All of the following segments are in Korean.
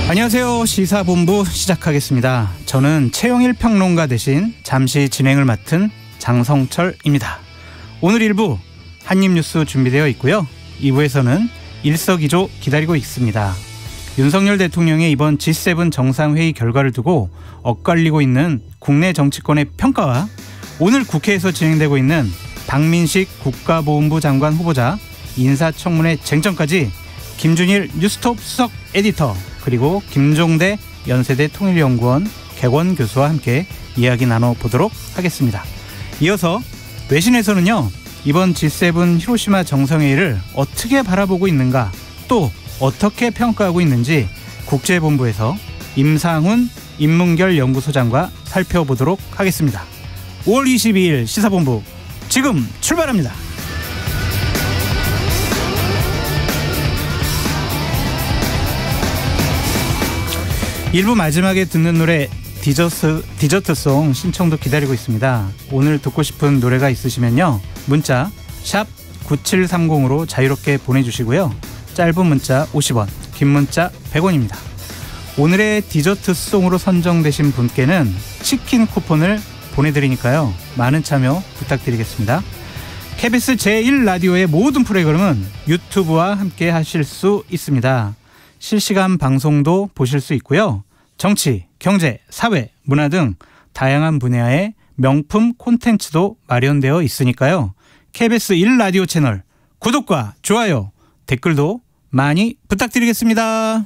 안녕하세요. 시사본부 시작하겠습니다. 저는 최영일 평론가 대신 잠시 진행을 맡은 장성철입니다. 오늘 1부 한입뉴스 준비되어 있고요. 2부에서는 일석이조 기다리고 있습니다. 윤석열 대통령의 이번 G7 정상회의 결과를 두고 엇갈리고 있는 국내 정치권의 평가와 오늘 국회에서 진행되고 있는 박민식 국가보훈부 장관 후보자 인사청문회 쟁점까지 김준일 뉴스톱 수석 에디터 그리고 김종대 연세대 통일연구원 객원 교수와 함께 이야기 나눠보도록 하겠습니다. 이어서 외신에서는요. 이번 G7 히로시마 정상회의를 어떻게 바라보고 있는가 또 어떻게 평가하고 있는지 국제본부에서 임상훈 인문결 연구소장과 살펴보도록 하겠습니다. 5월 22일 시사본부 지금 출발합니다. 1부 마지막에 듣는 노래 디저트송 신청도 기다리고 있습니다. 오늘 듣고 싶은 노래가 있으시면요. 문자 샵 9730으로 자유롭게 보내주시고요. 짧은 문자 50원, 긴 문자 100원입니다. 오늘의 디저트송으로 선정되신 분께는 치킨 쿠폰을 보내드리니까요. 많은 참여 부탁드리겠습니다. KBS 제1라디오의 모든 프로그램은 유튜브와 함께 하실 수 있습니다. 실시간 방송도 보실 수 있고요. 정치, 경제, 사회, 문화 등 다양한 분야의 명품 콘텐츠도 마련되어 있으니까요. KBS 1라디오 채널 구독과 좋아요, 댓글도 많이 부탁드리겠습니다.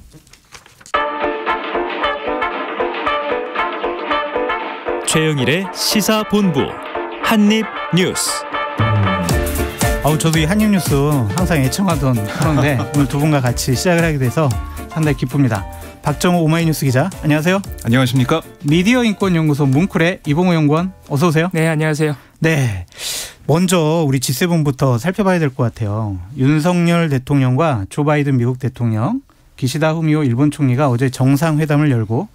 최영일의 시사본부 한입뉴스. 저도 이 한입뉴스 항상 애청하던 프로인데 오늘 두 분과 같이 시작을 하게 돼서 상당히 기쁩니다. 박정호 오마이뉴스 기자, 안녕하세요. 안녕하십니까. 미디어인권연구소 문쿨의 이봉호 연구원, 어서 오세요. 네, 안녕하세요. 네, 먼저 우리 G7부터 살펴봐야 될 것 같아요. 윤석열 대통령과 조 바이든 미국 대통령, 기시다 후미오 일본 총리가 어제 정상회담을 열고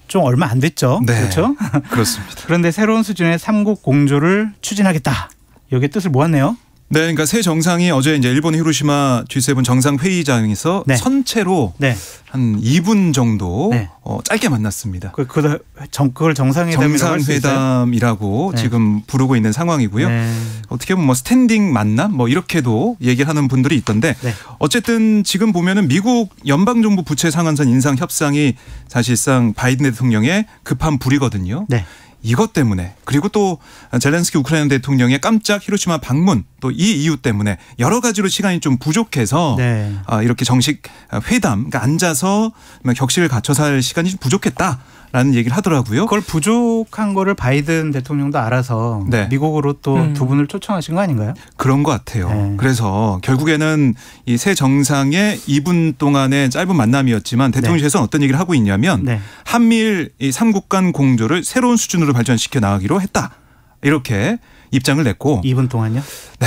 좀 얼마 안 됐죠. 네, 그렇죠? 그렇습니다. 그런데 새로운 수준의 삼국 공조를 추진하겠다. 여기에 뜻을 모았네요. 네, 그러니까 새 정상이 어제 이제 일본 히로시마 G7 정상회의장에서 네. 선체로 네. 한 2분 정도 네. 짧게 만났습니다. 그걸 정상회담이라고 네. 지금 부르고 있는 상황이고요. 네. 어떻게 보면 뭐 스탠딩 만남 뭐 이렇게도 얘기를 하는 분들이 있던데 네. 어쨌든 지금 보면은 미국 연방정부 부채 상한선 인상 협상이 사실상 바이든 대통령의 급한 불이거든요. 네. 이것 때문에 그리고 또 젤렌스키 우크라이나 대통령의 깜짝 히로시마 방문 또 이 이유 때문에 여러 가지로 시간이 좀 부족해서 네. 이렇게 정식 회담 그러니까 앉아서 격식을 갖춰서 할 시간이 좀 부족했다라는 얘기를 하더라고요. 그걸 부족한 거를 바이든 대통령도 알아서 네. 미국으로 또 두 분을 초청하신 거 아닌가요? 그런 것 같아요. 네. 그래서 결국에는 이 새 정상의 2분 동안의 짧은 만남이었지만 대통령실에서는 어떤 얘기를 하고 있냐면 네. 한미일 이 3국 간 공조를 새로운 수준으로 발전시켜 나가기로 했다. 이렇게 입장을 냈고 2분 동안요? 네.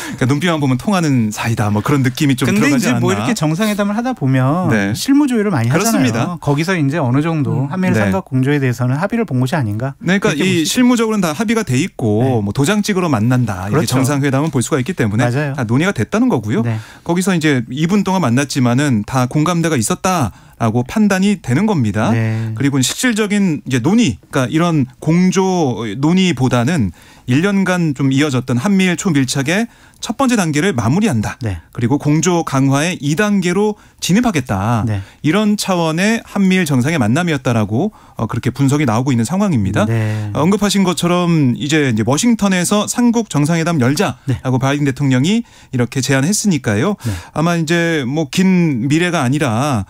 그러니까 눈빛만 보면 통하는 사이다. 뭐 그런 느낌이 좀 근데 들어가지 이제 않나. 뭐 이렇게 정상회담을 하다 보면 네. 실무 조율을 많이 그렇습니다. 하잖아요. 거기서 이제 어느 정도 한미일 네. 삼각 공조에 대해서는 합의를 본 것이 아닌가. 네, 그러니까 이 실무적으로는 다 합의가 돼 있고 네. 뭐 도장찍으로 만난다. 이렇게 그렇죠. 정상회담은 볼 수가 있기 때문에 맞아요. 다 논의가 됐다는 거고요. 네. 거기서 이제 2분 동안 만났지만은 다 공감대가 있었다라고 판단이 되는 겁니다. 네. 그리고 실질적인 이제 논의, 그러니까 이런 공조 논의보다는 1년간 좀 이어졌던 한미일 초밀착의 첫 번째 단계를 마무리한다. 네. 그리고 공조 강화의 2단계로 진입하겠다. 네. 이런 차원의 한미일 정상의 만남이었다라고 그렇게 분석이 나오고 있는 상황입니다. 네. 언급하신 것처럼 이제 워싱턴에서 삼국 정상회담 열자라고 네. 바이든 대통령이 이렇게 제안했으니까요. 네. 아마 이제 뭐 긴 미래가 아니라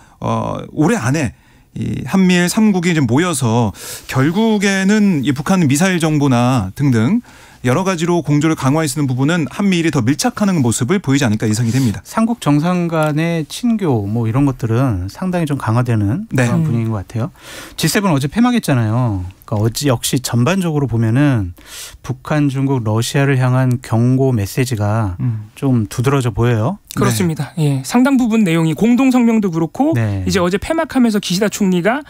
올해 안에 이 한미일 3국이 이제 모여서 결국에는 이 북한 미사일 정보나 등등 여러 가지로 공조를 강화해 쓰는 부분은 한미일이 더 밀착하는 모습을 보이지 않을까 예상이 됩니다. 삼국 정상 간의 친교 뭐 이런 것들은 상당히 좀 강화되는 네. 그런 분위기인 것 같아요. G7 어제 폐막했잖아요. 그러니까 역시 전반적으로 보면은 북한, 중국, 러시아를 향한 경고 메시지가 좀 두드러져 보여요. 그렇습니다. 네. 예, 상당 부분 내용이 공동 성명도 그렇고 네. 이제 어제 폐막하면서 기시다 총리가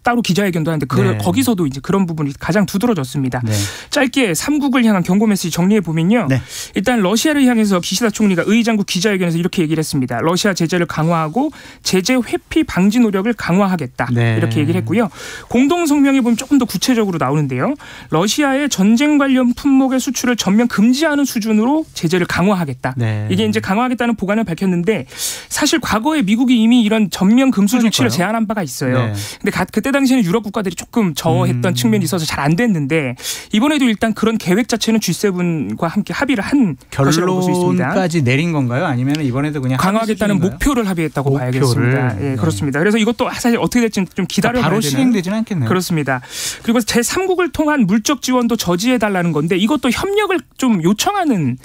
따로 기자회견도 하는데 네. 거기서도 이제 그런 부분이 가장 두드러졌습니다. 네. 짧게 3국을 향한 경고 메시지 정리해 보면요. 네. 일단 러시아를 향해서 기시다 총리가 의장국 기자회견에서 이렇게 얘기를 했습니다. 러시아 제재를 강화하고 제재 회피 방지 노력을 강화하겠다. 네. 이렇게 얘기를 했고요. 공동 성명에 보면 조금 더 구체적으로 나오는데요. 러시아의 전쟁 관련 품목의 수출을 전면 금지하는 수준으로 제재를 강화하겠다. 네. 이게 이제 강화하겠다는 보관을 밝혔는데 사실 과거에 미국이 이미 이런 전면 금수 조치를 제안한 바가 있어요. 네. 근데 그때 당시에는 유럽 국가들이 조금 저했던 측면이 있어서 잘 안 됐는데 이번에도 일단 그런 계획 자체는 G7과 함께 합의를 한 것이라고 볼 수 있습니다. 결론까지 내린 건가요? 아니면 이번에도 그냥 강화하겠다는 목표를 합의했다고 봐야겠습니다. 예, 네. 그렇습니다. 그래서 이것도 사실 어떻게 될지는 좀 기다려봐야 바로 되는. 실행되지는 않겠네요. 그렇습니다. 그리고 제3국을 통한 물적 지원도 저지해달라는 건데 이것도 협력을 좀 요청하는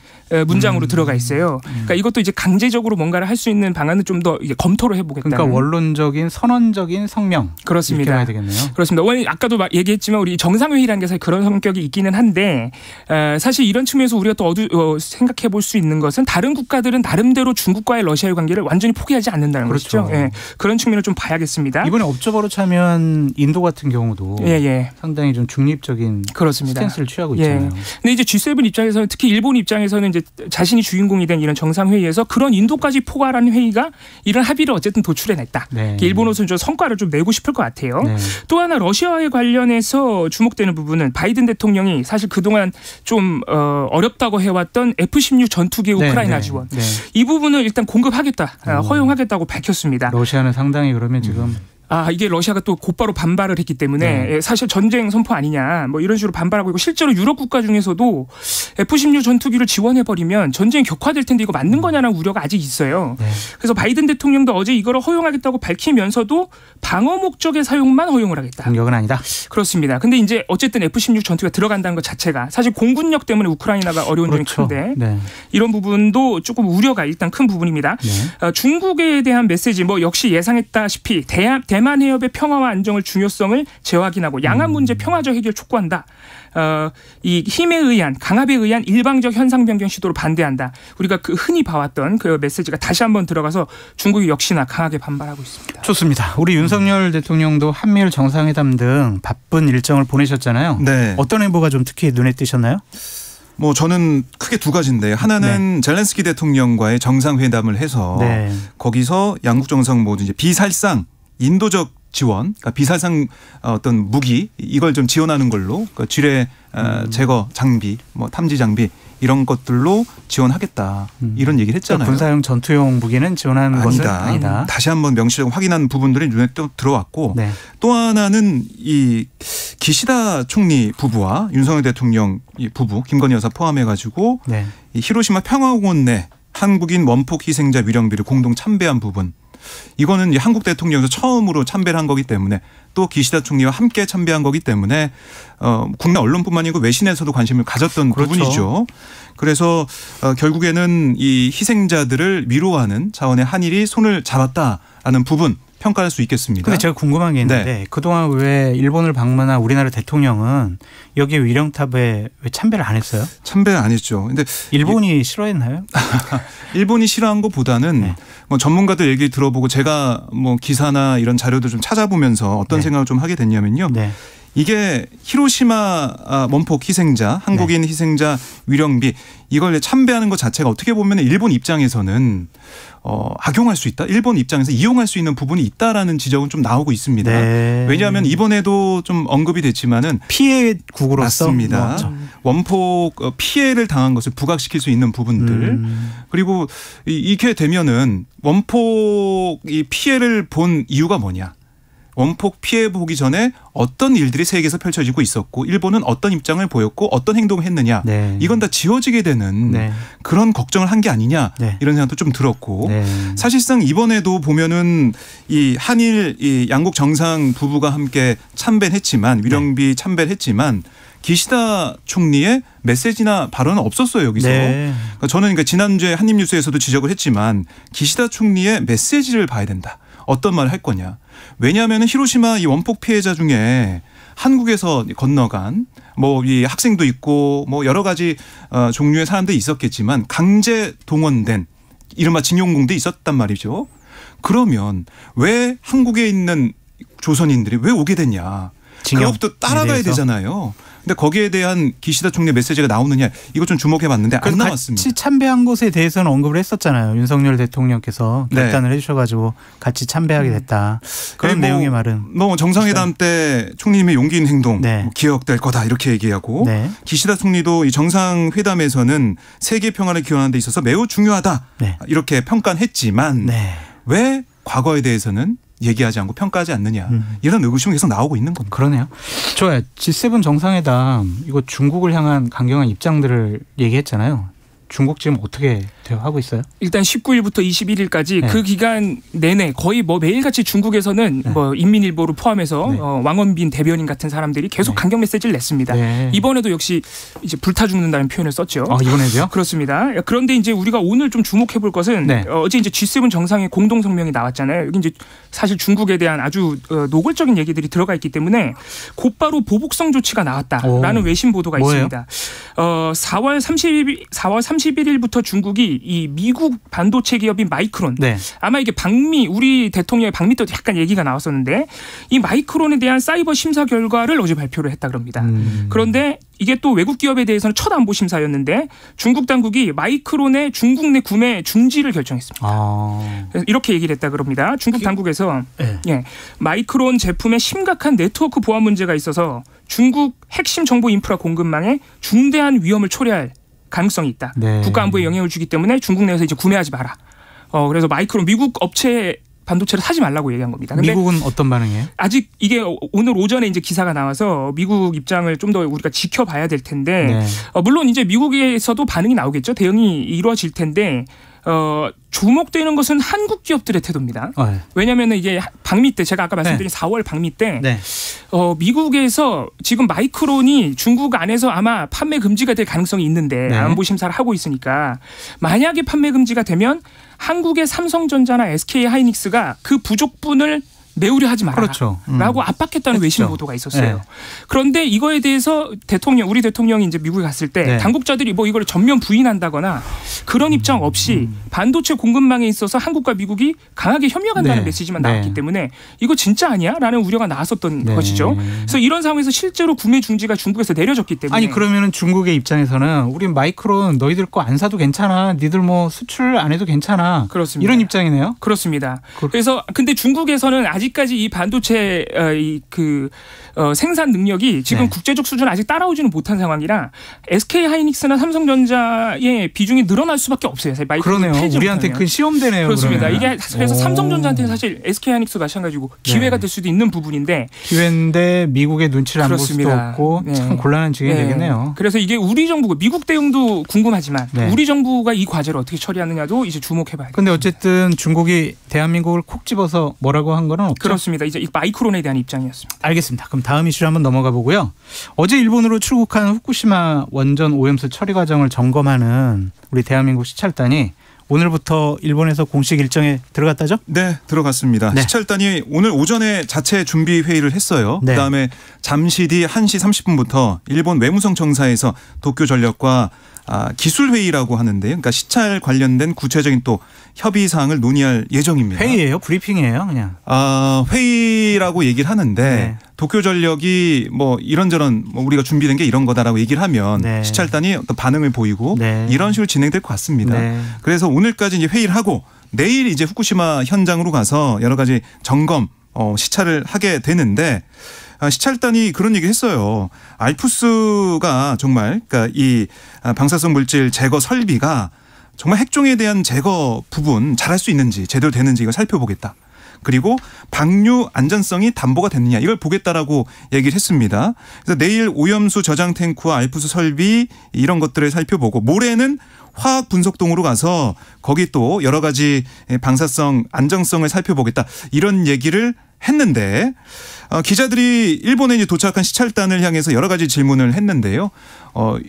문장으로 들어가 있어요. 그러니까 이것도 이제 강제적으로 뭔가를 할 수 있는 방안을 좀 더 검토를 해보겠다는. 그러니까 원론적인 선언적인 성명. 그렇습니다. 이렇게 해야 되겠네요. 그렇습니다. 원래 아까도 얘기했지만 우리 정상회의라는 게 사실 그런 성격이 있기는 한데 사실 이런 측면에서 우리가 또 생각해 볼 수 있는 것은 다른 국가들은 나름대로 중국과의 러시아의 관계를 완전히 포기하지 않는다는 그렇죠. 것이죠. 예, 그런 측면을 좀 봐야겠습니다. 이번에 옵저버로 참여한 인도 같은 경우도 상당히 좀 중립적인 그렇습니다. 스탠스를 취하고 있잖아요. 근데 이제 G7 입장에서는 특히 일본 입장에서는 이제 자신이 주인공이 된 이런 정상회의에서 그런 인도까지 포괄하는 회의가 이런 합의를 어쨌든 도출해냈다. 네. 일본으로서는 좀 성과를 좀 내고 싶을 것 같아요. 네. 또 하나 러시아에 관련해서 주목되는 부분은 바이든 대통령이 사실 그동안 좀 어렵다고 해왔던 F-16 전투기 우크라이나 지원. 네. 이 부분을 일단 공급하겠다, 허용하겠다고 밝혔습니다. 러시아는 상당히 그러면 지금 이게 러시아가 또 곧바로 반발을 했기 때문에 사실 전쟁 선포 아니냐 뭐 이런 식으로 반발하고 있고 실제로 유럽 국가 중에서도 F-16 전투기를 지원해버리면 전쟁이 격화될 텐데 이거 맞는 거냐는 우려가 아직 있어요. 네. 그래서 바이든 대통령도 어제 이거를 허용하겠다고 밝히면서도 방어 목적의 사용만 허용을 하겠다. 공격은 아니다. 그렇습니다. 근데 이제 어쨌든 F-16 전투기가 들어간다는 것 자체가 사실 공군력 때문에 우크라이나가 어려운 점이 큰데 이런 부분도 조금 우려가 일단 큰 부분입니다. 중국에 대한 메시지 뭐 역시 예상했다시피 대만 해협의 평화와 안정을 중요성을 재확인하고 양안 문제 평화적 해결 촉구한다. 이 힘에 의한 강압에 의한 일방적 현상 변경 시도를 반대한다. 우리가 그 흔히 봐왔던 그 메시지가 다시 한번 들어가서 중국이 역시나 강하게 반발하고 있습니다. 좋습니다. 우리 윤석열 대통령도 한미일 정상회담 등 바쁜 일정을 보내셨잖아요. 네. 어떤 행보가 좀 특히 눈에 띄셨나요? 뭐 저는 크게 두 가지인데요. 하나는 젤렌스키 대통령과의 정상회담을 해서 거기서 양국 정상 모두 이제 비살상 인도적 지원, 그러니까 비살상 어떤 무기 이걸 좀 지원하는 걸로 그러니까 지뢰 제거 장비, 뭐 탐지 장비 이런 것들로 지원하겠다 이런 얘기를 했잖아요. 군사용 전투용 무기는 지원하는 것은 아니다. 다시 한번 명시적으로 확인한 부분들이 눈에 또 들어왔고 또 하나는 이 기시다 총리 부부와 윤석열 대통령 부부 김건희 여사 포함해가지고 이 히로시마 평화공원 내 한국인 원폭 희생자 위령비를 공동 참배한 부분. 이거는 한국 대통령에서 처음으로 참배를 한 거기 때문에 또 기시다 총리와 함께 참배한 거기 때문에 국내 언론뿐만 아니고 외신에서도 관심을 가졌던 부분이죠. 그래서 결국에는 이 희생자들을 위로하는 차원의 한일이 손을 잡았다라는 부분 평가할 수 있겠습니다. 근데 제가 궁금한 게 있는데 그동안 왜 일본을 방문한 우리나라 대통령은 여기 위령탑에 왜 참배를 안 했어요? 참배를 안 했죠. 근데 일본이 싫어했나요? 일본이 싫어한 것보다는 뭐 전문가들 얘기 들어보고 제가 뭐 기사나 이런 자료들 좀 찾아보면서 어떤 생각을 좀 하게 됐냐면요. 이게 히로시마 원폭 희생자, 한국인 희생자 위령비 이걸 참배하는 것 자체가 어떻게 보면 일본 입장에서는 악용할 수 있다. 일본 입장에서 이용할 수 있는 부분이 있다라는 지적은 좀 나오고 있습니다. 왜냐하면 이번에도 좀 언급이 됐지만은 피해국으로서 맞습니다. 원폭 피해를 당한 것을 부각시킬 수 있는 부분들 그리고 이렇게 되면은 원폭 이 피해를 본 이유가 뭐냐? 원폭 피해 보기 전에 어떤 일들이 세계에서 펼쳐지고 있었고 일본은 어떤 입장을 보였고 어떤 행동을 했느냐 이건 다 지워지게 되는 그런 걱정을 한 게 아니냐 이런 생각도 좀 들었고 사실상 이번에도 보면은 이 한일 이 양국 정상 부부가 함께 참배했지만 위령비 참배했지만 기시다 총리의 메시지나 발언은 없었어요 여기서. 그러니까 저는 그러니까 지난주에 한입뉴스에서도 지적을 했지만 기시다 총리의 메시지를 봐야 된다. 어떤 말을 할 거냐. 왜냐하면 히로시마 이 원폭 피해자 중에 한국에서 건너간 뭐 이 학생도 있고 뭐 여러 가지 종류의 사람들이 있었겠지만 강제 동원된 이른바 징용공도 있었단 말이죠. 그러면 왜 한국에 있는 조선인들이 왜 오게 됐냐. 그것도 따라가야 되잖아요. 근데 거기에 대한 기시다 총리의 메시지가 나오느냐 이거 좀 주목해봤는데 안 나왔습니다. 같이 참배한 것에 대해서는 언급을 했었잖아요. 윤석열 대통령께서 결단을 해주셔가지고 같이 참배하게 됐다. 그런 내용의 말은. 뭐 정상회담 때 총리님의 용기 있는 행동 기억될 거다 이렇게 얘기하고 기시다 총리도 이 정상회담에서는 세계 평화를 기원하는 데 있어서 매우 중요하다 이렇게 평가는 했지만 왜 과거에 대해서는 얘기하지 않고 평가하지 않느냐 이런 의구심이 계속 나오고 있는 겁니다. 그러네요. 좋아요. G7 정상회담 이거 중국을 향한 강경한 입장들을 얘기했잖아요. 중국 지금 어떻게 하고 있어요? 일단 19일부터 21일까지 그 기간 내내 거의 뭐 매일같이 중국에서는 뭐 인민일보를 포함해서 왕원빈 대변인 같은 사람들이 계속 강경 메시지를 냈습니다. 이번에도 역시 이제 불타 죽는다는 표현을 썼죠. 이번에도요? 그렇습니다. 그런데 이제 우리가 오늘 좀 주목해 볼 것은 어제 이제 G7 정상의 공동 성명이 나왔잖아요. 여기 이제 사실 중국에 대한 아주 노골적인 얘기들이 들어가 있기 때문에 곧바로 보복성 조치가 나왔다라는 외신 보도가 있습니다. 4월 31일부터 중국이 이 미국 반도체 기업인 마이크론 아마 이게 우리 대통령의 방미 때도 약간 얘기가 나왔었는데 이 마이크론에 대한 사이버 심사 결과를 어제 발표를 했다 그럽니다. 그런데 이게 또 외국 기업에 대해서는 첫 안보 심사였는데 중국 당국이 마이크론의 중국 내 구매 중지를 결정했습니다. 이렇게 얘기를 했다 그럽니다. 중국 당국에서 마이크론 제품에 심각한 네트워크 보안 문제가 있어서 중국 핵심 정보 인프라 공급망에 중대한 위험을 초래할 가능성이 있다. 국가 안보에 영향을 주기 때문에 중국 내에서 이제 구매하지 마라. 그래서 마이크론 미국 업체 반도체를 사지 말라고 얘기한 겁니다. 근데 미국은 어떤 반응이에요? 아직 이게 오늘 오전에 이제 기사가 나와서 미국 입장을 좀 더 우리가 지켜봐야 될 텐데 물론 이제 미국에서도 반응이 나오겠죠. 대응이 이루어질 텐데 주목되는 것은 한국 기업들의 태도입니다. 왜냐하면 이게 방미 때 제가 아까 말씀드린 4월 방미 때 미국에서 지금 마이크론이 중국 안에서 아마 판매 금지가 될 가능성이 있는데 안보 심사를 하고 있으니까 만약에 판매 금지가 되면 한국의 삼성전자나 SK하이닉스가 그 부족분을 내우려 하지 말아라 라고 압박했다는 외신 보도가 있었어요. 그런데 이거에 대해서 우리 대통령이 이제 미국에 갔을 때 당국자들이 뭐 이걸 전면 부인한다거나 그런 입장 없이 반도체 공급망에 있어서 한국과 미국이 강하게 협력한다는 메시지만 나왔기 때문에 이거 진짜 아니야? 라는 우려가 나왔었던 것이죠. 그래서 이런 상황에서 실제로 구매 중지가 중국에서 내려졌기 때문에 아니 그러면 중국의 입장에서는 우리 마이크론 너희들 거 안 사도 괜찮아. 니들 뭐 수출 안 해도 괜찮아. 그렇습니다. 이런 입장이네요. 그렇습니다. 그래서 근데 중국에서는 아직까지 이 반도체 생산 능력이 지금 국제적 수준 아직 따라오지는 못한 상황이라 SK하이닉스나 삼성전자의 비중이 늘어날 수밖에 없어요. 그러네요. 우리한테 큰 시험되네요. 그렇습니다. 이게 그래서 삼성전자한테는 사실 SK하이닉스 마찬가지고 기회가 될 수도 있는 부분인데 기회인데 미국의 눈치를 안 볼 수도 없고 참 곤란한 지경이 되겠네요. 그래서 이게 우리 정부가 미국 대응도 궁금하지만 우리 정부가 이 과제를 어떻게 처리하느냐도 이제 주목해봐야 돼요. 그런데 어쨌든 중국이 대한민국을 콕 집어서 뭐라고 한 건 없죠. 그렇습니다. 이제 마이크론에 대한 입장이었습니다. 알겠습니다. 그럼 다음 이슈로 한번 넘어가 보고요. 어제 일본으로 출국한 후쿠시마 원전 오염수 처리 과정을 점검하는 우리 대한민국 시찰단이 오늘부터 일본에서 공식 일정에 들어갔다죠? 네, 들어갔습니다. 시찰단이 오늘 오전에 자체 준비 회의를 했어요. 그다음에 잠시 뒤 1시 30분부터 일본 외무성 청사에서 도쿄전력과 기술회의라고 하는데요. 그러니까 시찰 관련된 구체적인 또 협의 사항을 논의할 예정입니다. 회의예요? 브리핑이에요? 그냥? 회의라고 얘기를 하는데 도쿄전력이 뭐 이런저런 뭐 우리가 준비된 게 이런 거다라고 얘기를 하면 시찰단이 어떤 반응을 보이고 이런 식으로 진행될 것 같습니다. 그래서 오늘까지 이제 회의를 하고 내일 이제 후쿠시마 현장으로 가서 여러 가지 점검 시찰을 하게 되는데 시찰단이 그런 얘기 했어요. 알프스가 정말 그러니까 이 방사성 물질 제거 설비가 정말 핵종에 대한 제거 부분 잘할 수 있는지 제대로 되는지 이걸 살펴보겠다. 그리고 방류 안전성이 담보가 됐느냐 이걸 보겠다라고 얘기를 했습니다. 그래서 내일 오염수 저장 탱크와 알프스 설비 이런 것들을 살펴보고 모레는 화학 분석동으로 가서 거기 또 여러 가지 방사성 안정성을 살펴보겠다 이런 얘기를 했는데 기자들이 일본에 이제 도착한 시찰단을 향해서 여러 가지 질문을 했는데요.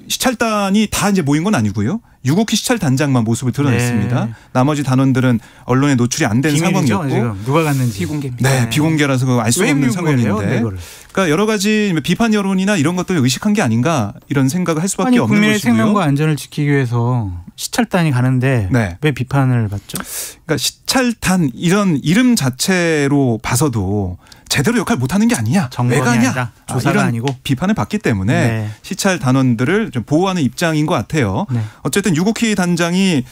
시찰단이 다 이제 모인 건 아니고요. 유국희 시찰단장만 모습을 드러냈습니다. 네. 나머지 단원들은 언론에 노출이 안 된 상황이었고 지금 누가 갔는지 비공개입니다. 네, 비공개라서 알 수 없는 상황인데. 그러니까 여러 가지 비판 여론이나 이런 것들을 의식한 게 아닌가 이런 생각을 할 수밖에 없는 국민의 것이고요. 생명과 안전을 지키기 위해서 시찰단이 가는데 네. 왜 비판을 받죠? 그러니까 시찰단 이런 이름 자체로 봐서도 제대로 역할 못하는 게 아니냐. 왜 가냐. 조사가 이런 아니고. 비판을 받기 때문에 네. 시찰 단원들을 좀 보호하는 입장인 것 같아요. 네. 어쨌든 유국희 단장이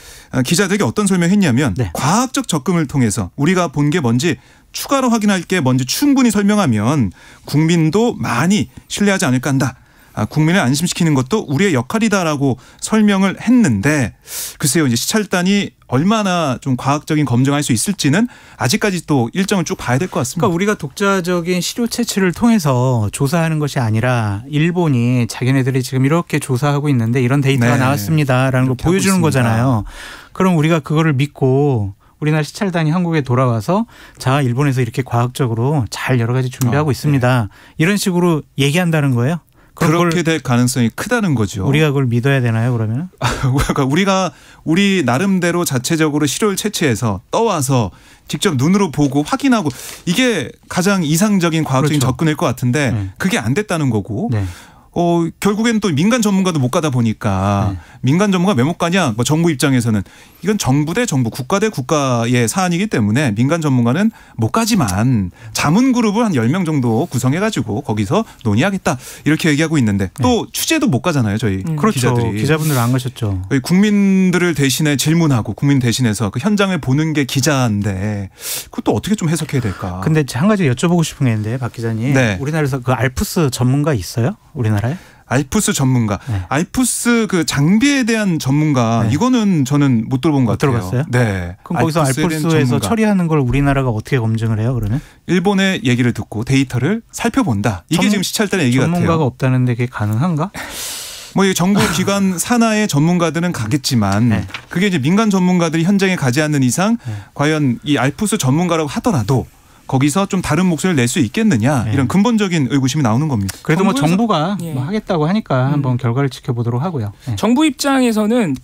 기자들에게 어떤 설명했냐면 네. 과학적 접근을 통해서 우리가 본 게 뭔지 추가로 확인할 게 뭔지 충분히 설명하면 국민도 많이 신뢰하지 않을까 한다. 국민을 안심시키는 것도 우리의 역할이다라고 설명을 했는데 글쎄요 이제 시찰단이 얼마나 좀 과학적인 검증할 수 있을지는 아직까지 또 일정을 쭉 봐야 될 것 같습니다. 그러니까 우리가 독자적인 시료 채취를 통해서 조사하는 것이 아니라 일본이 자기네들이 지금 이렇게 조사하고 있는데 이런 데이터가 네. 나왔습니다라는 걸 보여주는 거잖아요. 그럼 우리가 그거를 믿고 우리나라 시찰단이 한국에 돌아와서 자 일본에서 이렇게 과학적으로 잘 여러 가지 준비하고 있습니다. 네. 이런 식으로 얘기한다는 거예요. 그렇게 될 가능성이 크다는 거죠. 우리가 그걸 믿어야 되나요, 그러면? 우리가 우리 나름대로 자체적으로 시료를 채취해서 떠와서 직접 눈으로 보고 확인하고 이게 가장 이상적인 과학적인 그렇죠. 접근일 것 같은데 네. 그게 안 됐다는 거고 네. 결국에는 또 민간 전문가도 못 가다 보니까 네. 민간 전문가 왜 못 가냐? 정부 입장에서는 이건 정부 대 정부, 국가 대 국가의 사안이기 때문에 민간 전문가는 못 가지만 자문그룹을 한 10명 정도 구성해가지고 거기서 논의하겠다 이렇게 얘기하고 있는데 또 취재도 못 가잖아요. 저희 그렇죠. 기자들이. 기자분들 안 가셨죠. 국민들을 대신해 질문하고 국민 대신해서 그 현장을 보는 게 기자인데 그것도 어떻게 좀 해석해야 될까? 근데 한 가지 여쭤보고 싶은 게 있는데 박 기자님. 네. 우리나라에서 그 알프스 전문가 있어요? 우리나라에? 알프스 전문가. 네. 알프스 그 장비에 대한 전문가. 네. 이거는 저는 못 들어본 것 같아요. 들어봤어요? 네. 그럼 거기서 알프스에서 처리하는 걸 우리나라가 어떻게 검증을 해요, 그러면? 일본의 얘기를 듣고 데이터를 살펴본다. 이게 지금 시찰단의 얘기 같아요. 전문가가 없다는데 그게 가능한가? 뭐 정부 기관 산하의 전문가들은 가겠지만 네. 그게 이제 민간 전문가들이 현장에 가지 않는 이상 과연 이 알프스 전문가라고 하더라도 거기서 좀 다른 목소리를 낼 수 있겠느냐 이런 근본적인 의구심이 나오는 겁니다. 그래도 뭐 정부가 뭐 하겠다고 하니까 한번 결과를 지켜보도록 하고요. 정부 입장에서는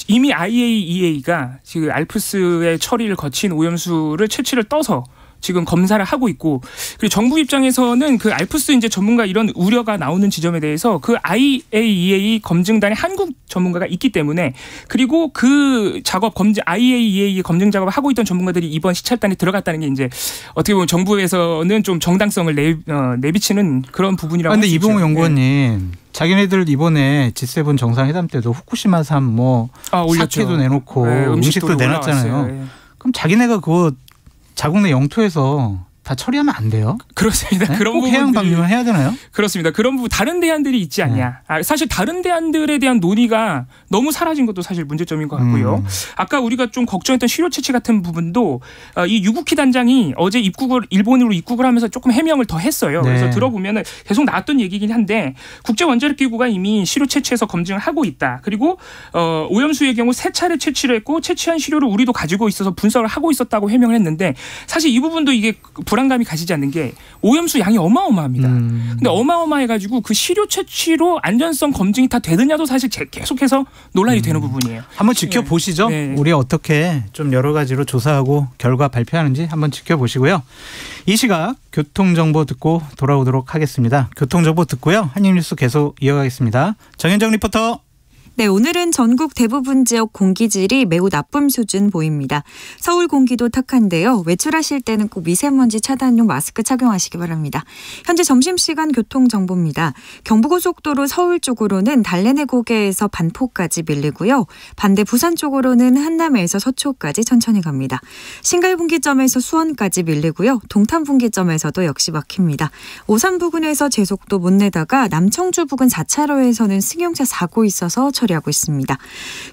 이미 IAEA가 지금 알프스의 처리를 거친 오염수를 채취를 떠서 지금 검사를 하고 있고 그리고 정부 입장에서는 그 알프스 이제 전문가 이런 우려가 나오는 지점에 대해서 그 IAEA 검증단에 한국 전문가가 있기 때문에 그리고 그 작업 IAEA 검증 작업을 하고 있던 전문가들이 이번 시찰단에 들어갔다는 게 이제 어떻게 보면 정부에서는 좀 정당성을 내비치는 그런 부분이라고. 그런데 이봉우 연구원님. 자기네들 이번에 G7 정상회담 때도 후쿠시마 산 사케도 내놓고 음식도 내놨잖아요. 그럼 자기네가 그거 자국 내 영토에서 다 처리하면 안 돼요? 그렇습니다. 네? 그런 꼭 해양 방류만 해야 되나요? 그렇습니다. 그런 부분 다른 대안들이 있지 않냐. 사실 다른 대안들에 대한 논의가 너무 사라진 것도 사실 문제점인 것 같고요. 아까 우리가 좀 걱정했던 시료 채취 같은 부분도 이 유국희 단장이 어제 일본으로 입국을 하면서 조금 해명을 더 했어요. 네. 그래서 들어보면 계속 나왔던 얘기긴 한데 국제원자력기구가 이미 시료 채취해서 검증을 하고 있다. 그리고 오염수의 경우 3차례 채취를 했고 채취한 시료를 우리도 가지고 있어서 분석을 하고 있었다고 해명을 했는데 사실 이 부분도 이게 불안감이 가지지 않는 게 오염수 양이 어마어마합니다. 근데 어마어마해가지고 그 시료 채취로 안전성 검증이 다 되느냐도 사실 계속해서 논란이 되는 부분이에요. 한번 지켜보시죠. 네. 우리 어떻게 좀 여러 가지로 조사하고 결과 발표하는지 한번 지켜보시고요. 이 시각 교통정보 듣고 돌아오도록 하겠습니다. 교통정보 듣고요. 한입뉴스 계속 이어가겠습니다. 정현정 리포터. 네, 오늘은 전국 대부분 지역 공기질이 매우 나쁨 수준 보입니다. 서울 공기도 탁한데요. 외출하실 때는 꼭 미세먼지 차단용 마스크 착용하시기 바랍니다. 현재 점심시간 교통정보입니다. 경부고속도로 서울 쪽으로는 달래내 고개에서 반포까지 밀리고요. 반대 부산 쪽으로는 한남에서 서초까지 천천히 갑니다. 신갈분기점에서 수원까지 밀리고요. 동탄분기점에서도 역시 막힙니다. 오산 부근에서 제속도 못 내다가 남청주 부근 4차로에서는 승용차 사고 있어서 처리하고 있습니다.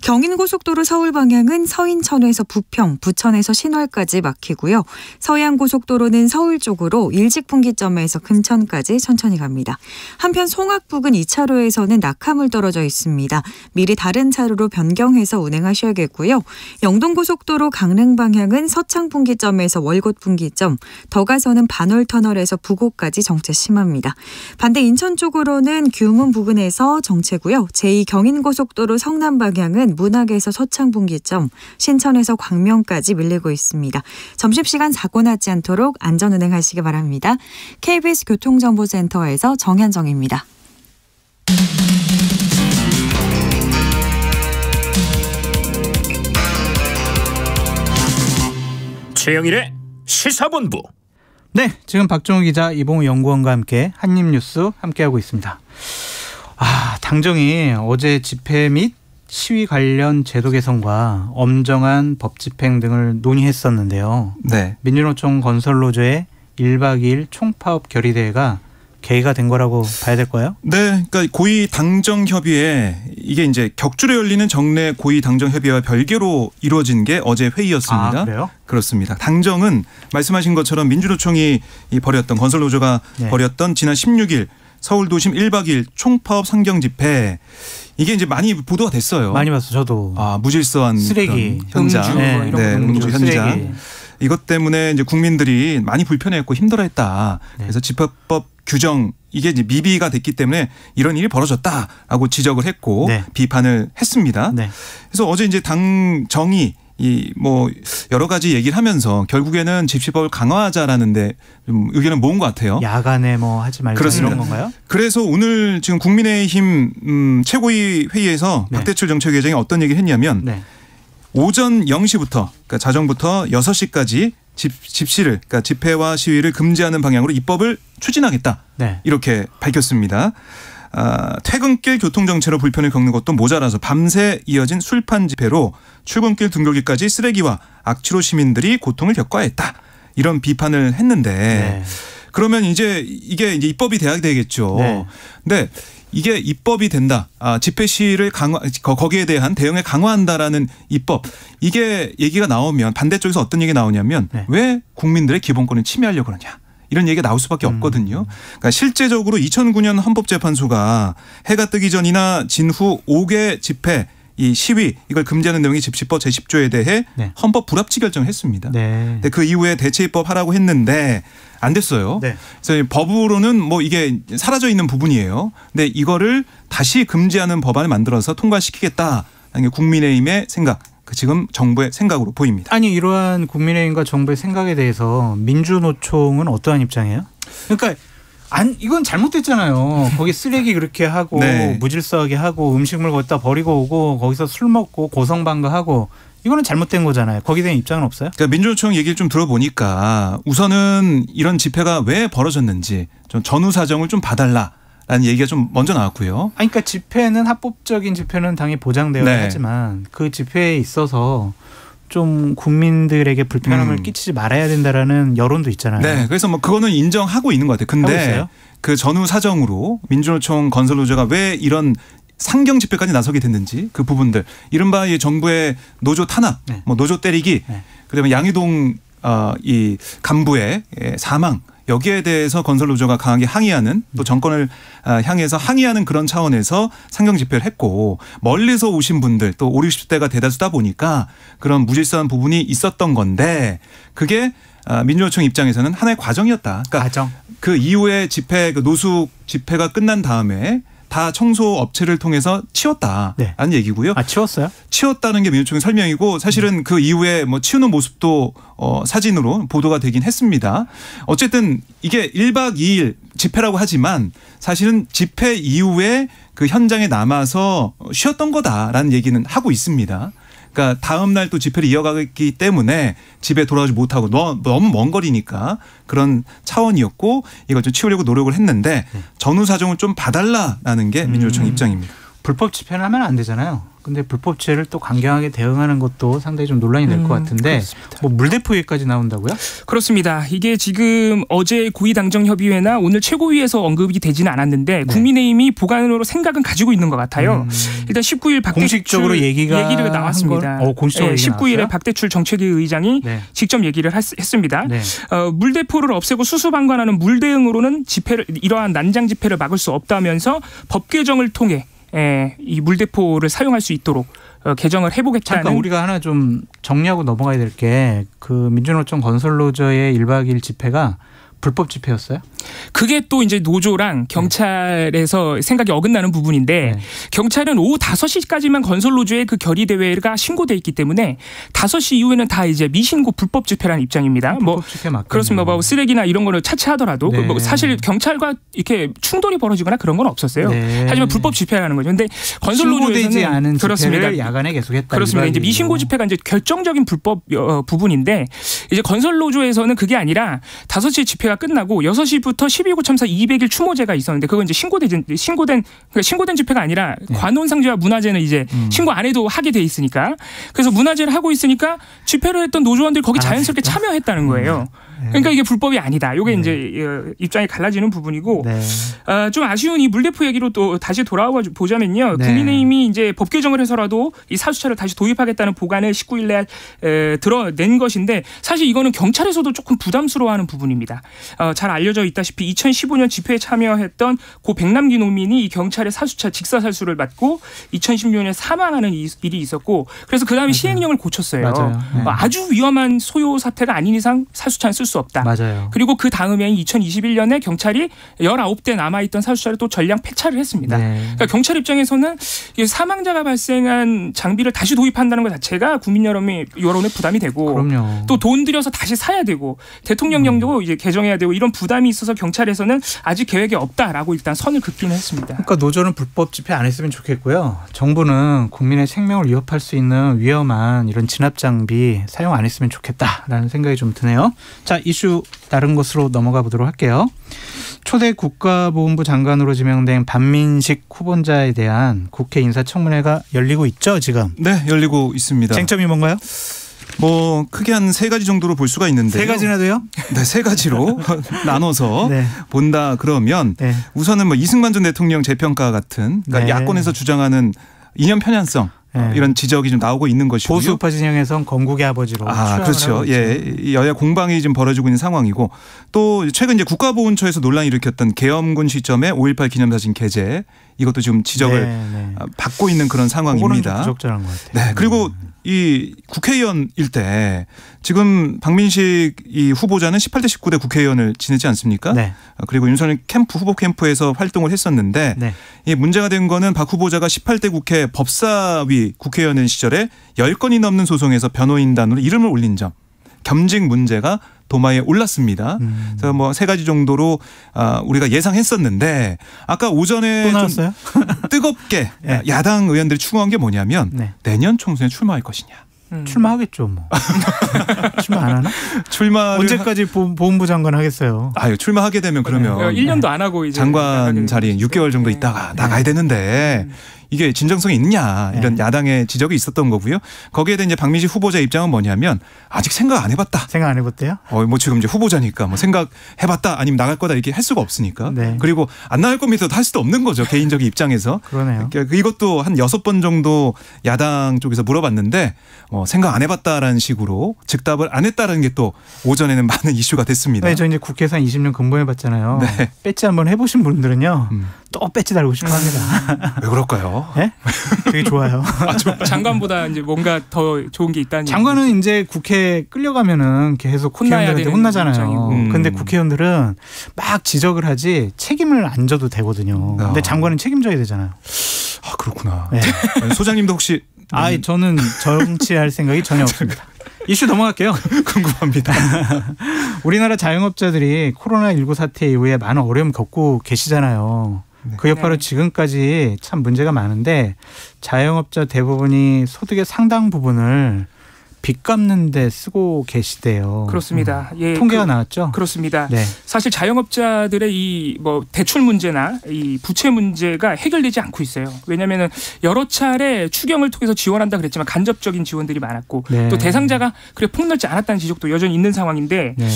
경인고속도로 서울 방향은 서인천에서 부평, 부천에서 신월까지 막히고요. 서해안고속도로는 서울 쪽으로 일직분기점에서 금천까지 천천히 갑니다. 한편 송악 부근 2차로에서는 낙하물 떨어져 있습니다. 미리 다른 차로로 변경해서 운행하셔야겠고요. 영동고속도로 강릉 방향은 서창분기점에서 월곶분기점, 더 가서는 반월터널에서 부곡까지 정체 심합니다. 반대 인천 쪽으로는 규문 부근에서 정체고요. 제2경인고속도로 성남 방향은 문학에서 서창분기점, 신천에서 광명까지 밀리고 있습니다. 점심시간 사고 나지 않도록 안전운행하시기 바랍니다. KBS 교통정보센터에서 정현정입니다. 최영일의 시사본부. 네, 지금 박종우 기자, 이봉우 연구원과 함께 한입뉴스 함께하고 있습니다. 당정이 어제 집회 및 시위 관련 제도 개선과 엄정한 법 집행 등을 논의했었는데요. 네. 민주노총 건설노조의 1박 2일 총파업 결의대회가 개의가 된 거라고 봐야 될까요? 네, 그러니까 고위 당정 협의회, 이게 이제 격주로 열리는 정례 고위 당정 협의회와 별개로 이루어진 게 어제 회의였습니다. 그래요? 그렇습니다. 당정은 말씀하신 것처럼 민주노총이 벌였던, 건설노조가 벌였던 지난 16일 서울도심 1박 2일 총파업 상경 집회, 이게 이제 많이 보도가 됐어요. 많이 봤어, 저도. 무질서한 쓰레기, 현장, 음주 현장. 쓰레기. 이것 때문에 이제 국민들이 많이 불편했고 힘들어했다. 네. 그래서 집회법 규정, 이게 이제 미비가 됐기 때문에 이런 일이 벌어졌다라고 지적을 했고 네. 비판을 했습니다. 네. 그래서 어제 이제 당정이 여러 가지 얘기를 하면서 결국에는 집시법을 강화하자라는데 좀 의견을 모은 것 같아요. 야간에 하지 말자, 그렇습니다. 이런 건가요? 그래서 오늘 지금 국민의힘 최고위 회의에서 네. 박대출 정책위원장이 어떤 얘기를 했냐면 네. 오전 0시부터, 그러니까 자정부터 6시까지 집시를, 그러니까 집회와 시위를 금지하는 방향으로 입법을 추진하겠다. 네. 이렇게 밝혔습니다. 퇴근길 교통정체로 불편을 겪는 것도 모자라서 밤새 이어진 술판 집회로 출근길 등굣길까지 쓰레기와 악취로 시민들이 고통을 겪어야 했다. 이런 비판을 했는데 네. 그러면 이제 이게 이제 입법이 돼야 되겠죠. 네. 근데 이게 입법이 된다. 집회 시위를 거기에 대한 대응을 강화한다라는 입법. 이게 얘기가 나오면 반대쪽에서 어떤 얘기가 나오냐면 네. 왜 국민들의 기본권을 침해하려고 그러냐. 이런 얘기가 나올 수밖에 없거든요. 그러니까 실제적으로 2009년 헌법재판소가 해가 뜨기 전이나 진후 5개 집회, 이 시위, 이걸 금지하는 내용이 집시법 제10조에 대해 네. 헌법 불합치 결정을 했습니다. 네. 근데 그 이후에 대체 입법하라고 했는데 안 됐어요. 네. 그래서 법으로는 이게 사라져 있는 부분이에요. 근데 이거를 다시 금지하는 법안을 만들어서 통과시키겠다는 게 국민의힘의 생각. 지금 정부의 생각으로 보입니다. 아니, 이러한 국민의힘과 정부의 생각에 대해서 민주노총은 어떠한 입장이에요? 그러니까 이건 잘못됐잖아요. 거기 쓰레기 그렇게 하고 네. 무질서하게 하고 음식물 거기다 버리고 오고 거기서 술 먹고 고성방가하고 이거는 잘못된 거잖아요. 거기에 대한 입장은 없어요? 그러니까 민주노총 얘기를 좀 들어보니까 우선은 이런 집회가 왜 벌어졌는지 좀 전후 사정을 좀 봐달라. 라는 얘기가 좀 먼저 나왔고요. 그러니까 집회는 합법적인 집회는 당연히 보장되어야 네. 하지만 그 집회에 있어서 좀 국민들에게 불편함을 끼치지 말아야 된다라는 여론도 있잖아요. 네, 그래서 그거는 인정하고 있는 것 같아요. 근데 그 전후 사정으로 민주노총 건설노조가 왜 이런 상경 집회까지 나서게 됐는지 그 부분들, 이른바 정부의 노조 탄압, 네. 노조 때리기, 네. 그다음에 양희동 이 간부의 사망. 여기에 대해서 건설노조가 강하게 항의하는, 또 정권을 향해서 항의하는 그런 차원에서 상경 집회를 했고, 멀리서 오신 분들 또 5, 60대가 대다수다 보니까 그런 무질서한 부분이 있었던 건데, 그게 민주노총 입장에서는 하나의 과정이었다. 그러니까 과정. 그 이후에 집회, 그 노숙 집회가 끝난 다음에 다 청소 업체를 통해서 치웠다라는 네. 얘기고요. 치웠어요? 치웠다는 게 민주노총의 설명이고, 사실은 그 이후에 치우는 모습도 사진으로 보도가 되긴 했습니다. 어쨌든 이게 1박 2일 집회라고 하지만 사실은 집회 이후에 그 현장에 남아서 쉬었던 거다라는 얘기는 하고 있습니다. 그러니까 다음 날 또 집회를 이어가기 때문에 집에 돌아오지 못하고 너무 먼 거리니까 그런 차원이었고, 이걸 좀 치우려고 노력을 했는데 전후 사정을 좀 봐달라라는 게 민주노총 입장입니다. 불법 집회는 하면 안 되잖아요. 근데 불법주회를 또 강경하게 대응하는 것도 상당히 좀 논란이 될 것 같은데 그렇습니다. 뭐 물대포 얘기까지 나온다고요? 그렇습니다. 이게 지금 어제 고위당정협의회나 오늘 최고위에서 언급이 되지는 않았는데 네. 국민의힘이 보관으로 생각은 가지고 있는 것 같아요. 일단 19일 박대출 공식적으로 얘기가 나왔습니다. 공식적으로 19일에 박대출 정책위 의장이 네. 직접 얘기를 했습니다. 네. 물대포를 없애고 수수방관하는 물대응으로는 이러한 난장 집회를 막을 수 없다면서 법 개정을 통해 이 물대포를 사용할 수 있도록 개정을 해보겠다는. 잠깐 우리가 하나 좀 정리하고 넘어가야 될 게 그 민주노총 건설노조의 1박 2일 집회가 불법 집회였어요? 그게 또 이제 노조랑 경찰에서 생각이 어긋나는 부분인데 경찰은 오후 5시까지만 건설노조의 그 결의대회가 신고돼 있기 때문에 5시 이후에는 다 이제 미신고 불법 집회라는 입장입니다. 불법 집회 맞겠네요. 그렇습니다. 뭐 쓰레기나 이런 거를 차치하더라도 뭐 사실 경찰과 이렇게 충돌이 벌어지거나 그런 건 없었어요. 하지만 불법 집회라는 거죠. 근데 건설노조에서는 신고되지 않은 집회를 그렇습니다. 야간에 계속했다. 그렇습니다. 이제 미신고 집회가 이제 결정적인 불법 부분인데 이제 건설노조에서는 그게 아니라 5시 집회가 끝나고 6시부터 12구 참사 200일 추모제가 있었는데 그건 이제 신고된 집회가 아니라 관혼상제와 문화제는 이제 신고 안 해도 하게 돼 있으니까 그래서 문화제를 하고 있으니까 집회를 했던 노조원들이 거기 자연스럽게 참여했다는 거예요. 그러니까 이게 불법이 아니다. 이게 이제 입장이 갈라지는 부분이고 좀 아쉬운 이 물대포 얘기로 또 다시 돌아와 보자면요. 국민의힘이 이제 법 개정을 해서라도 이 사수차를 다시 도입하겠다는 보관을 19일날 드러낸 것인데 사실 이거는 경찰에서도 조금 부담스러워하는 부분입니다. 잘 알려져 있다시피 2015년 집회에 참여했던 고 백남기 농민이 이 경찰의 사수차 직사살수를 맞고 2016년에 사망하는 일이 있었고 그래서 그 다음에 시행령을 고쳤어요. 아주 위험한 소요 사태가 아닌 이상 사수차는 쓸 수 없다. 맞아요. 그리고 그 다음에 2021년에 경찰이 19대 남아있던 사수차를 또 전량 폐차를 했습니다. 그러니까 경찰 입장에서는 사망자가 발생한 장비를 다시 도입한다는 것 자체가 국민 여론의 부담이 되고 또 돈 들여서 다시 사야 되고 대통령령도 이제 개정해야 되고 이런 부담이 있어서 경찰에서는 아직 계획이 없다라고 일단 선을 긋기는 했습니다. 그러니까 노조는 불법 집회 안 했으면 좋겠고요. 정부는 국민의 생명을 위협할 수 있는 위험한 이런 진압 장비 사용 안 했으면 좋겠다라는 생각이 좀 드네요. 자, 이슈 다른 것으로 넘어가 보도록 할게요. 초대 국가보훈부 장관으로 지명된 반민식 후보자에 대한 국회 인사청문회가 열리고 있죠, 지금? 네, 열리고 있습니다. 쟁점이 뭔가요? 뭐 크게 한 3가지 정도로 볼 수가 있는데요. 3가지나 돼요? 네, 3가지로 나눠서 본다 그러면 우선은 뭐 이승만 전 대통령 재평가 같은 그러니까 야권에서 주장하는 이념 편향성 이런 지적이 좀 나오고 있는 것이고요. 보수우파 진영에선 건국의 아버지로. 그렇죠. 예, 여야 공방이 좀 벌어지고 있는 상황이고 또 최근 이제 국가보훈처에서 논란이 일으켰던 계엄군 시점에 5.18 기념사진 게재 이것도 지금 지적을 받고 있는 그런 상황입니다. 좀 부적절한 것 같아요. 네, 그리고 이 국회의원일 때 지금 박민식 이 후보자는 18대 19대 국회의원을 지냈지 않습니까? 그리고 윤석열 후보 캠프에서 활동을 했었는데 이 문제가 된 거는 박 후보자가 18대 국회 법사위 국회의원인 시절에 10건이 넘는 소송에서 변호인단으로 이름을 올린 점. 겸직 문제가 도마에 올랐습니다. 그래서 뭐 3가지 정도로 우리가 예상했었는데 아까 오전에 좀 뜨겁게 야당 의원들이 추궁한 게 뭐냐면 내년 총선에 출마할 것이냐. 출마하겠죠, 뭐. 출마 안 하나? 언제까지 보훈부 장관 하겠어요? 출마하게 되면 그러면 1년도 안 하고 이제 장관 자리에 6개월 정도 있다가 나가야 되는데 이게 진정성이 있느냐 이런 야당의 지적이 있었던 거고요. 거기에 대한 이제 박민식 후보자 입장은 뭐냐면 아직 생각 안 해봤다. 생각 안 해봤대요? 뭐 지금 이제 후보자니까 뭐 생각해봤다 아니면 나갈 거다 이렇게 할 수가 없으니까. 그리고 안 나갈 겁니다. 할 수도 없는 거죠. 개인적인 입장에서. 그러네요. 그러니까 이것도 한 6번 정도 야당 쪽에서 물어봤는데 생각 안 해봤다라는 식으로 즉답을 안 했다라는 게 또 오전에는 많은 이슈가 됐습니다. 저 이제 국회에서 한 20년 근무해봤잖아요. 배지 한번 해보신 분들은요. 또 배지 달고 싶어 합니다. 왜 그럴까요? 네? 되게 좋아요. 장관보다 이제 뭔가 더 좋은 게 있다는. 장관은 이제 국회 끌려가면은 계속 국회의원들한테 혼나잖아요. 근데 국회의원들은 막 지적을 하지 책임을 안 져도 되거든요. 근데 장관은 책임져야 되잖아요. 그렇구나. 소장님도 혹시 저는 정치할 생각이 전혀 없습니다. 이슈 넘어갈게요. 궁금합니다. 우리나라 자영업자들이 코로나19 사태 이후에 많은 어려움 겪고 계시잖아요. 그 여파로 지금까지 참 문제가 많은데 자영업자 대부분이 소득의 상당 부분을 빚 갚는 데 쓰고 계시대요. 그렇습니다. 예, 통계가 나왔죠? 그렇습니다. 네. 사실 자영업자들의 이 뭐 대출 문제나 이 부채 문제가 해결되지 않고 있어요. 왜냐하면 여러 차례 추경을 통해서 지원한다 그랬지만 간접적인 지원들이 많았고 네. 또 대상자가 그래 폭넓지 않았다는 지적도 여전히 있는 상황인데 네.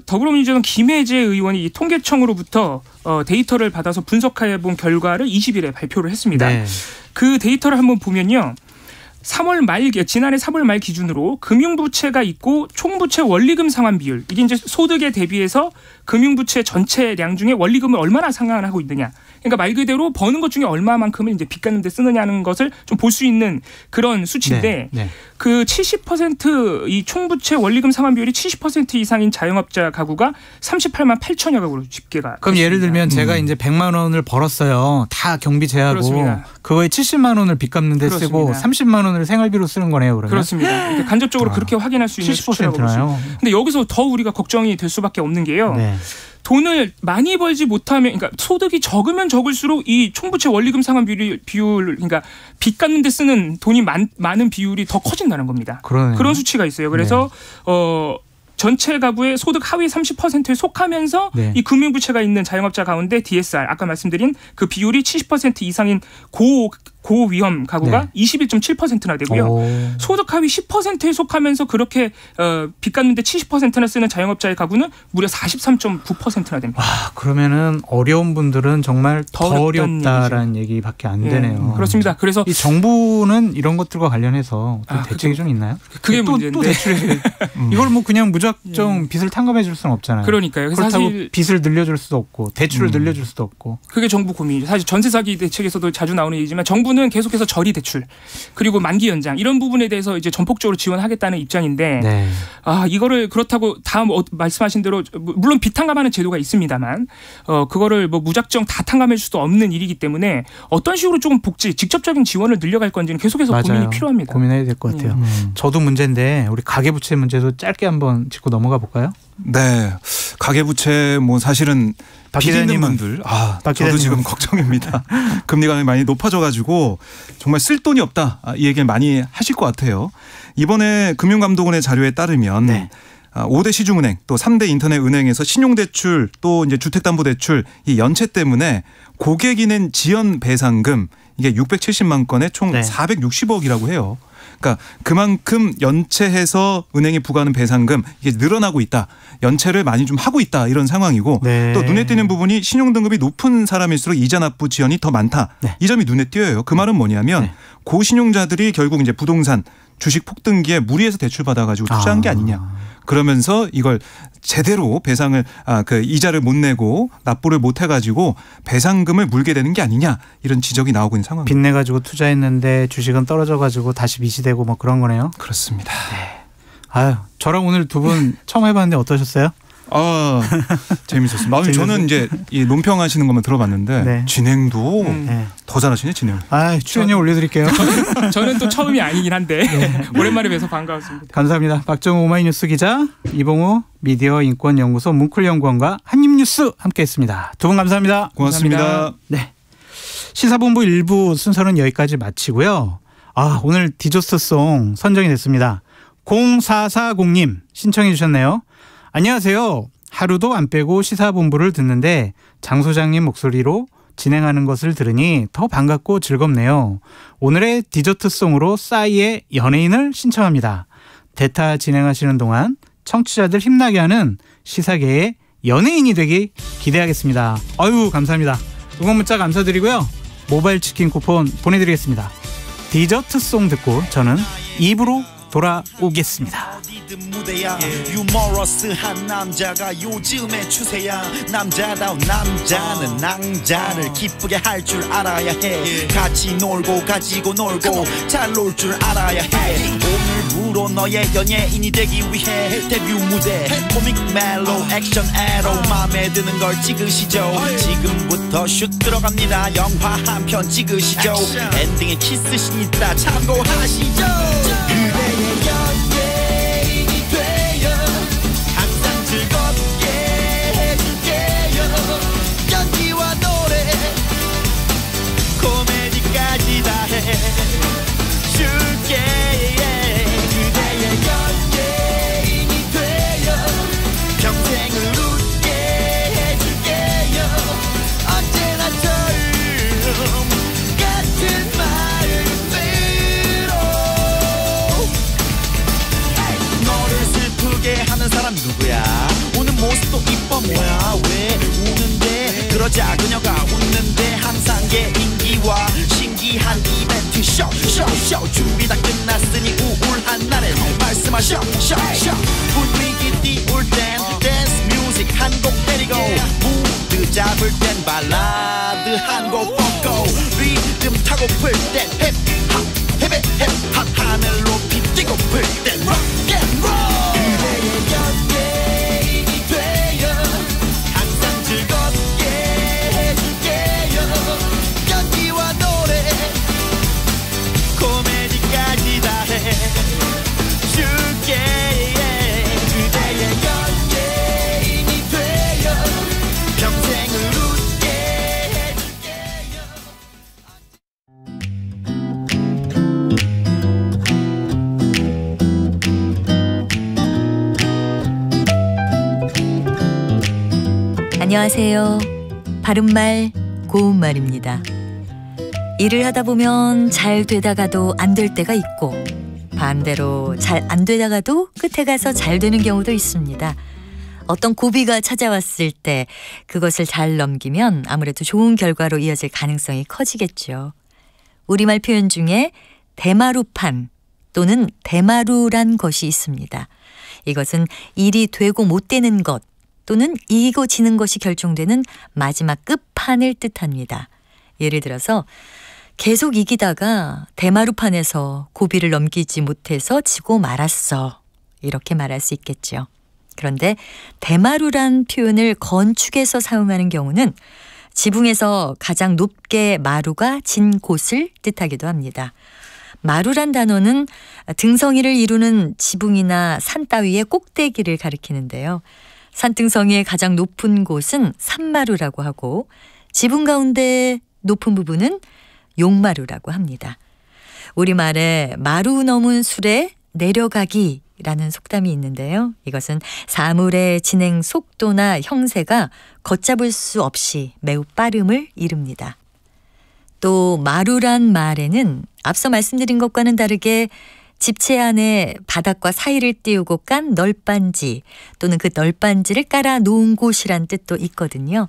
더불어민주당 김혜재 의원이 이 통계청으로부터 데이터를 받아서 분석해 본 결과를 20일에 발표를 했습니다. 네. 그 데이터를 한번 보면요. 지난해 3월 말 기준으로 금융부채가 있고 총부채 원리금 상환 비율, 이게 이제 소득에 대비해서 금융부채 전체량 중에 원리금을 얼마나 상환하고 있느냐. 그러니까 말 그대로 버는 것 중에 얼마만큼을 이제 빚 갚는 데 쓰느냐는 것을 좀 볼 수 있는 그런 수치인데 네. 그 70% 이 총부채 원리금 상환 비율이 70% 이상인 자영업자 가구가 38만 8천여 가구로 집계가 그럼 됐습니다. 예를 들면 제가 이제 100만 원을 벌었어요. 다 경비 제하고. 그렇습니다. 그거에 70만 원을 빚 갚는 데 쓰고 그렇습니다. 30만 원을 생활비로 쓰는 거네요. 그러면. 그렇습니다. 간접적으로 그렇게 확인할 수 있는 수치라고 볼 수 있습니다. 근데 여기서 더 우리가 걱정이 될 수밖에 없는 게요. 네. 돈을 많이 벌지 못하면, 그러니까 소득이 적으면 적을수록 이 총부채 원리금 상환 비율, 그러니까 빚 갚는 데 쓰는 돈이 많은 비율이 더 커진다는 겁니다. 그러네요. 그런 수치가 있어요. 그래서 전체 가구의 소득 하위 30%에 속하면서 네. 이 금융부채가 있는 자영업자 가운데 DSR, 아까 말씀드린 그 비율이 70% 이상인 고위험 가구가 네. 21.7%나 되고요. 소득 하위 10%에 속하면서 그렇게 빚 갚는데 70%나 쓰는 자영업자의 가구는 무려 43.9%나 됩니다. 와, 그러면은 어려운 분들은 정말 더 어렵다라는 얘기밖에 안 되네요. 그렇습니다. 그래서 이 정부는 이런 것들과 관련해서 어떤 대책이 좀 있나요? 그게 또 문제인데 대출에 이걸 뭐 그냥 무작정 빚을 탕감해 줄 수는 없잖아요. 그러니까요. 그렇다고 사실 빚을 늘려줄 수도 없고 대출을 늘려줄 수도 없고. 그게 정부 고민이죠. 사실 전세 사기 대책에서도 자주 나오는 얘기지만 정부는 계속해서 저리 대출 그리고 만기 연장 이런 부분에 대해서 이제 전폭적으로 지원하겠다는 입장인데 네. 이거를 그렇다고 다음 말씀하신 대로 물론 빚 탕감하는 제도가 있습니다만 그거를 뭐 무작정 다 탕감할 수도 없는 일이기 때문에 어떤 식으로 조금 직접적인 지원을 늘려갈 건지는 계속해서 맞아요. 고민이 필요합니다. 고민해야 될 것 같아요. 저도 문제인데 우리 가계부채 문제도 짧게 한번 짚고 넘어가 볼까요? 네, 가계부채 뭐 사실은 빚 있는 분들, 저도 지금 걱정입니다. 금리가 많이 높아져가지고 정말 쓸 돈이 없다 이 얘기를 많이 하실 것 같아요. 이번에 금융감독원의 자료에 따르면 네. 5대 시중은행 또 3대 인터넷 은행에서 신용대출 또 이제 주택담보대출 이 연체 때문에 고객이 낸 지연 배상금 이게 670만 건에 총 네. 460억이라고 해요. 그러니까 그만큼 연체해서 은행이 부과하는 배상금 이게 늘어나고 있다. 연체를 많이 좀 하고 있다 이런 상황이고 네. 또 눈에 띄는 부분이 신용등급이 높은 사람일수록 이자 납부 지연이 더 많다. 네. 이 점이 눈에 띄어요. 그 말은 뭐냐면 네. 고신용자들이 결국 이제 부동산 주식 폭등기에 무리해서 대출 받아가지고 투자한 게 아니냐. 그러면서 이걸 제대로 배상을 그 이자를 못 내고 납부를 못 해가지고 배상금을 물게 되는 게 아니냐 이런 지적이 나오고 있는 상황입니다. 빚내 가지고 투자했는데 주식은 떨어져 가지고 다시 빚이 되고 뭐 그런 거네요. 그렇습니다. 네. 아유, 저랑 오늘 두 분 처음 해봤는데 어떠셨어요? 재밌었습니다. 저는 이제 이 논평하시는 것만 들어봤는데 네. 진행도 네. 더 잘하시네 진행. 출연료 올려드릴게요. 저는 또 처음이 아니긴 한데 오랜만에 뵈서 반가웠습니다. 감사합니다. 박정우 오마이뉴스 기자, 이봉우 미디어 인권연구소 문쿨연구원과 한입뉴스 함께했습니다. 두 분 감사합니다. 고맙습니다. 감사합니다. 네, 시사본부 1부 순서는 여기까지 마치고요. 오늘 디저트송 선정이 됐습니다. 0440님 신청해 주셨네요. 안녕하세요. 하루도 안 빼고 시사본부를 듣는데 장 소장님 목소리로 진행하는 것을 들으니 더 반갑고 즐겁네요. 오늘의 디저트송으로 싸이의 연예인을 신청합니다. 대타 진행하시는 동안 청취자들 힘나게 하는 시사계의 연예인이 되기 기대하겠습니다. 아유, 감사합니다. 응원 문자 감사드리고요. 모바일 치킨 쿠폰 보내드리겠습니다. 디저트송 듣고 저는 2부로 돌아오겠습니다. 무대야 유머러스한 남자가 요즘의 추세야. 남자다운 남자는 낭자를 기쁘게 할 줄 알아야 해. 같이 놀고 가지고 놀고 잘 놀 줄 알아야 해. 오늘부로 너의 연예인이 되기 위해 데뷔 무대 코믹 멜로 액션 에로 마음에 드는 걸 찍으시죠. 지금부터 슛 들어갑니다. 영화 한 편 찍으시죠. 엔딩에 키스신 있다 참고하시죠. 그대의 연예인이 되어 항상 즐겁게 해줄게요. 연기와 노래 코미디까지 다 해줄게. 그대의 여자 그녀가 웃는데 항상 개인기와 신기한 이벤트 쇼 준비 다 끝났으니 우울한 날엔 말씀하셔 분위기 띄울 땐 댄스 뮤직 한 곡 때리고 무드 잡을 땐 발라드 한 곡 뻗고 리듬 타고 풀 땐 힙합 하늘 높이 뛰고 풀 땐 록앤롤 그대의 곁에 인이 되어 항상 즐겁게 해줄게요 연기와 노래 코미디까지 다 해줄게 그대의 곁에 인이 되어 평생을 웃게 해줄게요. 안녕하세요. 바른말 고운말입니다. 일을 하다 보면 잘 되다가도 안 될 때가 있고 반대로 잘 안 되다가도 끝에 가서 잘 되는 경우도 있습니다. 어떤 고비가 찾아왔을 때 그것을 잘 넘기면 아무래도 좋은 결과로 이어질 가능성이 커지겠죠. 우리말 표현 중에 대마루판 또는 대마루란 것이 있습니다. 이것은 일이 되고 못 되는 것 또는 이기고 지는 것이 결정되는 마지막 끝판을 뜻합니다. 예를 들어서 계속 이기다가 대마루판에서 고비를 넘기지 못해서 지고 말았어. 이렇게 말할 수 있겠죠. 그런데 대마루란 표현을 건축에서 사용하는 경우는 지붕에서 가장 높게 마루가 진 곳을 뜻하기도 합니다. 마루란 단어는 등성이를 이루는 지붕이나 산 따위의 꼭대기를 가리키는데요. 산등성이의 가장 높은 곳은 산마루라고 하고 지붕 가운데 높은 부분은 용마루라고 합니다. 우리말에 마루 넘은 술에 내려가기라는 속담이 있는데요. 이것은 사물의 진행 속도나 형세가 걷잡을 수 없이 매우 빠름을 이릅니다. 또 마루란 말에는 앞서 말씀드린 것과는 다르게 집체 안에 바닥과 사이를 띄우고 깐 널빤지 또는 그 널빤지를 깔아 놓은 곳이란 뜻도 있거든요.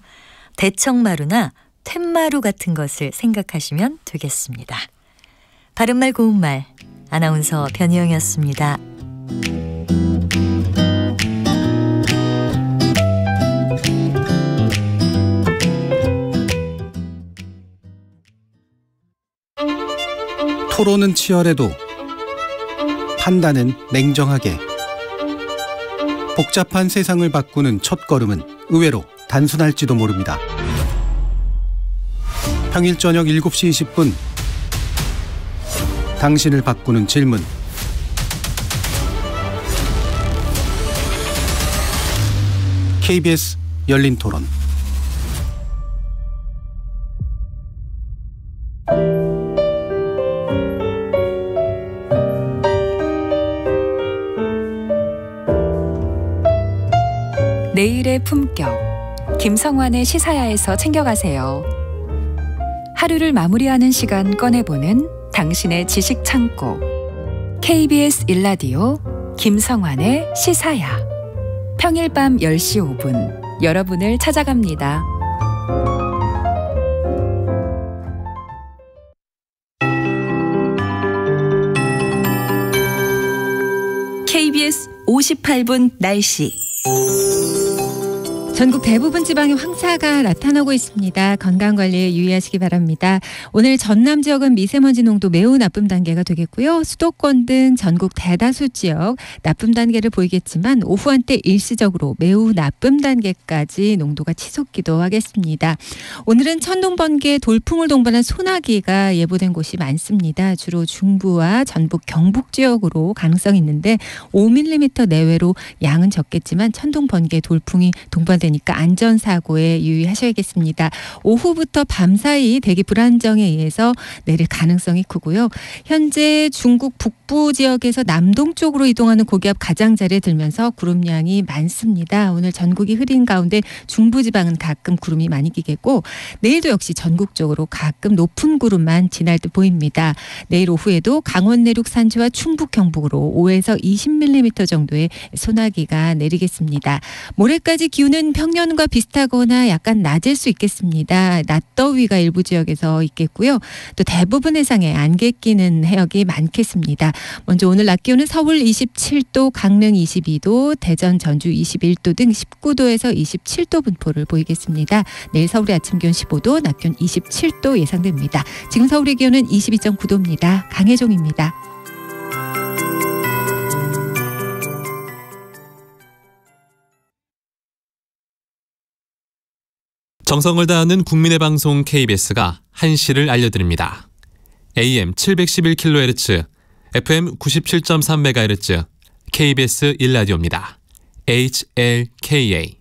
대청마루나 툇마루 같은 것을 생각하시면 되겠습니다. 바른말 고운말 아나운서 변희영이었습니다. 토론은 치열해도 판단은 냉정하게. 복잡한 세상을 바꾸는 첫걸음은 의외로 단순할지도 모릅니다. 평일 저녁 7시 20분 당신을 바꾸는 질문. KBS 열린 토론. 내일의 품격, 김성환의 시사야에서 챙겨가세요. 하루를 마무리하는 시간 꺼내보는 당신의 지식 창고. KBS 일라디오 김성환의 시사야. 평일 밤 10시 5분 여러분을 찾아갑니다. KBS 58분 날씨. 전국 대부분 지방에 황사가 나타나고 있습니다. 건강관리에 유의하시기 바랍니다. 오늘 전남 지역은 미세먼지 농도 매우 나쁨 단계가 되겠고요. 수도권 등 전국 대다수 지역 나쁨 단계를 보이겠지만 오후 한때 일시적으로 매우 나쁨 단계까지 농도가 치솟기도 하겠습니다. 오늘은 천둥, 번개, 돌풍을 동반한 소나기가 예보된 곳이 많습니다. 주로 중부와 전북, 경북 지역으로 가능성이 있는데 5mm 내외로 양은 적겠지만 천둥, 번개, 돌풍이 동반되니까 안전사고에 유의하셔야겠습니다. 오후부터 밤사이 대기 불안정에 의해서 내릴 가능성이 크고요. 현재 중국 북부 지역에서 남동쪽으로 이동하는 고기압 가장자리에 들면서 구름량이 많습니다. 오늘 전국이 흐린 가운데 중부지방은 가끔 구름이 많이 끼겠고 내일도 역시 전국적으로 가끔 높은 구름만 지날 듯 보입니다. 내일 오후에도 강원 내륙 산지와 충북 경북으로 5에서 20mm 정도의 소나기가 내리겠습니다. 모레까지 기온은 기온은 평년과 비슷하거나 약간 낮을 수 있겠습니다. 낮더위가 일부 지역에서 있겠고요. 또 대부분 해상에 안개 끼는 해역이 많겠습니다. 먼저 오늘 낮 기온은 서울 27도, 강릉 22도, 대전, 전주 21도 등 19도에서 27도 분포를 보이겠습니다. 내일 서울의 아침 기온 15도, 낮 기온 27도 예상됩니다. 지금 서울의 기온은 22.9도입니다. 강혜종입니다. 정성을 다하는 국민의 방송 KBS가 한시를 알려드립니다. AM 711kHz, FM 97.3MHz, KBS 1라디오입니다. HLKA.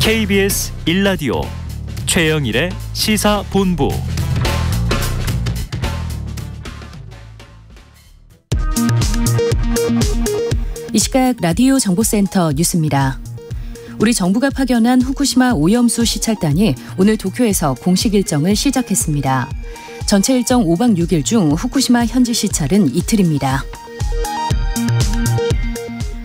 KBS 1라디오 최영일의 시사본부. 이 시각 라디오 정보센터 뉴스입니다. 우리 정부가 파견한 후쿠시마 오염수 시찰단이 오늘 도쿄에서 공식 일정을 시작했습니다. 전체 일정 5박 6일 중 후쿠시마 현지 시찰은 이틀입니다.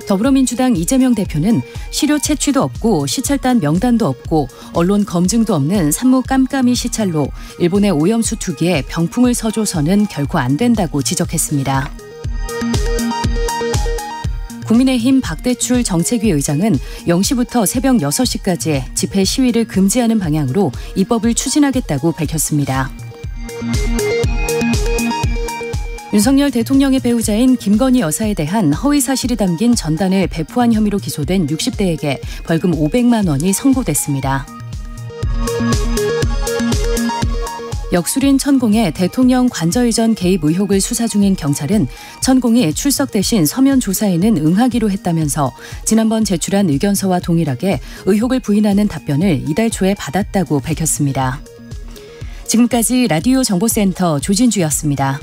더불어민주당 이재명 대표는 시료 채취도 없고 시찰단 명단도 없고 언론 검증도 없는 산무 깜깜이 시찰로 일본의 오염수 투기에 병풍을 서줘서는 결코 안 된다고 지적했습니다. 국민의힘 박대출 정책위 의장은 0시부터 새벽 6시까지 집회 시위를 금지하는 방향으로 입법을 추진하겠다고 밝혔습니다. 윤석열 대통령의 배우자인 김건희 여사에 대한 허위 사실이 담긴 전단을 배포한 혐의로 기소된 60대에게 벌금 500만 원이 선고됐습니다. 역술인 천공의 대통령 관저이전 개입 의혹을 수사 중인 경찰은 천공이 출석 대신 서면 조사에는 응하기로 했다면서 지난번 제출한 의견서와 동일하게 의혹을 부인하는 답변을 이달 초에 받았다고 밝혔습니다. 지금까지 라디오 정보센터 조진주였습니다.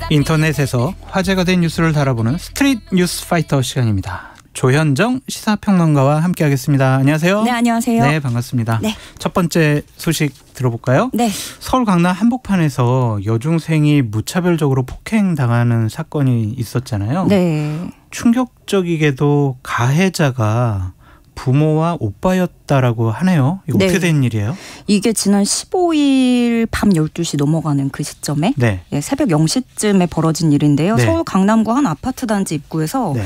인터넷에서 화제가 된 뉴스를 다뤄보는 스트릿 뉴스 파이터 시간입니다. 조현정 시사평론가와 함께하겠습니다. 안녕하세요. 네, 안녕하세요. 네, 반갑습니다. 네. 첫 번째 소식 들어볼까요? 네. 서울 강남 한복판에서 여중생이 무차별적으로 폭행당하는 사건이 있었잖아요. 네. 충격적이게도 가해자가 부모와 오빠였다라고 하네요. 이거 네. 어떻게 된 일이에요? 이게 지난 15일 밤 12시 넘어가는 그 시점에 네. 새벽 0시쯤에 벌어진 일인데요. 네. 서울 강남구 한 아파트 단지 입구에서 네.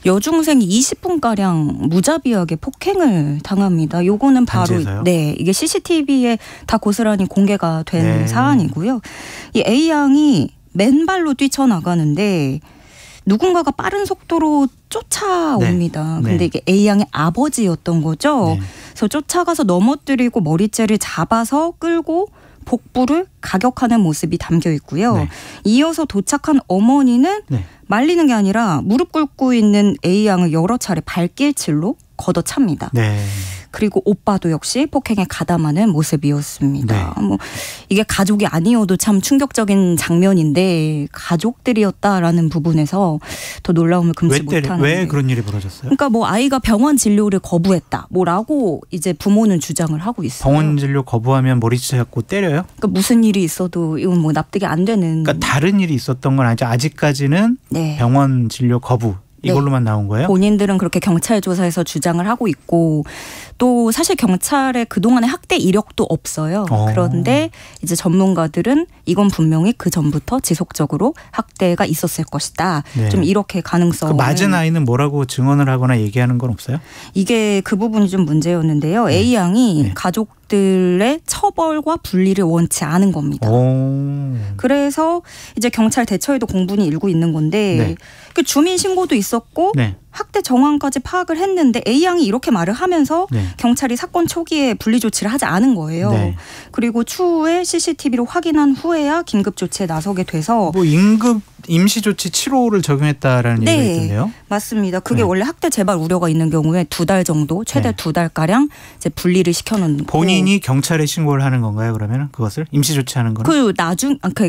여중생이 20분가량 무자비하게 폭행을 당합니다. 요거는 바로 단지에서요? 네, 이게 CCTV에 다 고스란히 공개가 된 네. 사안이고요. 이 A양이 맨발로 뛰쳐나가는데 누군가가 빠른 속도로 쫓아옵니다. 네. 근데 네. 이게 A양의 아버지였던 거죠. 네. 그래서 쫓아가서 넘어뜨리고 머리채를 잡아서 끌고 복부를 가격하는 모습이 담겨 있고요. 네. 이어서 도착한 어머니는 네. 말리는 게 아니라 무릎 꿇고 있는 A양을 여러 차례 발길질로 걷어찹니다. 네. 그리고 오빠도 역시 폭행에 가담하는 모습이었습니다. 네. 뭐 이게 가족이 아니어도 참 충격적인 장면인데 가족들이었다라는 부분에서 더 놀라움을 금치 못하는. 왜 그런 일이 벌어졌어요? 그러니까 뭐 아이가 병원 진료를 거부했다, 뭐라고 이제 부모는 주장을 하고 있어요. 병원 진료 거부하면 머리채 잡고 때려요? 그러니까 무슨 일이 있어도 이건 뭐 납득이 안 되는. 그러니까 다른 일이 있었던 건 아니죠. 아직까지는 네. 병원 진료 거부. 이걸로만 나온 거예요? 본인들은 그렇게 경찰 조사에서 주장을 하고 있고 또 사실 경찰에 그동안의 학대 이력도 없어요. 그런데 이제 전문가들은 이건 분명히 그 전부터 지속적으로 학대가 있었을 것이다. 네. 좀 이렇게 가능성을. 그 맞은 아이는 뭐라고 증언을 하거나 얘기하는 건 없어요? 이게 그 부분이 좀 문제였는데요. 네. A양이 네. 가족들의 처벌과 분리를 원치 않은 겁니다. 그래서 이제 경찰 대처에도 공분이 일고 있는 건데 네. 그 주민 신고도 있었고 네. 학대 정황까지 파악을 했는데 A양이 이렇게 말을 하면서 네. 경찰이 사건 초기에 분리 조치를 하지 않은 거예요. 네. 그리고 추후에 CCTV로 확인한 후에야 긴급 조치에 나서게 돼서 뭐 임시조치 7호를 적용했다라는 네, 얘기가 있던데요. 맞습니다. 그게 네. 원래 학대 재발 우려가 있는 경우에 2달 정도, 최대 네. 2달가량 이제 분리를 시켜놓는. 본인이 경찰에 신고를 하는 건가요? 그러면 그것을 임시조치하는 거는?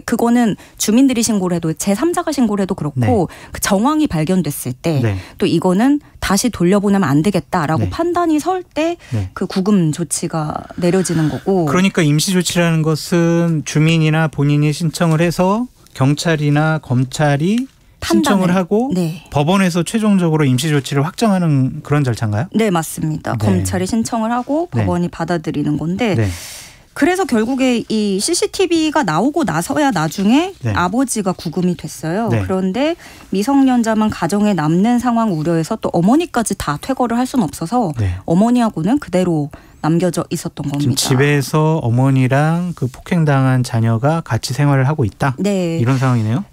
그거는 주민들이 신고를 해도 제3자가 신고를 해도 그렇고 네. 그 정황이 발견됐을 때 네. 또 이거는 다시 돌려보내면 안 되겠다라고 네. 판단이 설 때 그 네. 구금 조치가 내려지는 거고. 그러니까 임시조치라는 것은 주민이나 본인이 신청을 해서 경찰이나 검찰이 신청을 하고 네. 법원에서 최종적으로 임시조치를 확정하는 그런 절차인가요? 네, 맞습니다. 네. 검찰이 신청을 하고 법원이 받아들이는 건데 네. 그래서 결국에 이 CCTV가 나오고 나서야 나중에 네. 아버지가 구금이 됐어요. 네. 그런데 미성년자만 가정에 남는 상황 우려해서 또 어머니까지 다 퇴거를 할 수는 없어서 네. 어머니하고는 그대로 남겨져 있었던 겁니다. 지금 집에서 어머니랑 그 폭행당한 자녀가 같이 생활을 하고 있다. 네. 이런 상황이네요.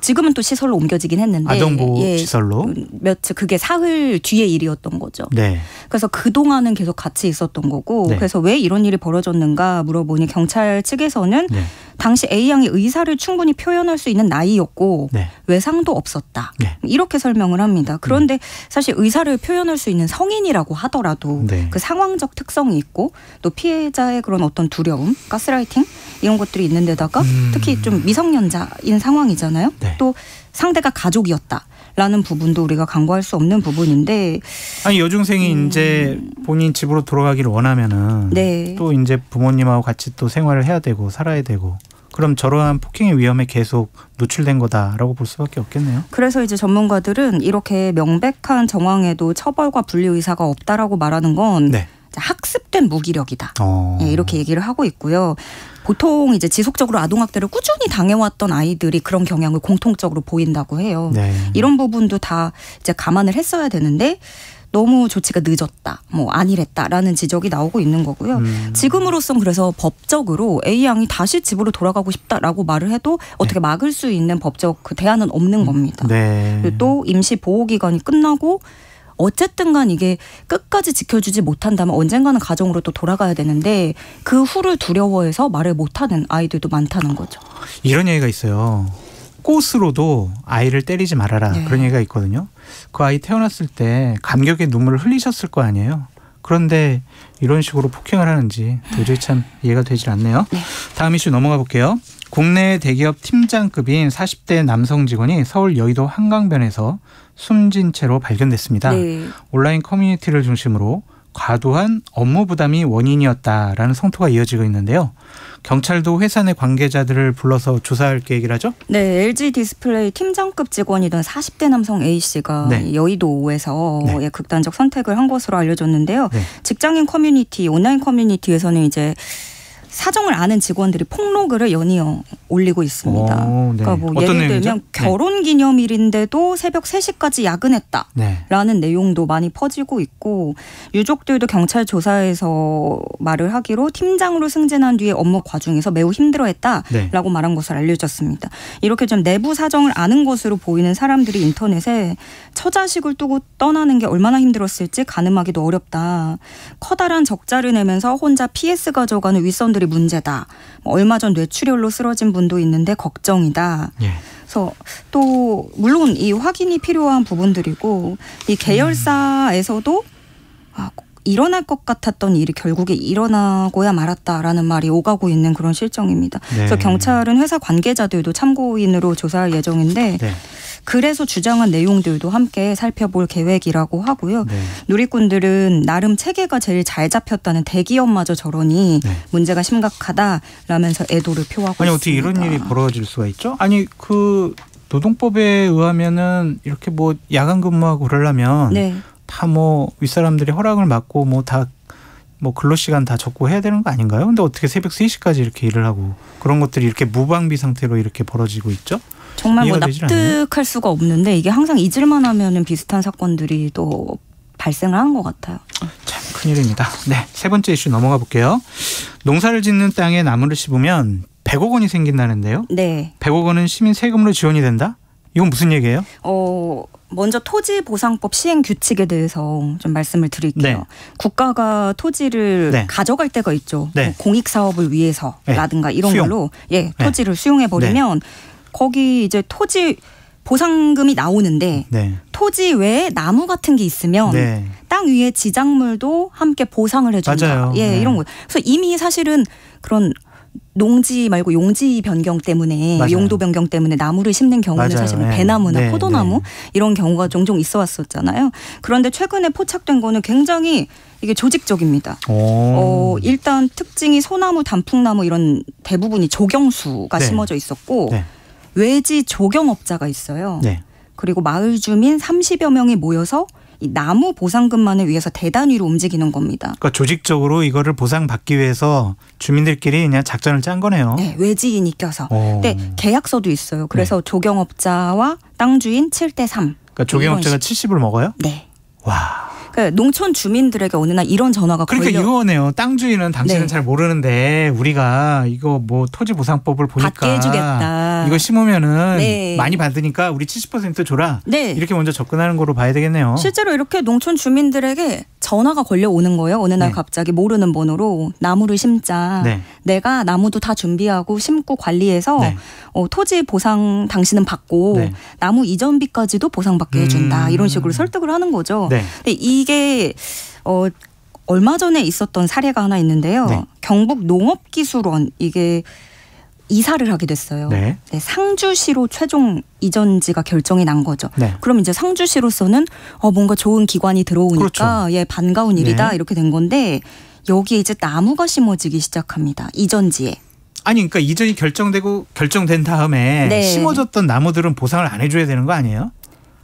지금은 또 시설로 옮겨지긴 했는데 아동보호 시설로 며칠 그게 사흘 뒤의 일이었던 거죠. 네. 그래서 그동안은 계속 같이 있었던 거고 네. 그래서 왜 이런 일이 벌어졌는가 물어보니 경찰 측에서는 네. 당시 A양이 의사를 충분히 표현할 수 있는 나이였고 네. 외상도 없었다. 네. 이렇게 설명을 합니다. 그런데 사실 의사를 표현할 수 있는 성인이라고 하더라도 네. 그 상황적 특성이 있고 또 피해자의 그런 어떤 두려움, 가스라이팅 이런 것들이 있는 데다가 특히 좀 미성년자인 상황이잖아요. 네. 또 상대가 가족이었다. 라는 부분도 우리가 간과할 수 없는 부분인데 아니 여중생이 이제 본인 집으로 돌아가기를 원하면은 네. 또 이제 부모님하고 같이 또 생활을 해야 되고 살아야 되고 그럼 저러한 폭행의 위험에 계속 노출된 거다라고 볼 수밖에 없겠네요. 그래서 이제 전문가들은 이렇게 명백한 정황에도 처벌과 분리 의사가 없다라고 말하는 건 네. 학습된 무기력이다. 네, 이렇게 얘기를 하고 있고요. 보통 이제 지속적으로 아동학대를 꾸준히 당해왔던 아이들이 그런 경향을 공통적으로 보인다고 해요. 네. 이런 부분도 다 이제 감안을 했어야 되는데 너무 조치가 늦었다, 뭐 안일했다라는 지적이 나오고 있는 거고요. 지금으로선 그래서 법적으로 A양이 다시 집으로 돌아가고 싶다라고 말을 해도 어떻게 막을 수 있는 법적 그 대안은 없는 겁니다. 네. 그리고 또 임시 보호 기간이 끝나고 어쨌든 간 이게 끝까지 지켜주지 못한다면 언젠가는 가정으로 또 돌아가야 되는데 그 후를 두려워해서 말을 못하는 아이들도 많다는 거죠. 이런 얘기가 있어요. 꽃으로도 아이를 때리지 말아라. 네. 그런 얘기가 있거든요. 그 아이 태어났을 때 감격의 눈물을 흘리셨을 거 아니에요. 그런데 이런 식으로 폭행을 하는지 도저히 참 이해가 되질 않네요. 네. 다음 이슈 넘어가 볼게요. 국내 대기업 팀장급인 40대 남성 직원이 서울 여의도 한강변에서 숨진 채로 발견됐습니다. 네. 온라인 커뮤니티를 중심으로 과도한 업무 부담이 원인이었다라는 성토가 이어지고 있는데요. 경찰도 회사 내 관계자들을 불러서 조사할 계획이라 하죠? 네, LG 디스플레이 팀장급 직원이던 40대 남성 A씨가 네. 여의도에서 네. 극단적 선택을 한 것으로 알려졌는데요. 네. 직장인 커뮤니티, 온라인 커뮤니티에서는 이제 사정을 아는 직원들이 폭로글을 연이어 올리고 있습니다. 오, 네. 그러니까 뭐 어떤 예를 내용이죠? 들면 결혼기념일인데도 새벽 3시까지 야근했다. 네. 라는 내용도 많이 퍼지고 있고 유족들도 경찰 조사에서 말을 하기로 팀장으로 승진한 뒤에 업무 과중에서 매우 힘들어했다라고 네. 말한 것으로 알려졌습니다. 이렇게 좀 내부 사정을 아는 것으로 보이는 사람들이 인터넷에 처자식을 두고 떠나는 게 얼마나 힘들었을지 가늠하기도 어렵다. 커다란 적자를 내면서 혼자 PS 가져가는 윗선들이 문제다. 얼마 전 뇌출혈로 쓰러진 분도 있는데 걱정이다. 예. 그래서 또 물론 이 확인이 필요한 부분들이고 이 계열사에서도 일어날 것 같았던 일이 결국에 일어나고야 말았다라는 말이 오가고 있는 그런 실정입니다. 네. 그래서 경찰은 회사 관계자들도 참고인으로 조사할 예정인데 네. 그래서 주장한 내용들도 함께 살펴볼 계획이라고 하고요. 네. 누리꾼들은 나름 체계가 제일 잘 잡혔다는 대기업마저 저러니 네. 문제가 심각하다라면서 애도를 표하고 아니 있습니다. 어떻게 이런 일이 벌어질 수가 있죠? 아니 그 노동법에 의하면은 이렇게 뭐 야간 근무하고 그러려면 네. 다 뭐 윗사람들이 허락을 받고 뭐 다 뭐 근로 시간 다 적고 해야 되는 거 아닌가요? 근데 어떻게 새벽 3시까지 이렇게 일을 하고 그런 것들이 이렇게 무방비 상태로 이렇게 벌어지고 있죠? 정말 뭐 이해가 되질 않아요? 납득할 수가 없는데 이게 항상 잊을만 하면은 비슷한 사건들이 또 발생을 하는 것 같아요. 참 큰일입니다. 네, 세 번째 이슈 넘어가 볼게요. 농사를 짓는 땅에 나무를 심으면 100억 원이 생긴다는데요. 네. 100억 원은 시민 세금으로 지원이 된다? 이건 무슨 얘기예요? 먼저 토지보상법 시행 규칙에 대해서 좀 말씀을 드릴게요. 네. 국가가 토지를 네. 가져갈 때가 있죠. 네. 공익사업을 위해서라든가 이런 수용. 걸로 토지를 수용해버리면 거기 이제 토지 보상금이 나오는데 토지 외에 나무 같은 게 있으면 땅 위에 지작물도 함께 보상을 해준다. 맞아요. 이런 거. 그래서 이미 사실은 그런 농지 말고 용지 변경 때문에 맞아요. 용도 변경 때문에 나무를 심는 경우는 맞아요. 사실은 배나무나 포도나무 이런 경우가 종종 있어 왔었잖아요. 그런데 최근에 포착된 거는 굉장히 이게 조직적입니다. 일단 특징이 소나무, 단풍나무 이런 대부분이 조경수가 심어져 있었고 외지 조경업자가 있어요. 그리고 마을 주민 30여 명이 모여서 이 나무 보상금만을 위해서 대단위로 움직이는 겁니다. 그러니까 조직적으로 이거를 보상받기 위해서 주민들끼리 그냥 작전을 짠 거네요. 네, 외지인이 껴서. 근데 계약서도 있어요. 그래서 조경업자와 땅 주인 7대3. 그러니까 조경업자가 70을 먹어요? 네. 와. 그러니까 농촌 주민들에게 어느 날 이런 전화가 그러니까 이거네요. 땅 주인은 당신은 잘 모르는데 우리가 이거 뭐 토지보상법을 보니까 받게 해주겠다. 이거 심으면은 많이 받으니까 우리 70% 줘라. 이렇게 먼저 접근하는 거로 봐야 되겠네요. 실제로 이렇게 농촌 주민들에게 전화가 걸려오는 거예요. 어느 날 갑자기 모르는 번호로 나무를 심자. 내가 나무도 다 준비하고 심고 관리해서 토지 보상 당신은 받고 나무 이전비까지도 보상받게 해준다. 이런 식으로 설득을 하는 거죠. 근데 이게 얼마 전에 있었던 사례가 하나 있는데요. 경북 농업기술원 이게 이사를 하게 됐어요. 상주시로 최종 이전지가 결정이 난 거죠. 그럼 이제 상주시로서는 뭔가 좋은 기관이 들어오니까 반가운 일이다 이렇게 된 건데 여기에 이제 나무가 심어지기 시작합니다. 이전지에. 아니 그러니까 이전이 결정된 다음에 심어졌던 나무들은 보상을 안 해줘야 되는 거 아니에요?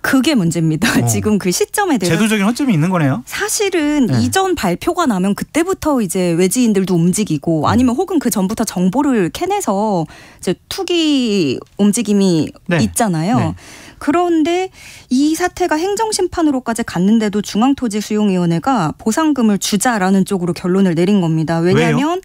그게 문제입니다. 지금 그 시점에 대해서 제도적인 허점이 있는 거네요. 사실은 이전 발표가 나면 그때부터 이제 외지인들도 움직이고 아니면 혹은 그 전부터 정보를 캐내서 이제 투기 움직임이 있잖아요. 그런데 이 사태가 행정심판으로까지 갔는데도 중앙토지수용위원회가 보상금을 주자라는 쪽으로 결론을 내린 겁니다. 왜냐하면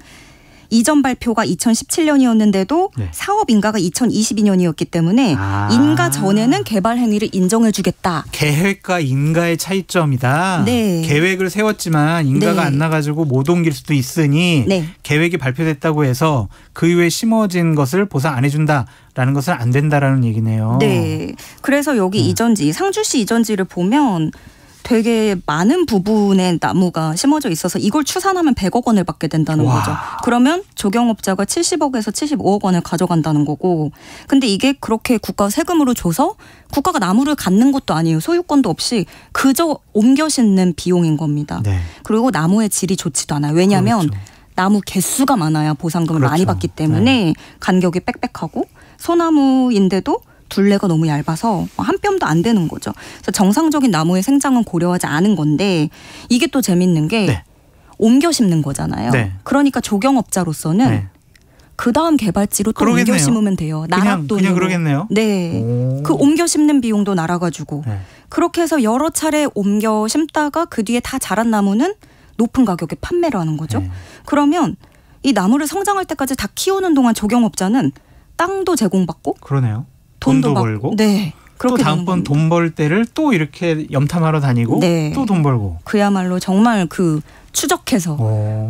이전 발표가 2017년이었는데도 사업 인가가 2022년이었기 때문에 인가 전에는 개발 행위를 인정해주겠다. 계획과 인가의 차이점이다. 계획을 세웠지만 인가가 안 나가지고 못 옮길 수도 있으니 계획이 발표됐다고 해서 그 이후에 심어진 것을 보상 안 해준다라는 것은 안 된다라는 얘기네요. 그래서 여기 이전지 상주시 이전지를 보면 되게 많은 부분의 나무가 심어져 있어서 이걸 추산하면 100억 원을 받게 된다는 거죠. 그러면 조경업자가 70억에서 75억 원을 가져간다는 거고 근데 이게 그렇게 국가 세금으로 줘서 국가가 나무를 갖는 것도 아니에요. 소유권도 없이 그저 옮겨 심는 비용인 겁니다. 그리고 나무의 질이 좋지도 않아요. 왜냐하면 나무 개수가 많아야 보상금을 많이 받기 때문에 간격이 빽빽하고 소나무인데도 둘레가 너무 얇아서 한 뼘도 안 되는 거죠. 그래서 정상적인 나무의 생장은 고려하지 않은 건데 이게 또 재밌는 게 옮겨 심는 거잖아요. 그러니까 조경업자로서는 그 다음 개발지로 또 옮겨 심으면 돼요. 나라 돈으로. 그냥 그러겠네요. 그 옮겨 심는 비용도 날아가지고 그렇게 해서 여러 차례 옮겨 심다가 그 뒤에 다 자란 나무는 높은 가격에 판매를 하는 거죠. 그러면 이 나무를 성장할 때까지 다 키우는 동안 조경업자는 땅도 제공받고 그러네요. 돈도 벌고 또 다음번 돈 벌 때를 또 이렇게 염탐하러 다니고 또 돈 벌고 그야말로 정말 그 추적해서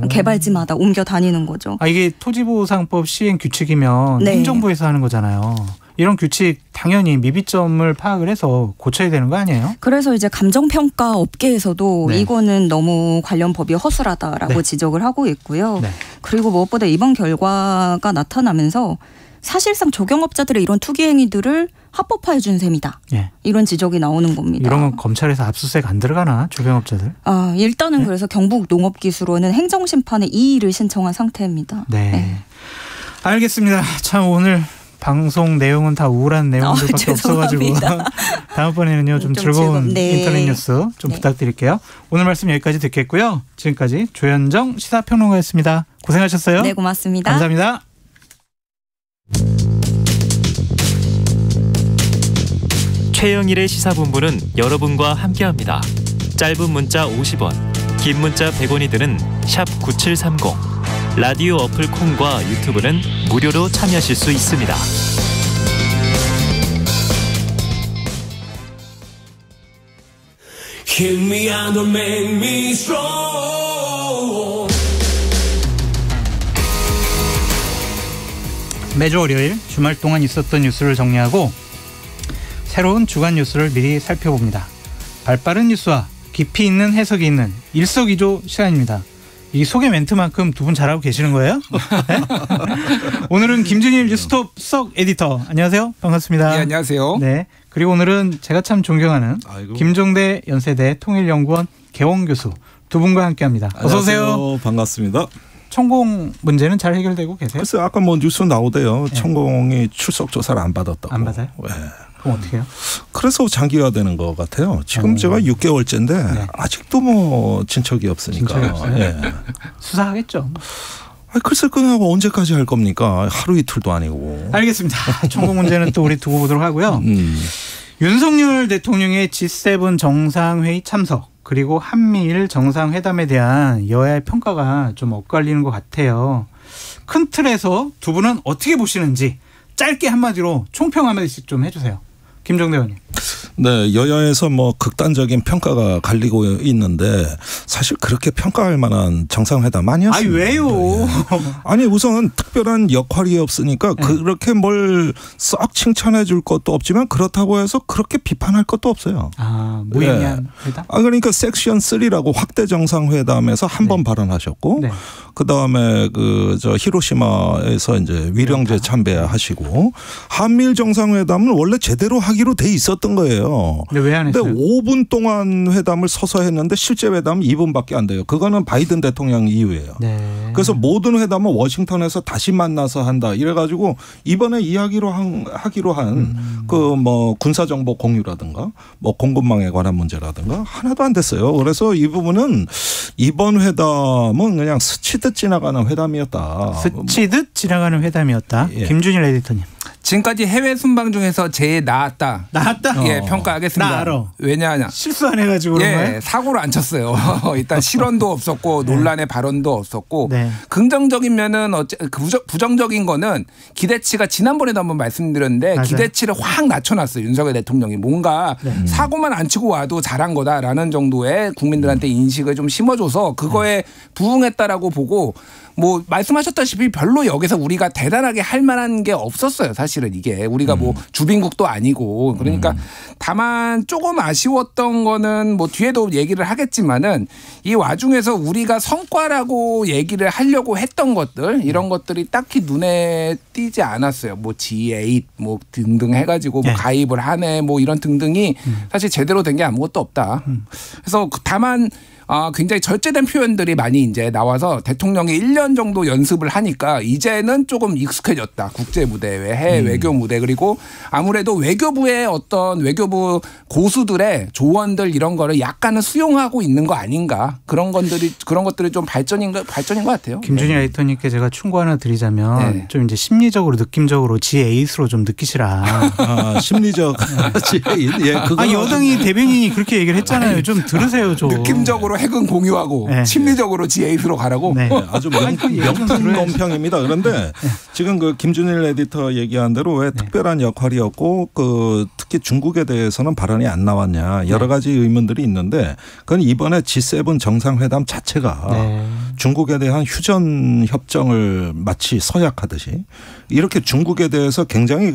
개발지마다 옮겨 다니는 거죠. 이게 토지보상법 시행 규칙이면 행정부에서 하는 거잖아요. 이런 규칙 당연히 미비점을 파악을 해서 고쳐야 되는 거 아니에요? 그래서 이제 감정평가 업계에서도 이거는 너무 관련 법이 허술하다라고 지적을 하고 있고요. 그리고 무엇보다 이번 결과가 나타나면서 사실상 조경업자들의 이런 투기 행위들을 합법화해 준 셈이다. 이런 지적이 나오는 겁니다. 이러면 검찰에서 압수수색 안 들어가나 조경업자들? 일단은 그래서 경북 농업기술원은 행정심판에 이의를 신청한 상태입니다. 알겠습니다. 참 오늘 방송 내용은 다 우울한 내용들밖에 없어가지고 다음번에는요 좀 즐거운 인터넷 뉴스 좀 부탁드릴게요. 오늘 말씀 여기까지 듣겠고요. 지금까지 조현정 시사평론가였습니다. 고생하셨어요. 네, 고맙습니다. 감사합니다. 최영일의 시사본부는 여러분과 함께합니다. 짧은 문자 50원, 긴 문자 100원이 드는 샵 9730, 라디오 어플 콩과 유튜브는 무료로 참여하실 수 있습니다. Kill me and don't make me strong. 매주 월요일 주말 동안 있었던 뉴스를 정리하고 새로운 주간 뉴스를 미리 살펴봅니다. 발빠른 뉴스와 깊이 있는 해석이 있는 일석이조 시간입니다. 이 소개 멘트만큼 두 분 잘하고 계시는 거예요? 네? 오늘은 김준일 뉴스톱 수석 에디터. 안녕하세요. 반갑습니다. 네, 안녕하세요. 네. 그리고 오늘은 제가 참 존경하는 김종대 연세대 통일연구원 개원 교수 두 분과 함께합니다. 어서 오세요. 반갑습니다. 천공 문제는 잘 해결되고 계세요? 글쎄 아까 뭐 뉴스 나오대요. 네. 천공이 출석 조사를 안 받았다고. 안 받아요? 네. 그럼 어떻게 해요? 그래서 장기화되는 것 같아요. 지금 제가 6개월째인데 네. 아직도 뭐 진척이 없으니까. 진척이 없어요? 네. 수사하겠죠. 글쎄 그냥 언제까지 할 겁니까? 하루 이틀도 아니고. 알겠습니다. 천공 문제는 또 우리 두고 보도록 하고요. 윤석열 대통령의 G7 정상회의 참석 그리고 한미일 정상회담에 대한 여야의 평가가 좀 엇갈리는 것 같아요. 큰 틀에서 두 분은 어떻게 보시는지 짧게 한마디로 총평 한마디씩 좀 해주세요. 김종대 의원님. 네, 여야에서 뭐 극단적인 평가가 갈리고 있는데 사실 그렇게 평가할 만한 정상회담 아니었습니다. 아니 왜요? 네. 아니 우선 특별한 역할이 없으니까 네. 그렇게 뭘 썩 칭찬해 줄 것도 없지만 그렇다고 해서 그렇게 비판할 것도 없어요. 아, 무의미한 회담? 그러니까 섹션 3라고 확대 정상회담에서 한 번 발언하셨고 네. 그다음에 저 히로시마에서 이제 위령제 참배하시고 한미일 정상회담은 원래 제대로 하기로 돼 있었던 거예요. 근데 왜 안 했어요? 근데 5분 동안 회담을 서서 했는데 실제 회담은 2분밖에 안 돼요. 그거는 바이든 대통령 이후예요. 네. 그래서 모든 회담은 워싱턴에서 다시 만나서 한다. 이래가지고 이번에 하기로 한 그 뭐 군사정보 공유라든가 뭐 공급망에 관한 문제라든가 하나도 안 됐어요. 그래서 이 부분은 이번 회담은 그냥 스치듯 지나가는 회담이었다. 스치듯 지나가는 회담이었다. 예. 김준일 에디터님. 지금까지 해외 순방 중에서 제일 나았다. 예, 평가하겠습니다. 나 알아. 왜냐하냐. 실수 안 해가지고 그런 거예요? 예, 사고를 안 쳤어요. 일단 실언도 없었고 논란의 발언도 없었고 네. 긍정적인 면은 부정적인 거는 기대치가 지난번에도 한번 말씀드렸는데 맞아요. 기대치를 확 낮춰놨어요. 윤석열 대통령이 뭔가 사고만 안 치고 와도 잘한 거다라는 정도의 국민들한테 인식을 좀 심어줘서 그거에 부응했다라고 보고 뭐 말씀하셨다시피 별로 여기서 우리가 대단하게 할 만한 게 없었어요. 사실은 이게 우리가 뭐 주빈국도 아니고 그러니까 다만 조금 아쉬웠던 거는 뭐 뒤에도 얘기를 하겠지만은 이 와중에서 우리가 성과라고 얘기를 하려고 했던 것들 이런 것들이 딱히 눈에 띄지 않았어요. 뭐 G8 뭐 등등 해가지고 뭐 가입을 하네 뭐 이런 등등이 사실 제대로 된 게 아무것도 없다. 그래서 다만 굉장히 절제된 표현들이 많이 이제 나와서 대통령이 1년 정도 연습을 하니까 이제는 조금 익숙해졌다. 국제 무대, 해외 외교 무대 그리고 아무래도 외교부의 어떤 외교부 고수들의 조언들 이런 거를 약간은 수용하고 있는 거 아닌가 그런 것들이 좀 발전인 것 같아요. 김준일 에디터님께 제가 충고 하나 드리자면 좀 이제 심리적으로 느낌적으로 G8으로 좀 느끼시라. 심리적 G8. 예, 그거 여당이 대변인이 그렇게 얘기를 했잖아요. 좀 들으세요, 좀. 느낌적으로 핵은 공유하고 심리적으로 G8으로 가라고. 네. 아주 명품 논평입니다. 그런데 지금 그 김준일 에디터 얘기한 대로 왜 특별한 역할이었고 그 특히 중국에 대해서는 발언이 안 나왔냐 여러 가지 의문들이 있는데 그건 이번에 G7 정상회담 자체가 중국에 대한 휴전 협정을 마치 서약하듯이 이렇게 중국에 대해서 굉장히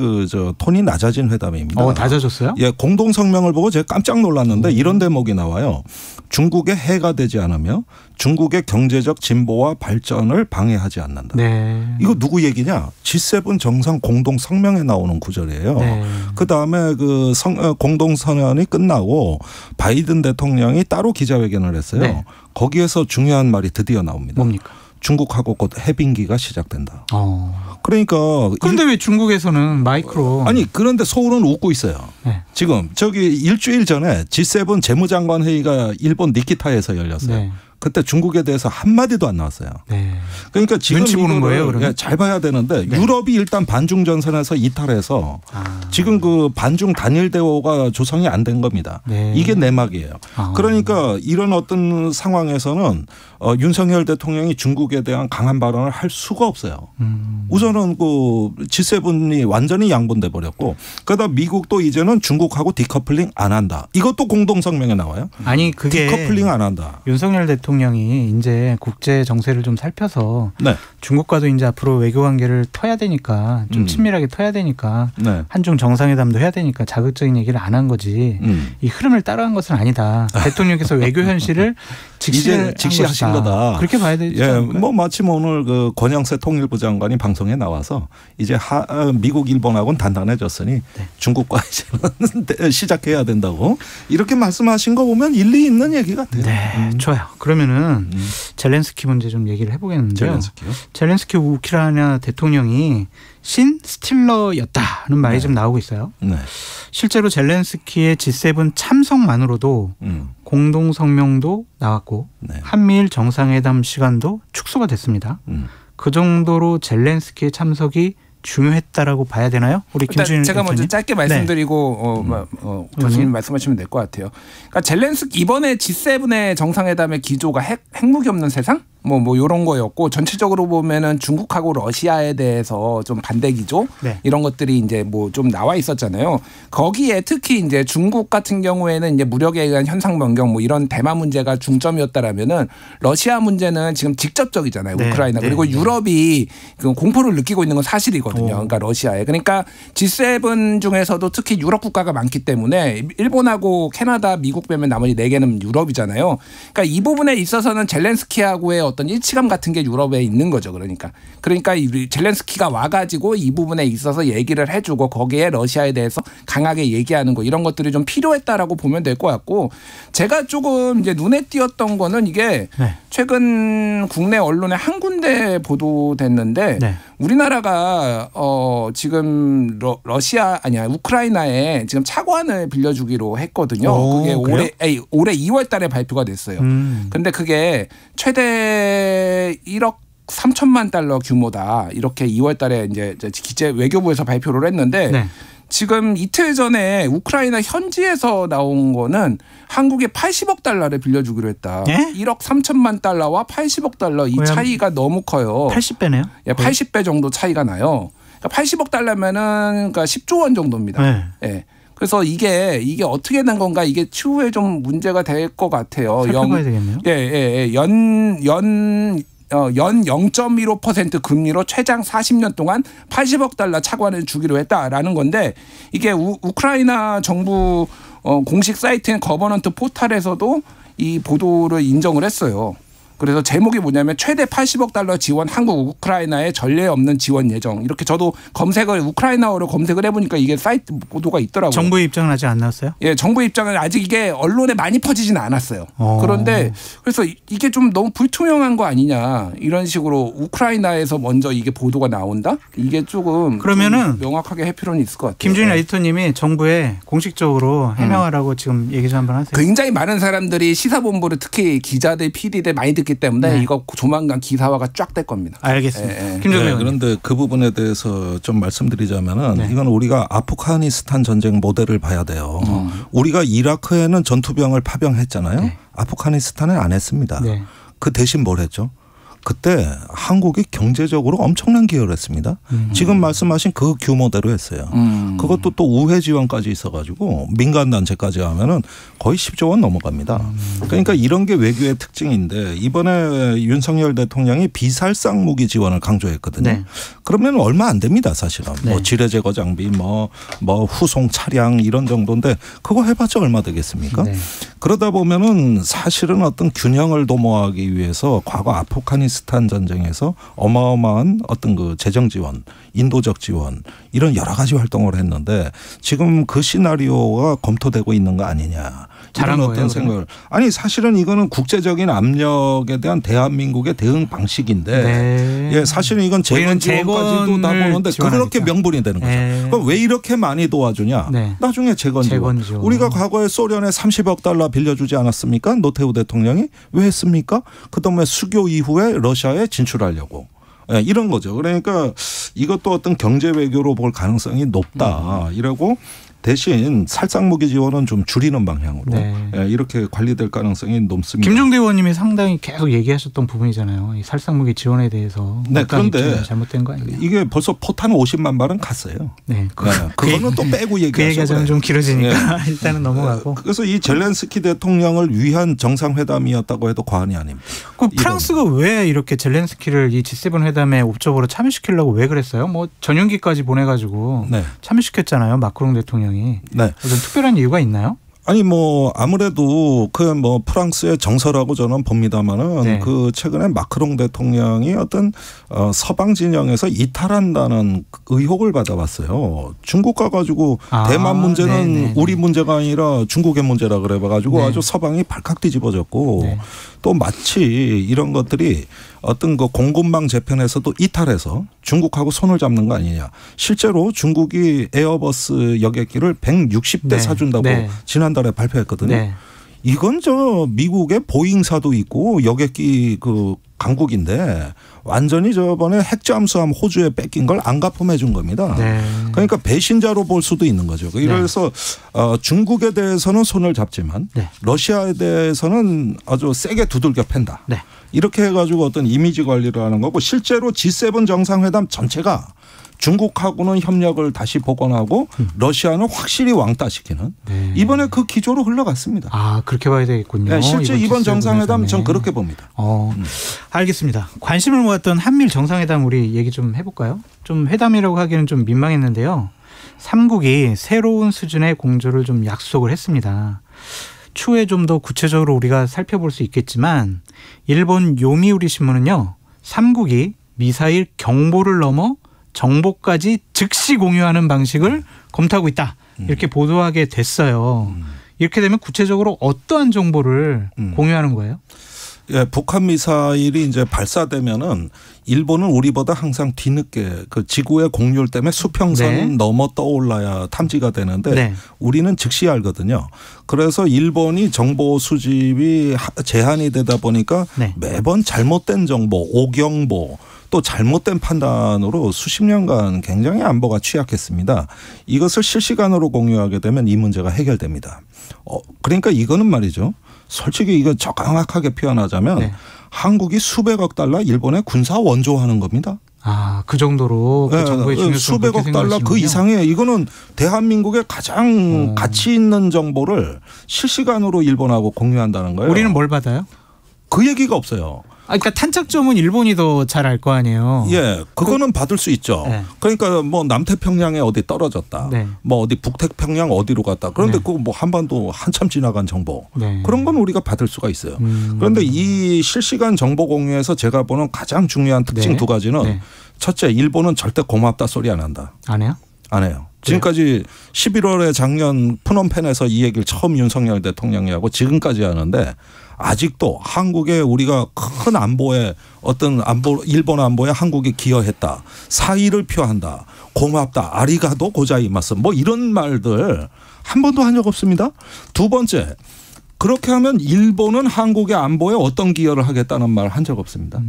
톤이 낮아진 회담입니다. 낮아졌어요? 예, 공동 성명을 보고 제가 깜짝 놀랐는데 이런 대목이 나와요. 중국의 해가 되지 않으며 중국의 경제적 진보와 발전을 방해하지 않는다. 네. 이거 누구 얘기냐? G7 정상 공동 성명에 나오는 구절이에요. 네. 그다음에 그 공동 선언이 끝나고 바이든 대통령이 따로 기자회견을 했어요. 네. 거기에서 중요한 말이 드디어 나옵니다. 뭡니까? 중국하고 곧 해빙기가 시작된다. 그러니까 그런데 왜 중국에서는 마이크로 그런데 서울은 웃고 있어요. 네. 지금 저기 일주일 전에 G7 재무장관 회의가 일본 니키타에서 열렸어요. 네. 그때 중국에 대해서 한마디도 안 나왔어요. 네. 그러니까 지금 눈치 보는 거예요, 그러면? 잘 봐야 되는데 유럽이 일단 반중 전선에서 이탈해서 지금 그 반중 단일 대우가 조성이 안 된 겁니다. 이게 내막이에요. 그러니까 이런 어떤 상황에서는 윤석열 대통령이 중국에 대한 강한 발언을 할 수가 없어요. 우선은 그 G7이 완전히 양분돼 버렸고 그러다 미국도 이제는 중국하고 디커플링 안 한다. 이것도 공동성명에 나와요. 아니 그게 디커플링 안 한다. 윤석열 대통령이 이제 국제 정세를 좀 살펴서 네. 중국과도 이제 앞으로 외교 관계를 터야 되니까 좀 친밀하게 터야 되니까 네. 한중 정상회담도 해야 되니까 자극적인 얘기를 안 한 거지 이 흐름을 따라간 것은 아니다. 대통령께서 외교 현실을 직시하신 거다. 그렇게 봐야 되죠. 예, 뭐 마침 오늘 그 권영세 통일부 장관이 방송에 나와서 이제 미국 일본하고는 단단해졌으니 네. 중국과 이제는 시작해야 된다고 이렇게 말씀하신 거 보면 일리 있는 얘기 같아요. 네, 좋아요. 그러면은 젤렌스키 문제 좀 얘기를 해보겠는데요. 젤렌스키 우크라이나 대통령이 신 스틸러였다는 말이 좀 나오고 있어요. 네. 실제로 젤렌스키의 G7 참석만으로도 공동 성명도 나왔고 한미일 정상회담 시간도 축소가 됐습니다. 그 정도로 젤렌스키의 참석이 중요했다라고 봐야 되나요? 우리 김준일 제가 대표님. 먼저 짧게 말씀드리고 교수님 말씀하시면 될 것 같아요. 그러니까 젤렌스키 이번에 G7의 정상회담의 기조가 핵무기 없는 세상? 뭐 이런 거였고 전체적으로 보면은 중국하고 러시아에 대해서 좀 반대 기조 이런 것들이 이제 뭐 좀 나와 있었잖아요. 거기에 특히 이제 중국 같은 경우에는 이제 무력에 의한 현상 변경 뭐 이런 대만 문제가 중점이었다라면은 러시아 문제는 지금 직접적이잖아요. 우크라이나 그리고 유럽이 그 공포를 느끼고 있는 건 사실이거든요. 그러니까 러시아에. 그러니까 G7 중에서도 특히 유럽 국가가 많기 때문에 일본하고 캐나다, 미국 빼면 나머지 4개는 유럽이잖아요. 그러니까 이 부분에 있어서는 젤렌스키하고의 어떤 일치감 같은 게 유럽에 있는 거죠. 그러니까 젤렌스키가 와가지고 이 부분에 있어서 얘기를 해주고 거기에 러시아에 대해서 강하게 얘기하는 거 이런 것들이 좀 필요했다라고 보면 될 것 같고 제가 조금 이제 눈에 띄었던 거는 이게 최근 국내 언론에 한 군데 보도됐는데 우리나라가 지금 우크라이나에 지금 차관을 빌려주기로 했거든요. 그게 올해 2월달에 발표가 됐어요. 근데 그게 최대 1억 3천만 달러 규모다. 이렇게 2월달에 이제 기재 외교부에서 발표를 했는데 지금 이틀 전에 우크라이나 현지에서 나온 거는 한국에 80억 달러를 빌려주기로 했다. 1억 3천만 달러와 80억 달러 이 차이가 너무 커요. 80배네요. 예, 80배 정도 차이가 나요. 그러니까 80억 달러면은 그러니까 10조 원 정도입니다. 예. 그래서 이게 어떻게 된 건가 이게 추후에 좀 문제가 될 것 같아요. 살펴봐야 되겠네요. 연 0.15% 금리로 최장 40년 동안 80억 달러 차관을 주기로 했다라는 건데 이게 우크라이나 정부 공식 사이트인 거버넌트 포탈에서도 이 보도를 인정을 했어요. 그래서 제목이 뭐냐면 최대 80억 달러 지원 한국 우크라이나에 전례 없는 지원 예정. 이렇게 저도 우크라이나어로 검색을 해보니까 이게 사이트 보도가 있더라고요. 정부의 입장은 아직 안 나왔어요? 예, 정부의 입장은 아직 이게 언론에 많이 퍼지진 않았어요. 그런데 그래서 이게 좀 너무 불투명한 거 아니냐. 이런 식으로 우크라이나에서 먼저 이게 보도가 나온다? 이게 조금 그러면은 명확하게 할 필요는 있을 것 같아요. 김준일 에디터님이 정부에 공식적으로 해명하라고 지금 얘기 좀 한번 하세요. 굉장히 많은 사람들이 시사본부를 특히 기자들, PD들 많이 듣기 때문에 이거 조만간 기사화가 쫙 될 겁니다. 알겠습니다. 그런데 그 부분에 대해서 좀 말씀드리자면은 이건 우리가 아프가니스탄 전쟁 모델을 봐야 돼요. 우리가 이라크에는 전투병을 파병했잖아요. 아프가니스탄은 안 했습니다. 그 대신 뭘 했죠? 그때 한국이 경제적으로 엄청난 기여를 했습니다. 지금 말씀하신 그 규모대로 했어요. 그것도 또 우회 지원까지 있어가지고 민간단체까지 하면은 거의 10조 원 넘어갑니다. 그러니까 이런 게 외교의 특징인데 이번에 윤석열 대통령이 비살상 무기 지원을 강조했거든요. 그러면 얼마 안 됩니다, 사실은. 뭐 지뢰 제거 장비, 뭐 후송 차량 이런 정도인데 그거 해봤자 얼마 되겠습니까? 그러다 보면은 사실은 어떤 균형을 도모하기 위해서 과거 아프가니스탄 전쟁에서 어마어마한 어떤 그 재정 지원, 인도적 지원 이런 여러 가지 활동을 했는데 지금 그 시나리오가 검토되고 있는 거 아니냐. 잘한 이런 어떤 생각을. 아니 사실은 이거는 국제적인 압력에 대한 대한민국의 대응 방식인데 예, 사실은 이건 재건 지원까지도 다 보는데 그렇게 명분이 되는 거죠. 그럼 왜 이렇게 많이 도와주냐. 나중에 재건 지원. 우리가 과거에 소련에 30억 달러 빌려주지 않았습니까? 노태우 대통령이 왜 했습니까? 그다음에 수교 이후에 러시아에 진출하려고. 네, 이런 거죠. 그러니까 이것도 어떤 경제 외교로 볼 가능성이 높다. 이러고 대신 살상무기 지원은 좀 줄이는 방향으로 예, 이렇게 관리될 가능성이 높습니다. 김종대 의원님이 상당히 계속 얘기하셨던 부분이잖아요. 이 살상무기 지원에 대해서. 네, 그런데 잘못된 거 아니에요? 이게 벌써 포탄 50만 발은 갔어요. 네, 그거는 또 빼고 얘기하죠. 그 얘기가 좀 길어지니까 일단은 넘어가고. 그래서 이 젤렌스키 대통령을 위한 정상회담이었다고 해도 과언이 아닙니다. 그 프랑스가 왜 이렇게 젤렌스키를 이 G7 회담에 옵저버로 참여시키려고 왜 그랬어요? 뭐 전용기까지 보내가지고 참여시켰잖아요. 마크롱 대통령이. 어떤 특별한 이유가 있나요? 아니 뭐 아무래도 그 뭐 프랑스의 정서라고 저는 봅니다만은 그 최근에 마크롱 대통령이 어떤 서방 진영에서 이탈한다는 의혹을 받아봤어요. 중국 가가지고 대만 문제는 우리 문제가 아니라 중국의 문제라 그래봐가지고 아주 서방이 발칵 뒤집어졌고 또 마치 이런 것들이 어떤 그 공급망 재편에서도 이탈해서 중국하고 손을 잡는 거 아니냐. 실제로 중국이 에어버스 여객기를 160대 사준다고 지난달에 발표했거든요. 이건 저 미국의 보잉사도 있고 여객기 그 강국인데 완전히 저번에 핵잠수함 호주에 뺏긴 걸 안 갚음해 준 겁니다. 그러니까 배신자로 볼 수도 있는 거죠. 그래서 중국에 대해서는 손을 잡지만 러시아에 대해서는 아주 세게 두들겨 팬다. 이렇게 해가지고 어떤 이미지 관리를 하는 거고 실제로 G7 정상회담 전체가 중국하고는 협력을 다시 복원하고 러시아는 확실히 왕따시키는 이번에 그 기조로 흘러갔습니다. 아 그렇게 봐야 되겠군요. 네, 실제 이번 정상회담 전 그렇게 봅니다. 알겠습니다. 관심을 모았던 한미일 정상회담 우리 얘기 좀 해볼까요? 좀 회담이라고 하기는 좀 민망했는데요. 3국이 새로운 수준의 공조를 좀 약속을 했습니다. 추후에 좀 더 구체적으로 우리가 살펴볼 수 있겠지만 일본 요미우리 신문은요. 3국이 미사일 경보를 넘어 정보까지 즉시 공유하는 방식을 검토하고 있다. 이렇게 보도하게 됐어요. 이렇게 되면 구체적으로 어떠한 정보를 공유하는 거예요? 예, 북한 미사일이 이제 발사되면은 일본은 우리보다 항상 뒤늦게 그 지구의 공률 때문에 수평선 넘어 떠올라야 탐지가 되는데 우리는 즉시 알거든요. 그래서 일본이 정보 수집이 제한이 되다 보니까 매번 잘못된 정보, 오경보 또 잘못된 판단으로 수십 년간 굉장히 안보가 취약했습니다. 이것을 실시간으로 공유하게 되면 이 문제가 해결됩니다. 그러니까 이거는 말이죠. 솔직히 이거 정확하게 표현하자면 한국이 수백억 달러 일본에 군사 원조하는 겁니다. 아, 그 정도로 그 정보의 중요성 수백억 달러 그 이상의 이거는 대한민국의 가장 가치 있는 정보를 실시간으로 일본하고 공유한다는 거예요. 우리는 뭘 받아요? 그 얘기가 없어요. 그러니까 탄착점은 일본이 더 잘 알 거 아니에요. 예, 그거는 받을 수 있죠. 그러니까 뭐 남태평양에 어디 떨어졌다. 뭐 어디 북태평양 어디로 갔다. 그런데 그거 뭐 한반도 한참 지나간 정보. 그런 건 우리가 받을 수가 있어요. 그런데 이 실시간 정보 공유에서 제가 보는 가장 중요한 특징 두 가지는 첫째, 일본은 절대 고맙다 소리 안 한다. 안 해요? 안 해요. 지금까지 11월에 작년 푸놈펜에서 이 얘기를 처음 윤석열 대통령이 하고 지금까지 하는데 아직도 한국에 우리가 큰 안보에 어떤 안보 일본 안보에 한국이 기여했다. 사의를 표한다. 고맙다. 아리가도 고자이마스. 뭐 이런 말들 한 번도 한 적 없습니다. 두 번째. 그렇게 하면 일본은 한국의 안보에 어떤 기여를 하겠다는 말 한 적 없습니다.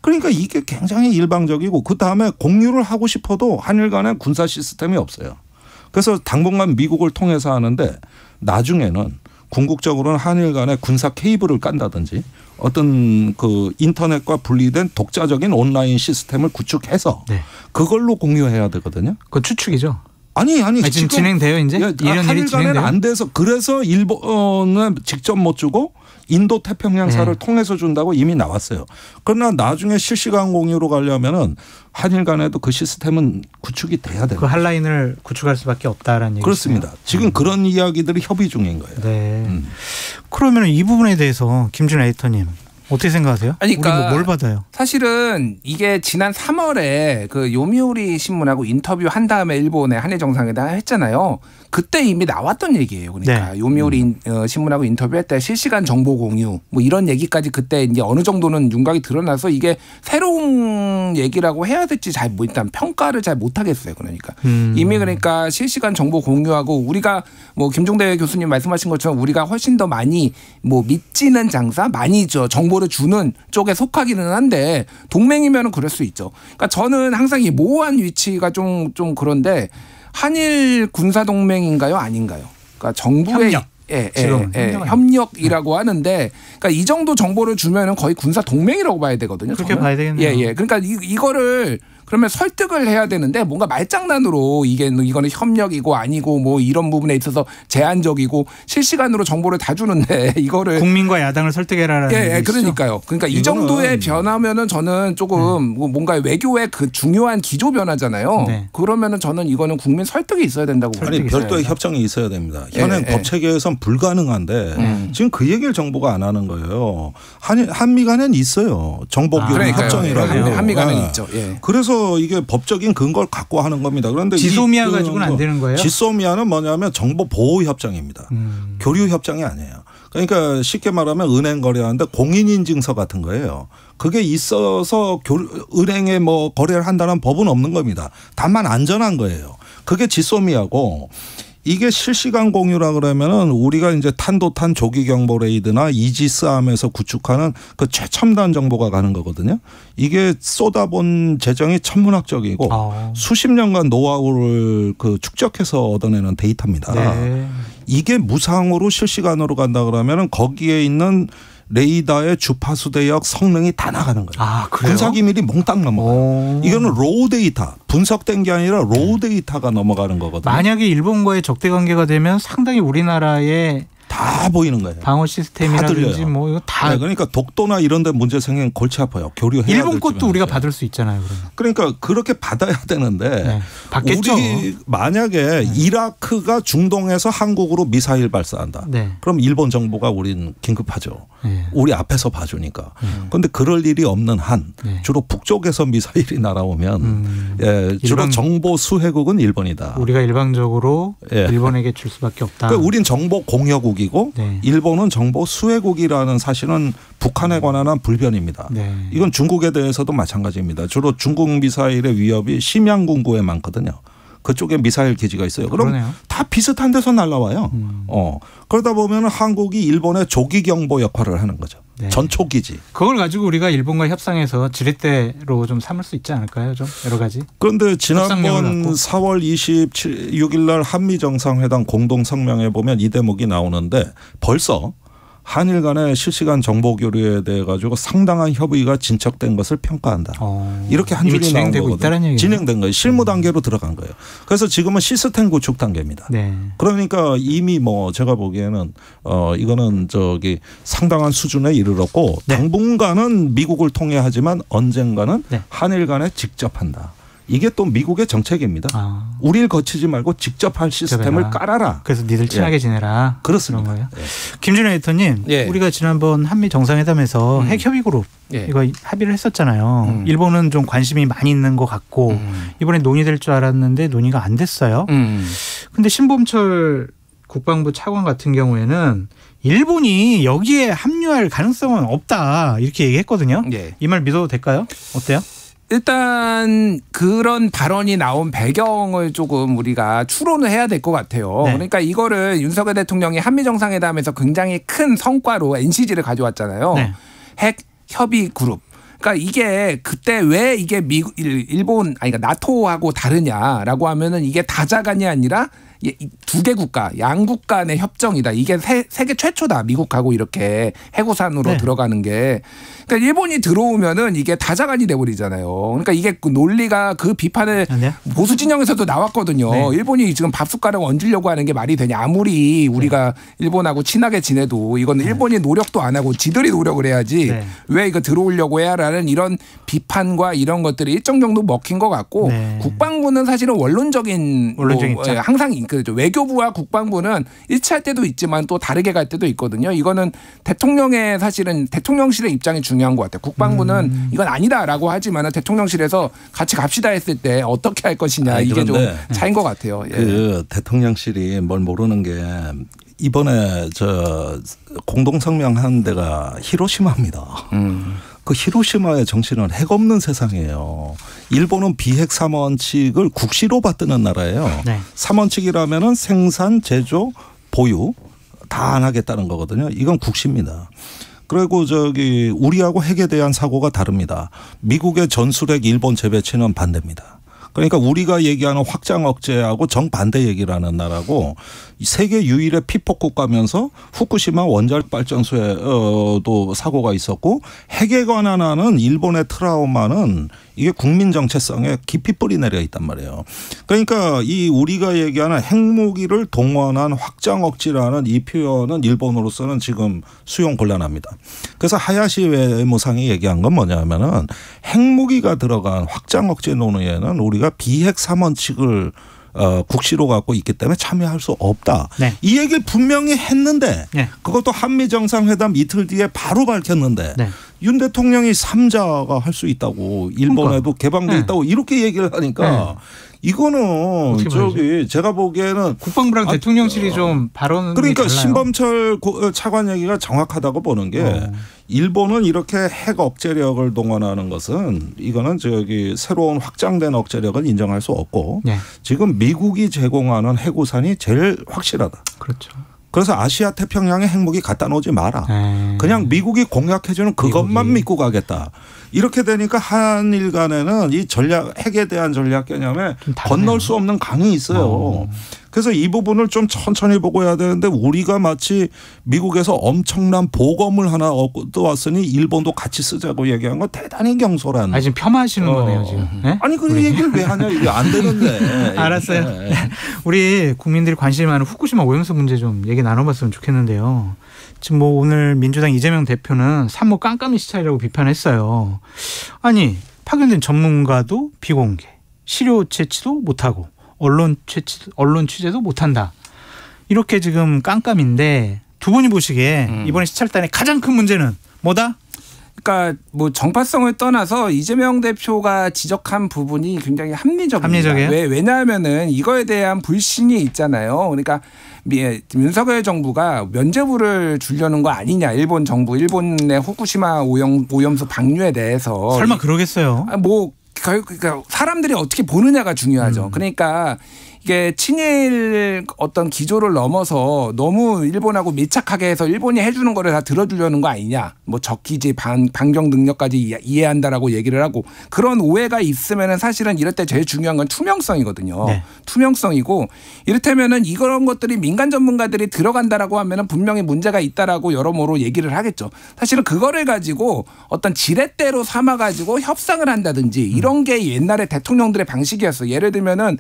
그러니까 이게 굉장히 일방적이고 그다음에 공유를 하고 싶어도 한일 간에 군사 시스템이 없어요. 그래서 당분간 미국을 통해서 하는데 나중에는 궁극적으로는 한일 간에 군사 케이블을 깐다든지 어떤 그 인터넷과 분리된 독자적인 온라인 시스템을 구축해서 그걸로 공유해야 되거든요. 그건 추측이죠. 아니 지금 진행돼요 이제? 한일 간에는 안 돼서 그래서 일본은 직접 못 주고 인도 태평양사를 통해서 준다고 이미 나왔어요. 그러나 나중에 실시간 공유로 가려면은 한일 간에도 그 시스템은 구축이 돼야 돼요. 그 한라인을 구축할 수밖에 없다라는 얘기죠. 그렇습니다. 지금 그런 이야기들이 협의 중인 거예요. 그러면 이 부분에 대해서 김준 에디터님 어떻게 생각하세요? 아니, 그러니까 우리 뭘 받아요? 사실은 이게 지난 3월에 그 요미우리 신문하고 인터뷰 한 다음에 일본에 한일 정상회담 했잖아요. 그때 이미 나왔던 얘기예요. 그러니까 요미우리 신문하고 인터뷰할 때 실시간 정보 공유 뭐 이런 얘기까지 그때 이제 어느 정도는 윤곽이 드러나서 이게 새로운 얘기라고 해야 될지 잘 뭐 일단 평가를 잘 못하겠어요. 그러니까 이미 그러니까 실시간 정보 공유하고 우리가 뭐 김종대 교수님 말씀하신 것처럼 우리가 훨씬 더 많이 뭐 믿지는 장사 많이 정보를 주는 쪽에 속하기는 한데 동맹이면은 그럴 수 있죠. 그러니까 저는 항상 이 모호한 위치가 좀 그런데 한일 군사 동맹인가요, 아닌가요? 그러니까 정부의 협력. 협력이라고 하는데, 그러니까 이 정도 정보를 주면은 거의 군사 동맹이라고 봐야 되거든요. 그렇게 봐야 되겠네요. 그러니까 이거를 그러면 설득을 해야 되는데 뭔가 말장난으로 이거는 협력이고 아니고 뭐 이런 부분에 있어서 제한적이고 실시간으로 정보를 다 주는데 이거를 국민과 야당을 설득해라라는 그러니까요. 그러니까 이 정도의 변화면은 저는 조금 뭔가 외교의 그 중요한 기조 변화잖아요. 그러면은 저는 이거는 국민 설득이 있어야 된다고 봅니다. 아니 별도의 협정이 있어야 됩니다. 현행 법 체계에선 불가능한데 지금 그 얘기를 정부가 안 하는 거예요. 한미 간에는 있어요. 정보교류 협정이라고. 한미 간에는 있죠. 그래서 이게 법적인 근거를 갖고 하는 겁니다. 그런데 지소미아 가지고는 안 되는 거예요? 지소미아는 뭐냐면 정보 보호 협정입니다. 교류 협정이 아니에요. 그러니까 쉽게 말하면 은행 거래하는데 공인인증서 같은 거예요. 그게 있어서 은행에 뭐 거래를 한다는 법은 없는 겁니다. 다만 안전한 거예요. 그게 지소미아고, 이게 실시간 공유라 그러면은 우리가 이제 탄도탄 조기 경보 레이드나 이지스함에서 구축하는 그 최첨단 정보가 가는 거거든요. 이게 쏟아본 재정이 천문학적이고 수십 년간 노하우를 그 축적해서 얻어내는 데이터입니다. 이게 무상으로 실시간으로 간다 그러면은 거기에 있는 레이더의 주파수 대역 성능이 다 나가는 거예요. 군사 기밀이 몽땅 넘어가요. 이거는 로우 데이터, 분석된 게 아니라 로우 데이터가 넘어가는 거거든요. 만약에 일본과의 적대 관계가 되면 상당히 우리나라의 다 보이는 거예요. 방어 시스템이라든지 뭐 이거 다. 그러니까 독도나 이런 데 문제 생기면 골치 아파요. 교류해야 될 일본 것도 우리가 받을 수 있잖아요. 그러니까 그렇게 받아야 되는데 받겠죠. 우리 만약에 이라크가 중동에서 한국으로 미사일 발사한다. 그럼 일본 정부가 우린 긴급하죠. 우리 앞에서 봐주니까. 그런데 그럴 일이 없는 한 주로 북쪽에서 미사일이 날아오면 주로 정보 수혜국은 일본이다. 우리가 일방적으로 일본에게 줄 수밖에 없다. 그러니까 우린 정보 공여국 이고 일본은 정보 수혜국이라는 사실은 북한에 관한 불변입니다. 이건 중국에 대해서도 마찬가지입니다. 주로 중국 미사일의 위협이 심양군구에 많거든요. 그쪽에 미사일 기지가 있어요. 그럼 다 비슷한 데서 날라와요. 그러다 보면 한국이 일본의 조기 경보 역할을 하는 거죠. 전초 기지. 그걸 가지고 우리가 일본과 협상해서 지렛대로 좀 삼을 수 있지 않을까요? 좀 여러 가지. 그런데 지난번 4월 26일 날 한미 정상회담 공동 성명에 보면 이 대목이 나오는데 벌써 한일 간의 실시간 정보 교류에 대해 가지고 상당한 협의가 진척된 것을 평가한다. 이렇게 한 줄이 나온 거거든요. 진행된 거예요. 실무 단계로 들어간 거예요. 그래서 지금은 시스템 구축 단계입니다. 그러니까 이미 뭐 제가 보기에는 이거는 상당한 수준에 이르렀고 당분간은 미국을 통해 하지만 언젠가는 한일 간에 직접 한다. 이게 또 미국의 정책입니다. 우리를 거치지 말고 직접 할 시스템을 깔아라. 그래서 니들 친하게 지내라. 그렇습니다. 거예요. 김준일 에디터님, 우리가 지난번 한미 정상회담에서 핵협의그룹 이거 합의를 했었잖아요. 일본은 좀 관심이 많이 있는 것 같고 이번에 논의될 줄 알았는데 논의가 안 됐어요. 근데 신범철 국방부 차관 같은 경우에는 일본이 여기에 합류할 가능성은 없다 이렇게 얘기했거든요. 이 말 믿어도 될까요? 어때요? 일단 그런 발언이 나온 배경을 조금 우리가 추론을 해야 될 것 같아요. 그러니까 이거를 윤석열 대통령이 한미 정상회담에서 굉장히 큰 성과로 NCG를 가져왔잖아요. 핵 협의 그룹. 그러니까 이게 그때 왜 이게 일본 그러니까 나토하고 다르냐라고 하면은 이게 다자간이 아니라 두 개 국가, 양국 간의 협정이다. 이게 세계 최초다. 미국하고 이렇게 해구산으로 들어가는 게. 그러니까 일본이 들어오면은 이게 다자간이 돼버리잖아요. 그러니까 이게 그 논리가 그 비판을 보수 진영에서도 나왔거든요. 일본이 지금 밥숟가락 얹으려고 하는 게 말이 되냐. 아무리 우리가 일본하고 친하게 지내도 이거는 일본이 노력도 안 하고 지들이 노력을 해야지 왜 이거 들어오려고 해야라는 이런 비판과 이런 것들이 일정 정도 먹힌 것 같고 국방부는 사실은 원론적인 입장. 항상 그렇죠. 외교부와 국방부는 일치할 때도 있지만 또 다르게 갈 때도 있거든요. 이거는 대통령의 사실은 대통령실의 입장이 중요한 것 같아요. 국방부는 이건 아니다라고 하지만 대통령실에서 같이 갑시다 했을 때 어떻게 할 것이냐 이게 좀 차이인 것 같아요. 그 대통령실이 뭘 모르는 게 이번에 공동성명한 데가 히로시마입니다. 그 히로시마의 정신은 핵 없는 세상이에요. 일본은 비핵 3원칙을 국시로 받드는 나라예요. 3원칙이라면은 생산, 제조, 보유 다 안 하겠다는 거거든요. 이건 국시입니다. 그리고 우리하고 핵에 대한 사고가 다릅니다. 미국의 전술핵 일본 재배치는 반대입니다. 그러니까 우리가 얘기하는 확장 억제하고 정반대 얘기를 하는 나라고 세계 유일의 피폭 국가면서 후쿠시마 원자력 발전소에도 사고가 있었고 핵에 관한 하는 일본의 트라우마는 이게 국민 정체성에 깊이 뿌리 내려 있단 말이에요. 그러니까 이 우리가 얘기하는 핵무기를 동원한 확장 억지라는 이 표현은 일본으로서는 지금 수용 곤란합니다. 그래서 하야시 외무상이 얘기한 건 뭐냐면은 핵무기가 들어간 확장 억제 논의에는 우리가 비핵 3원칙을 국시로 갖고 있기 때문에 참여할 수 없다. 네. 이 얘기를 분명히 했는데 그것도 한미 정상회담 이틀 뒤에 바로 밝혔는데 윤 대통령이 3자가 할 수 있다고 일본에도 개방돼 있다고 이렇게 얘기를 하니까 이거는 저기 제가 보기에는 국방부랑 대통령실이 좀 발언이 그러니까 달라요. 신범철 차관 얘기가 정확하다고 보는 게 일본은 이렇게 핵 억제력을 동원하는 것은 이거는 저기 새로운 확장된 억제력은 인정할 수 없고 지금 미국이 제공하는 핵우산이 제일 확실하다. 그렇죠. 그래서 아시아 태평양에 핵무기 갖다 놓지 마라. 그냥 미국이 공약해주는 그것만 믿고 가겠다. 이렇게 되니까 한일 간에는 이 전략 핵에 대한 전략 개념에 건널 수 없는 강이 있어요. 그래서 이 부분을 좀 천천히 보고 해야 되는데 우리가 마치 미국에서 엄청난 보검을 하나 얻어왔으니 일본도 같이 쓰자고 얘기한 건 대단히 경솔한. 지금 폄하하시는 거네요 지금. 네? 아니 그 얘기를 왜 하냐 이게 안 되는데. 알았어요. 우리 국민들이 관심이 많은 후쿠시마 오염수 문제 좀 얘기 나눠봤으면 좋겠는데요. 지금 뭐 오늘 민주당 이재명 대표는 산모 깜깜이 시찰이라고 비판했어요. 아니 파견된 전문가도 비공개, 시료 채취도 못하고 언론 취재도 못한다. 이렇게 지금 깜깜인데 두 분이 보시기에 이번에 시찰단의 가장 큰 문제는 뭐다? 그러니까 뭐 정파성을 떠나서 이재명 대표가 지적한 부분이 굉장히 합리적입니다. 합리적이에요? 왜냐하면은 이거에 대한 불신이 있잖아요. 그러니까 윤석열 정부가 면죄부를 주려는 거 아니냐. 일본 정부, 일본의 후쿠시마 오염수 방류에 대해서. 설마 그러겠어요? 그러니까 사람들이 어떻게 보느냐가 중요하죠. 그러니까 이게 친일 어떤 기조를 넘어서 너무 일본하고 밀착하게 해서 일본이 해주는 거를 다 들어주려는 거 아니냐. 뭐 적기지 반경 능력까지 이해한다라고 얘기를 하고 그런 오해가 있으면은 사실은 이럴 때 제일 중요한 건 투명성이거든요. 투명성이고 이를테면은 이런 것들이 민간 전문가들이 들어간다라고 하면은 분명히 문제가 있다라고 여러모로 얘기를 하겠죠. 사실은 그거를 가지고 어떤 지렛대로 삼아가지고 협상을 한다든지 이런 게 옛날에 대통령들의 방식이었어요. 예를 들면은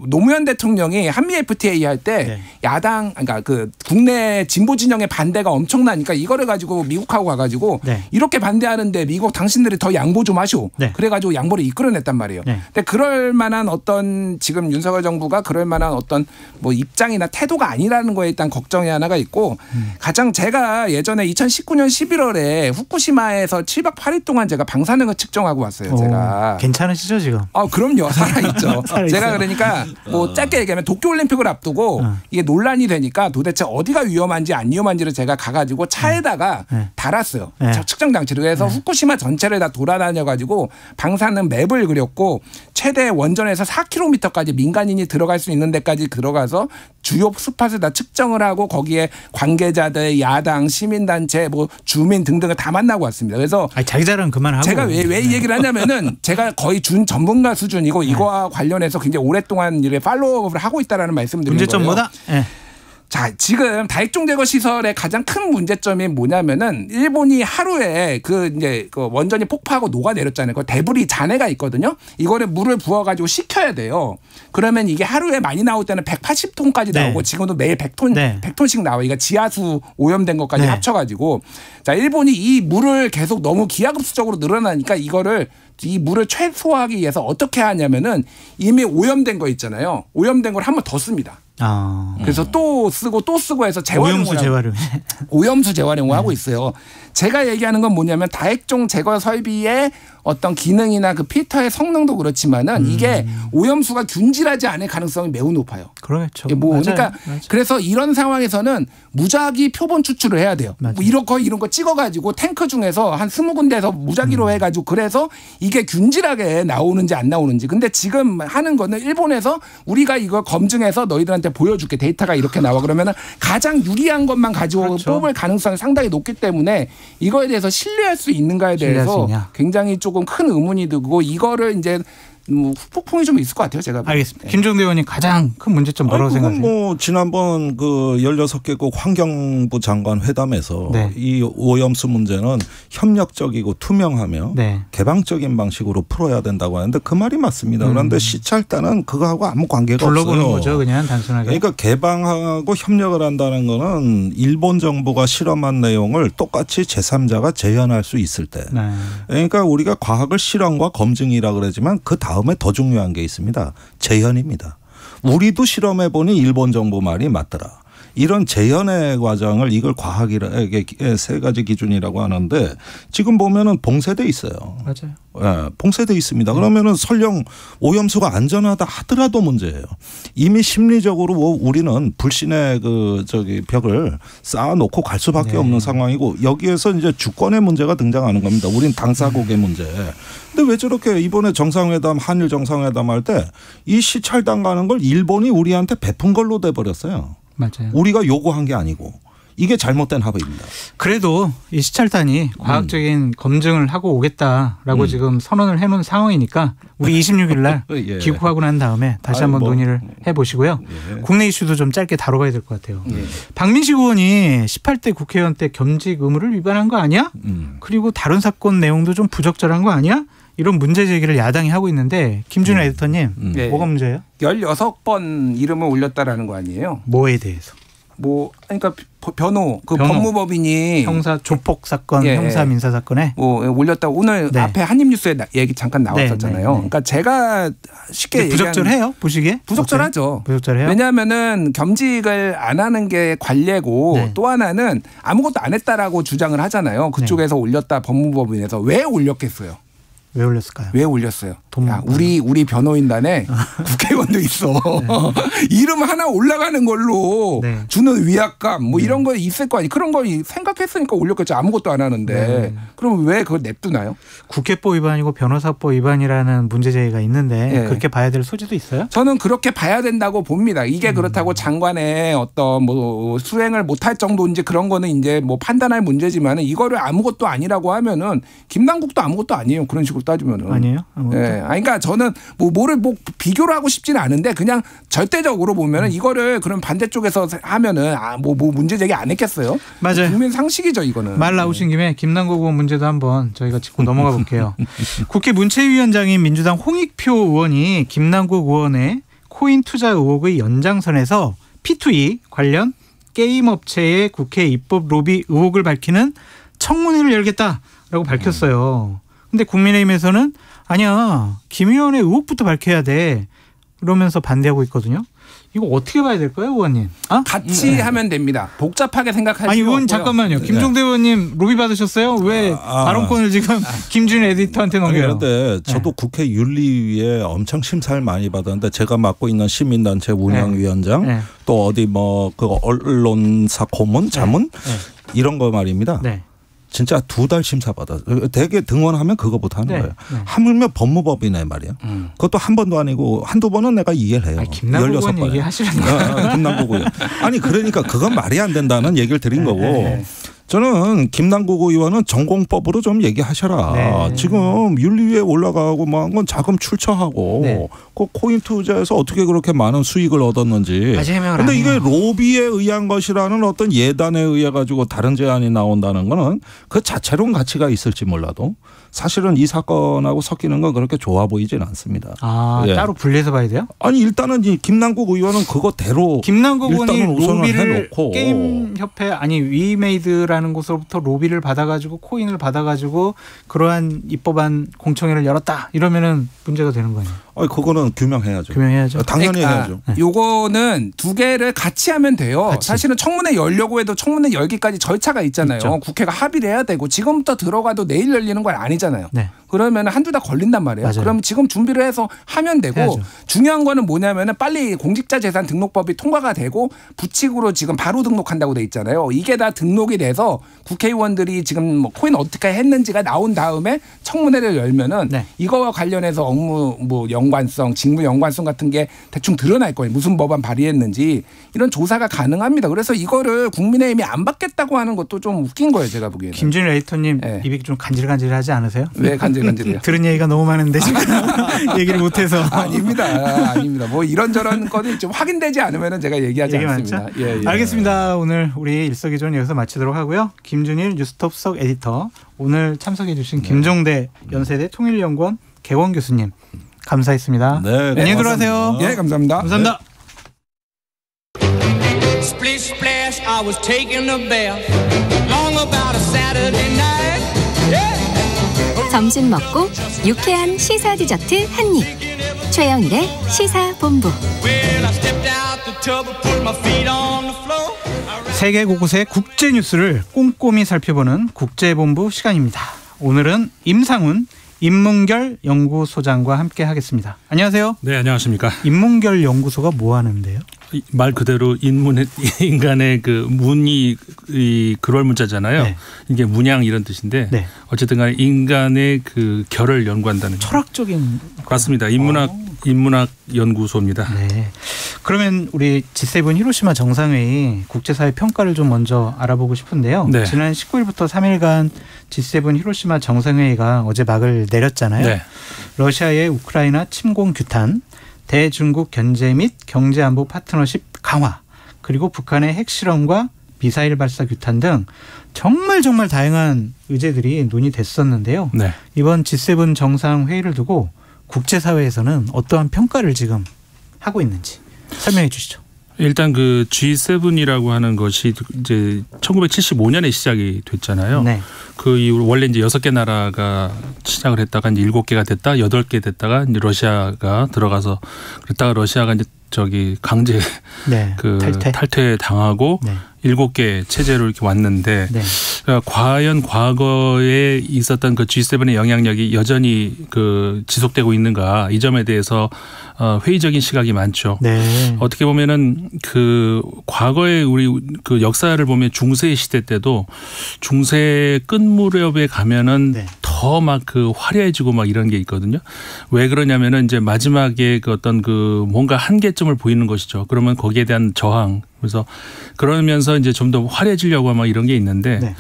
노무현 대통령이 한미 FTA 할 때 야당 그러니까 그 국내 진보 진영의 반대가 엄청나니까 이거를 가지고 미국하고 가가지고 이렇게 반대하는데 미국 당신들이 더 양보 좀 하시오. 그래가지고 양보를 이끌어냈단 말이에요. 근데 그럴 만한 어떤 지금 윤석열 정부가 그럴 만한 어떤 뭐 입장이나 태도가 아니라는 거에 일단 걱정이 하나가 있고 가장 제가 예전에 2019년 11월에 후쿠시마에서 7박 8일 동안 제가 방사능을 측정하고 왔어요. 제가. 괜찮으시죠 지금? 그럼요. 살아있죠. 제가 그러니까 뭐 짧게 얘기하면 도쿄올림픽을 앞두고 이게 논란이 되니까 도대체 어디가 위험한지 안 위험한지를 제가 가가지고 차에다가 달았어요. 측정 장치를. 그래서 후쿠시마 전체를 다 돌아다녀가지고 방사능 맵을 그렸고 최대 원전에서 4km까지 민간인이 들어갈 수 있는 데까지 들어가서 주요 스팟을 다 측정을 하고 거기에 관계자들, 야당, 시민단체, 뭐 주민 등등을 다 만나고 왔습니다. 그래서 자기 자랑 그만하고 제가 왜 이 얘기를 하냐면은 제가 거의 준 전문가 수준이고 이거와 관련해서 굉장히 오랫동안 이렇게 팔로우업을 하고 있다라는 말씀드리는 거예요. 문제점 뭐다? 자, 지금 다액종 제거 시설의 가장 큰 문제점이 뭐냐면은 일본이 하루에 그 원전이 폭파하고 녹아내렸잖아요. 그 데브리 잔해가 있거든요. 이거를 물을 부어가지고 식혀야 돼요. 그러면 이게 하루에 많이 나올 때는 180톤까지 나오고 지금도 매일 100톤씩 나와요. 그러니까 지하수 오염된 것까지 합쳐가지고 자, 일본이 이 물을 계속 너무 기하급수적으로 늘어나니까 이 물을 최소화하기 위해서 어떻게 하냐면은 이미 오염된 거 있잖아요. 오염된 걸 한 번 더 씁니다. 그래서 또 쓰고 해서 오염수 재활용을 하고 있어요. 제가 얘기하는 건 뭐냐면 다액종 제거 설비의 어떤 기능이나 그 필터의 성능도 그렇지만은 이게 오염수가 균질하지 않을 가능성이 매우 높아요. 그렇죠. 그러니까 그래서 이런 상황에서는 무작위 표본 추출을 해야 돼요. 뭐 이런 거 찍어가지고 탱크 중에서 한 20군데에서 무작위로 해가지고 그래서 이게 균질하게 나오는지 안 나오는지. 근데 지금 하는 거는 일본에서 우리가 이걸 검증해서 너희들한테 보여줄게. 데이터가 이렇게 나와. 그러면은 가장 유리한 것만 가지고 뽑을 가능성이 상당히 높기 때문에 이거에 대해서 신뢰할 수 있는가에 대해서 굉장히 조금 큰 의문이 들고 이거를 이제 뭐 후폭풍이 좀 있을 것 같아요. 제가. 알겠습니다. 김종대 의원님 가장 큰 문제점 뭐라고 생각하세요? 뭐 지난번 그 16개국 환경부 장관 회담에서 네. 이 오염수 문제는 협력적이고 투명하며 네. 개방적인 방식으로 풀어야 된다고 하는데 그 말이 맞습니다. 그런데 시찰단은 그거하고 아무 관계가 불러보는 없어요. 거죠, 그냥 단순하게. 그러니까 개방하고 협력을 한다는 거는 일본 정부가 실험한 내용을 똑같이 제3자가 재현할 수 있을 때. 네. 그러니까 우리가 과학을 실험과 검증이라 그러지만 그 다음에 더 중요한 게 있습니다. 재현입니다. 우리도 실험해 보니 일본 정부 말이 맞더라. 이런 재현의 과정을 이걸 과학이라게 세 가지 기준이라고 하는데 지금 보면은 봉쇄돼 있어요. 맞아요. 예, 봉쇄돼 있습니다. 그러면은 설령 오염수가 안전하다 하더라도 문제예요. 이미 심리적으로 우리는 불신의 벽을 쌓아놓고 갈 수밖에 네. 없는 상황이고 여기에서 이제 주권의 문제가 등장하는 겁니다. 우린 당사국의 문제. 근데 왜 저렇게 이번에 정상회담 한일 정상회담 할 때 이 시찰단 가는 걸 일본이 우리한테 베푼 걸로 돼 버렸어요. 맞아요. 우리가 요구한 게 아니고 이게 잘못된 합의입니다. 그래도 이 시찰단이 과학적인 검증을 하고 오겠다라고 지금 선언을 해놓은 상황이니까 우리 26일 날 예. 귀국하고 난 다음에 다시 한번 논의를 해보시고요. 예. 국내 이슈도 좀 짧게 다뤄봐야 될 것 같아요. 박민식 의원이 18대 국회의원 때 겸직 의무를 위반한 거 아니야? 그리고 다른 사건 내용도 좀 부적절한 거 아니야? 이런 문제 제기를 야당이 하고 있는데 김준일 에디터님 뭐가 문제예요? 16번 이름을 올렸다라는 거 아니에요? 뭐에 대해서? 뭐 그러니까 변호 법무법인이 형사 조폭 사건, 형사 민사 사건에 뭐 올렸다고 오늘 앞에 한입뉴스에 얘기 잠깐 나왔었잖아요. 그러니까 제가 쉽게 부적절해요? 보시기에? 부적절하죠. 부적절해요? 왜냐하면은 겸직을 안 하는 게 관례고 또 하나는 아무것도 안 했다라고 주장을 하잖아요. 그쪽에서 올렸다 법무법인에서 왜 올렸겠어요? 왜 올렸을까요? 왜 올렸어요? 야, 우리 변호인단에 국회의원도 있어. 이름 하나 올라가는 걸로 주는 위압감 뭐 이런 거 있을 거 아니에요. 그런 거 생각했으니까 올렸겠죠. 아무것도 안 하는데. 그럼 왜 그걸 냅두나요? 국회법 위반이고 변호사법 위반이라는 문제 제기가 있는데 그렇게 봐야 될 소지도 있어요? 저는 그렇게 봐야 된다고 봅니다. 이게 그렇다고 장관의 어떤 뭐 수행을 못할 정도인지 그런 거는 이제 뭐 판단할 문제지만은 이거를 아무것도 아니라고 하면은 김남국도 아무것도 아니에요. 그런 식으로 따지면은. 아니에요? 그러니까 저는 뭐를 비교를 하고 싶지는 않은데 그냥 절대적으로 보면은 이거를 그럼 반대쪽에서 하면은 뭐 문제 제기 안 했겠어요? 맞아요. 국민 상식이죠 이거는. 말 나오신 김에 김남국 의원 문제도 한번 저희가 짚고 넘어가 볼게요. 국회 문체위원장인 민주당 홍익표 의원이 김남국 의원의 코인 투자 의혹의 연장선에서 P2E 관련 게임 업체의 국회 입법 로비 의혹을 밝히는 청문회를 열겠다라고 밝혔어요. 근데 국민의힘에서는 아니야, 김 의원의 의혹부터 밝혀야 돼 그러면서 반대하고 있거든요. 이거 어떻게 봐야 될까요, 의원님? 같이 하면 됩니다. 복잡하게 생각할 아니 필요 의원 없고요. 잠깐만요. 김종대 의원님 로비 받으셨어요? 왜 발언권을 지금 김준일 에디터한테 넘겨요? 그런데 저도 국회 윤리위에 엄청 심사를 많이 받았는데 제가 맡고 있는 시민단체 운영위원장 또 어디 뭐 그 언론사 고문 자문 이런 거 말입니다. 진짜 2달 심사 받았어요. 대개 등원하면 그거부터 하는 거예요. 하물며 법무법이네 말이에요. 그것도 한 번도 아니고 한두 번은 내가 이해를 해요. 김남국 의원 얘기하시는 거예요. 김남국 의원. 아니 그러니까 그건 말이 안 된다는 얘기를 드린 거고. 저는 김남국 의원은 전공법으로 좀 얘기하셔라. 지금 윤리위에 올라가고 뭐 한 건 자금 출처하고 그 코인 투자에서 어떻게 그렇게 많은 수익을 얻었는지. 그런데 이게 로비에 의한 것이라는 어떤 예단에 의해 가지고 다른 제안이 나온다는 거는 그 자체로는 가치가 있을지 몰라도 사실은 이 사건하고 섞이는 건 그렇게 좋아 보이진 않습니다. 따로 분리해서 봐야 돼요? 아니 일단은 이 김남국 의원은 그거대로 김남국 의원이 로비를 해놓고 게임협회 아니 위메이드라는 곳으로부터 로비를 받아가지고 코인을 받아가지고 그러한 입법안 공청회를 열었다 이러면은 문제가 되는 거예요. 그거는 규명해야죠. 당연히 해야죠. 요거는 두 개를 같이 하면 돼요. 사실은 청문회 열려고 해도 청문회 열기까지 절차가 있잖아요. 국회가 합의를 해야 되고 지금부터 들어가도 내일 열리는 건 아니잖아요. 그러면 한두 달 걸린단 말이에요. 그럼 지금 준비를 해서 하면 되고 해야죠. 중요한 거는 뭐냐면은 빨리 공직자재산 등록법이 통과가 되고 부칙으로 지금 바로 등록한다고 돼 있잖아요. 이게 다 등록이 돼서 국회의원들이 지금 뭐 코인 어떻게 했는지가 나온 다음에 청문회를 열면은 이거와 관련해서 업무 뭐 연관성, 직무 연관성 같은 게 대충 드러날 거예요. 무슨 법안 발의했는지 이런 조사가 가능합니다. 그래서 이거를 국민의힘이 안 받겠다고 하는 것도 좀 웃긴 거예요. 제가 보기에는. 김준일 에디터님 입이 좀 간질간질하지 않으세요? 왜 간질? 건지를요. 들은 얘기가 너무 많은데 지금 얘기를 못해서. 아닙니다. 뭐 이런저런 거는 좀 확인되지 않으면 제가 얘기하지 않습니다. 예. 알겠습니다. 오늘 우리 일석이조는 여기서 마치도록 하고요. 김준일 뉴스톱석 에디터, 오늘 참석해 주신 김종대 연세대 통일연구원 개원 교수님 감사했습니다. 네, 안녕히 들어가세요. 예, 감사합니다. 감사합니다. Splish splash, I was taking a bath. Long about a Saturday night. Yeah. 점심 먹고 유쾌한 시사 디저트 한 입. 최영일의 시사본부. Well, I stepped out the tub and put my feet on the floor. 세계 곳곳의 국제 뉴스를 꼼꼼히 살펴보는 국제본부 시간입니다. 오늘은 임상훈 인문결 연구소장과 함께 하겠습니다. 안녕하세요. 네, 안녕하십니까. 인문결 연구소가 뭐 하는데요? 말 그대로 인간의 그 문이 글월 문자잖아요. 네. 이게 문양 이런 뜻인데 네. 어쨌든 간에 인간의 그 결을 연구한다는 철학적인 맞습니다. 인문학 연구소입니다. 네. 그러면 우리 G7 히로시마 정상회의 국제사회 평가를 좀 먼저 알아보고 싶은데요. 네. 지난 19일부터 3일간 G7 히로시마 정상회의가 어제 막을 내렸잖아요. 네. 러시아의 우크라이나 침공 규탄, 대중국 견제 및 경제안보 파트너십 강화, 그리고 북한의 핵실험과 미사일 발사 규탄 등 정말 다양한 의제들이 논의됐었는데요. 네. 이번 G7 정상회의를 두고 국제사회에서는 어떠한 평가를 지금 하고 있는지 설명해 주시죠. 일단 그 G7이라고 하는 것이 이제 1975년에 시작이 됐잖아요. 네. 그 이후로 원래 이제 6개 나라가 시작을 했다가 이제 7개가 됐다, 8개 됐다가 이제 러시아가 들어가서 그랬다가 러시아가 이제 강제 네. 그 탈퇴 당하고 네. 7개 체제로 이렇게 왔는데 네. 과연 과거에 있었던 그 G7의 영향력이 여전히 그 지속되고 있는가, 이 점에 대해서 회의적인 시각이 많죠. 네. 어떻게 보면은 그 과거에 우리 그 역사를 보면 중세 시대 때도 중세 끝 무렵에 가면은 네. 더 막 그 화려해지고 막 이런 게 있거든요. 왜 그러냐면은 이제 마지막에 그 어떤 그 뭔가 한계점을 보이는 것이죠. 그러면 거기에 대한 저항. 그래서 그러면서 이제 좀 더 화려해지려고 막 이런 게 있는데 네.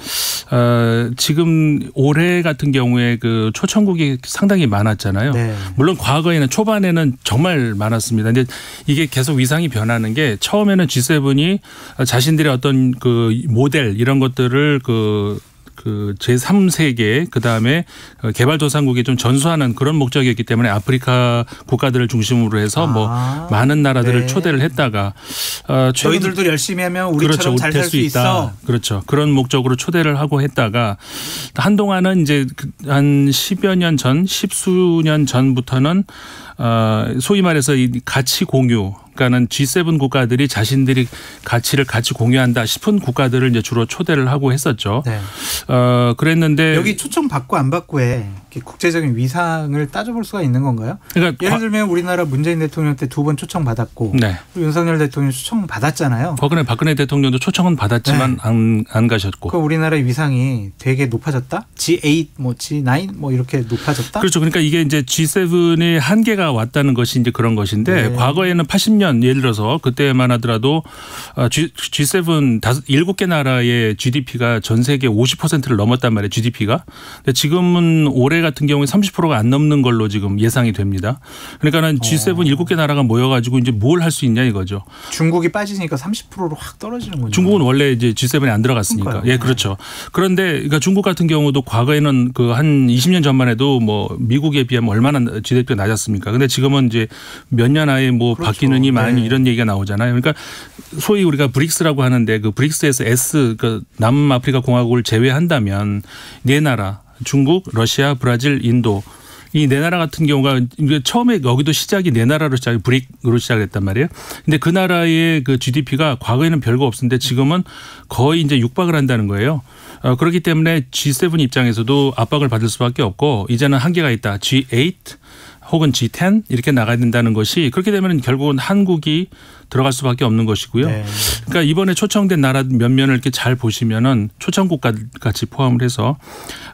지금 올해 같은 경우에 그 초청국이 상당히 많았잖아요. 네. 물론 과거에는 초반에는 정말 많았습니다. 근데 이게 계속 위상이 변하는 게 처음에는 G7이 자신들의 어떤 그 모델 이런 것들을 그 제3세계 그다음에 개발도상국에 좀 전수하는 그런 목적이었기 때문에 아프리카 국가들을 중심으로 해서 뭐 많은 나라들을 네. 초대를 했다가 저희들도 열심히 하면 우리처럼 그렇죠. 잘 살 수 있어. 그렇죠. 그런 목적으로 초대를 하고 했다가 한동안은 이제 한 10여 년 전, 10수년 전부터는 소위 말해서 이 가치 공유, 그러니까는 G7 국가들이 자신들이 가치를 같이 공유한다 싶은 국가들을 이제 주로 초대를 하고 했었죠. 네. 그랬는데 여기 초청 받고 안 받고에 국제적인 위상을 따져볼 수가 있는 건가요? 그러니까 예를 들면 우리나라 문재인 대통령 때 2번 초청 받았고 네. 윤석열 대통령 초청 받았잖아요. 박근혜 대통령도 초청은 받았지만 네. 안 가셨고. 그 우리나라의 위상이 되게 높아졌다? G8, 뭐 G9 뭐 이렇게 높아졌다? 그렇죠. 그러니까 이게 이제 G7의 한계가 왔다는 것이 이제 그런 것인데 네. 과거에는 80년 예를 들어서 그때만 하더라도 G7 7개 나라의 GDP가 전 세계 50%를 넘었단 말이에요. GDP가. 근데 지금은 올해 같은 경우에 30%가 안 넘는 걸로 지금 예상이 됩니다. 그러니까는 G7 7개 나라가 모여가지고 이제 뭘 할 수 있냐 이거죠. 중국이 빠지니까 30%로 확 떨어지는군요. 중국은 원래 이제 G7에 안 들어갔으니까. 그러니까요. 예, 그렇죠. 그런데 그러니까 중국 같은 경우도 과거에는 그 한 20년 전만 해도 뭐 미국에 비하면 얼마나 GDP가 낮았습니까? 근데 지금은 이제 몇 년 안에 뭐 그렇죠. 바뀌느니 많이 네. 이런 얘기가 나오잖아요. 그러니까 소위 우리가 브릭스라고 하는데 그 브릭스에서 그 남아프리카 공화국을 제외한다면 네 나라 중국, 러시아, 브라질, 인도 이 네 나라 같은 경우가 처음에 여기도 시작이 네 나라로 시작이 브릭으로 시작했단 말이에요. 근데 그 나라의 그 GDP가 과거에는 별거 없었는데 지금은 거의 이제 육박을 한다는 거예요. 그렇기 때문에 G7 입장에서도 압박을 받을 수밖에 없고 이제는 한계가 있다. G8 혹은 G10 이렇게 나가야 된다는 것이 그렇게 되면 결국은 한국이 들어갈 수밖에 없는 것이고요. 네. 그러니까 이번에 초청된 나라 몇 면을 이렇게 잘 보시면은 초청국가 같이 포함을 해서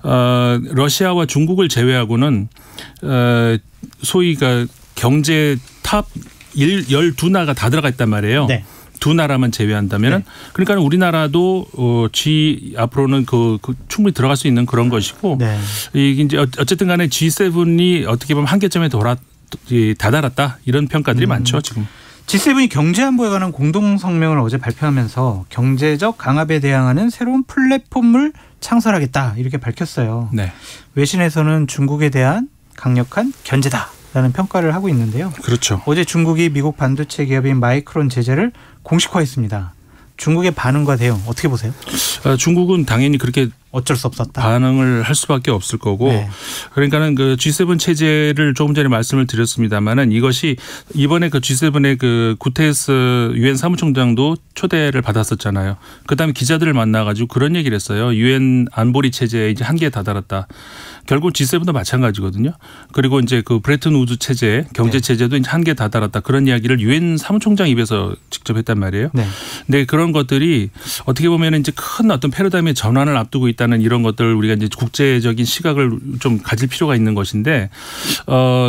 러시아와 중국을 제외하고는 소위가 경제 탑 12나라가 다 들어가 있단 말이에요. 네. 두 나라만 제외한다면은 네. 그러니까 우리나라도 앞으로는 충분히 들어갈 수 있는 그런 것이고 네. 이게 이제 어쨌든 간에 G7이 어떻게 보면 한계점에 다다랐다 이런 평가들이 많죠 지금. G7이 경제안보에 관한 공동성명을 어제 발표하면서 경제적 강압에 대항하는 새로운 플랫폼을 창설하겠다 이렇게 밝혔어요. 네. 외신에서는 중국에 대한 강력한 견제다라는 평가를 하고 있는데요. 그렇죠. 어제 중국이 미국 반도체 기업인 마이크론 제재를 공식화했습니다. 중국의 반응과 대응 어떻게 보세요? 중국은 당연히 그렇게 어쩔 수 없었다. 반응을 할 수밖에 없을 거고 네. 그러니까는 그 G7 체제를 조금 전에 말씀을 드렸습니다만은 이것이 이번에 그 G7의 그 구테스 유엔 사무총장도 초대를 받았었잖아요. 그다음에 기자들을 만나가지고 그런 얘기를 했어요. 유엔 안보리 체제에 이제 한계에 다다랐다. 결국 G7도 마찬가지거든요. 그리고 이제 그 브레튼 우드 체제, 경제 체제도 이제 한계에 다다랐다. 그런 이야기를 유엔 사무총장 입에서 직접 했단 말이에요. 네. 근데 그런 것들이 어떻게 보면 이제 큰 어떤 패러다임의 전환을 앞두고 있다는 이런 것들 우리가 이제 국제적인 시각을 좀 가질 필요가 있는 것인데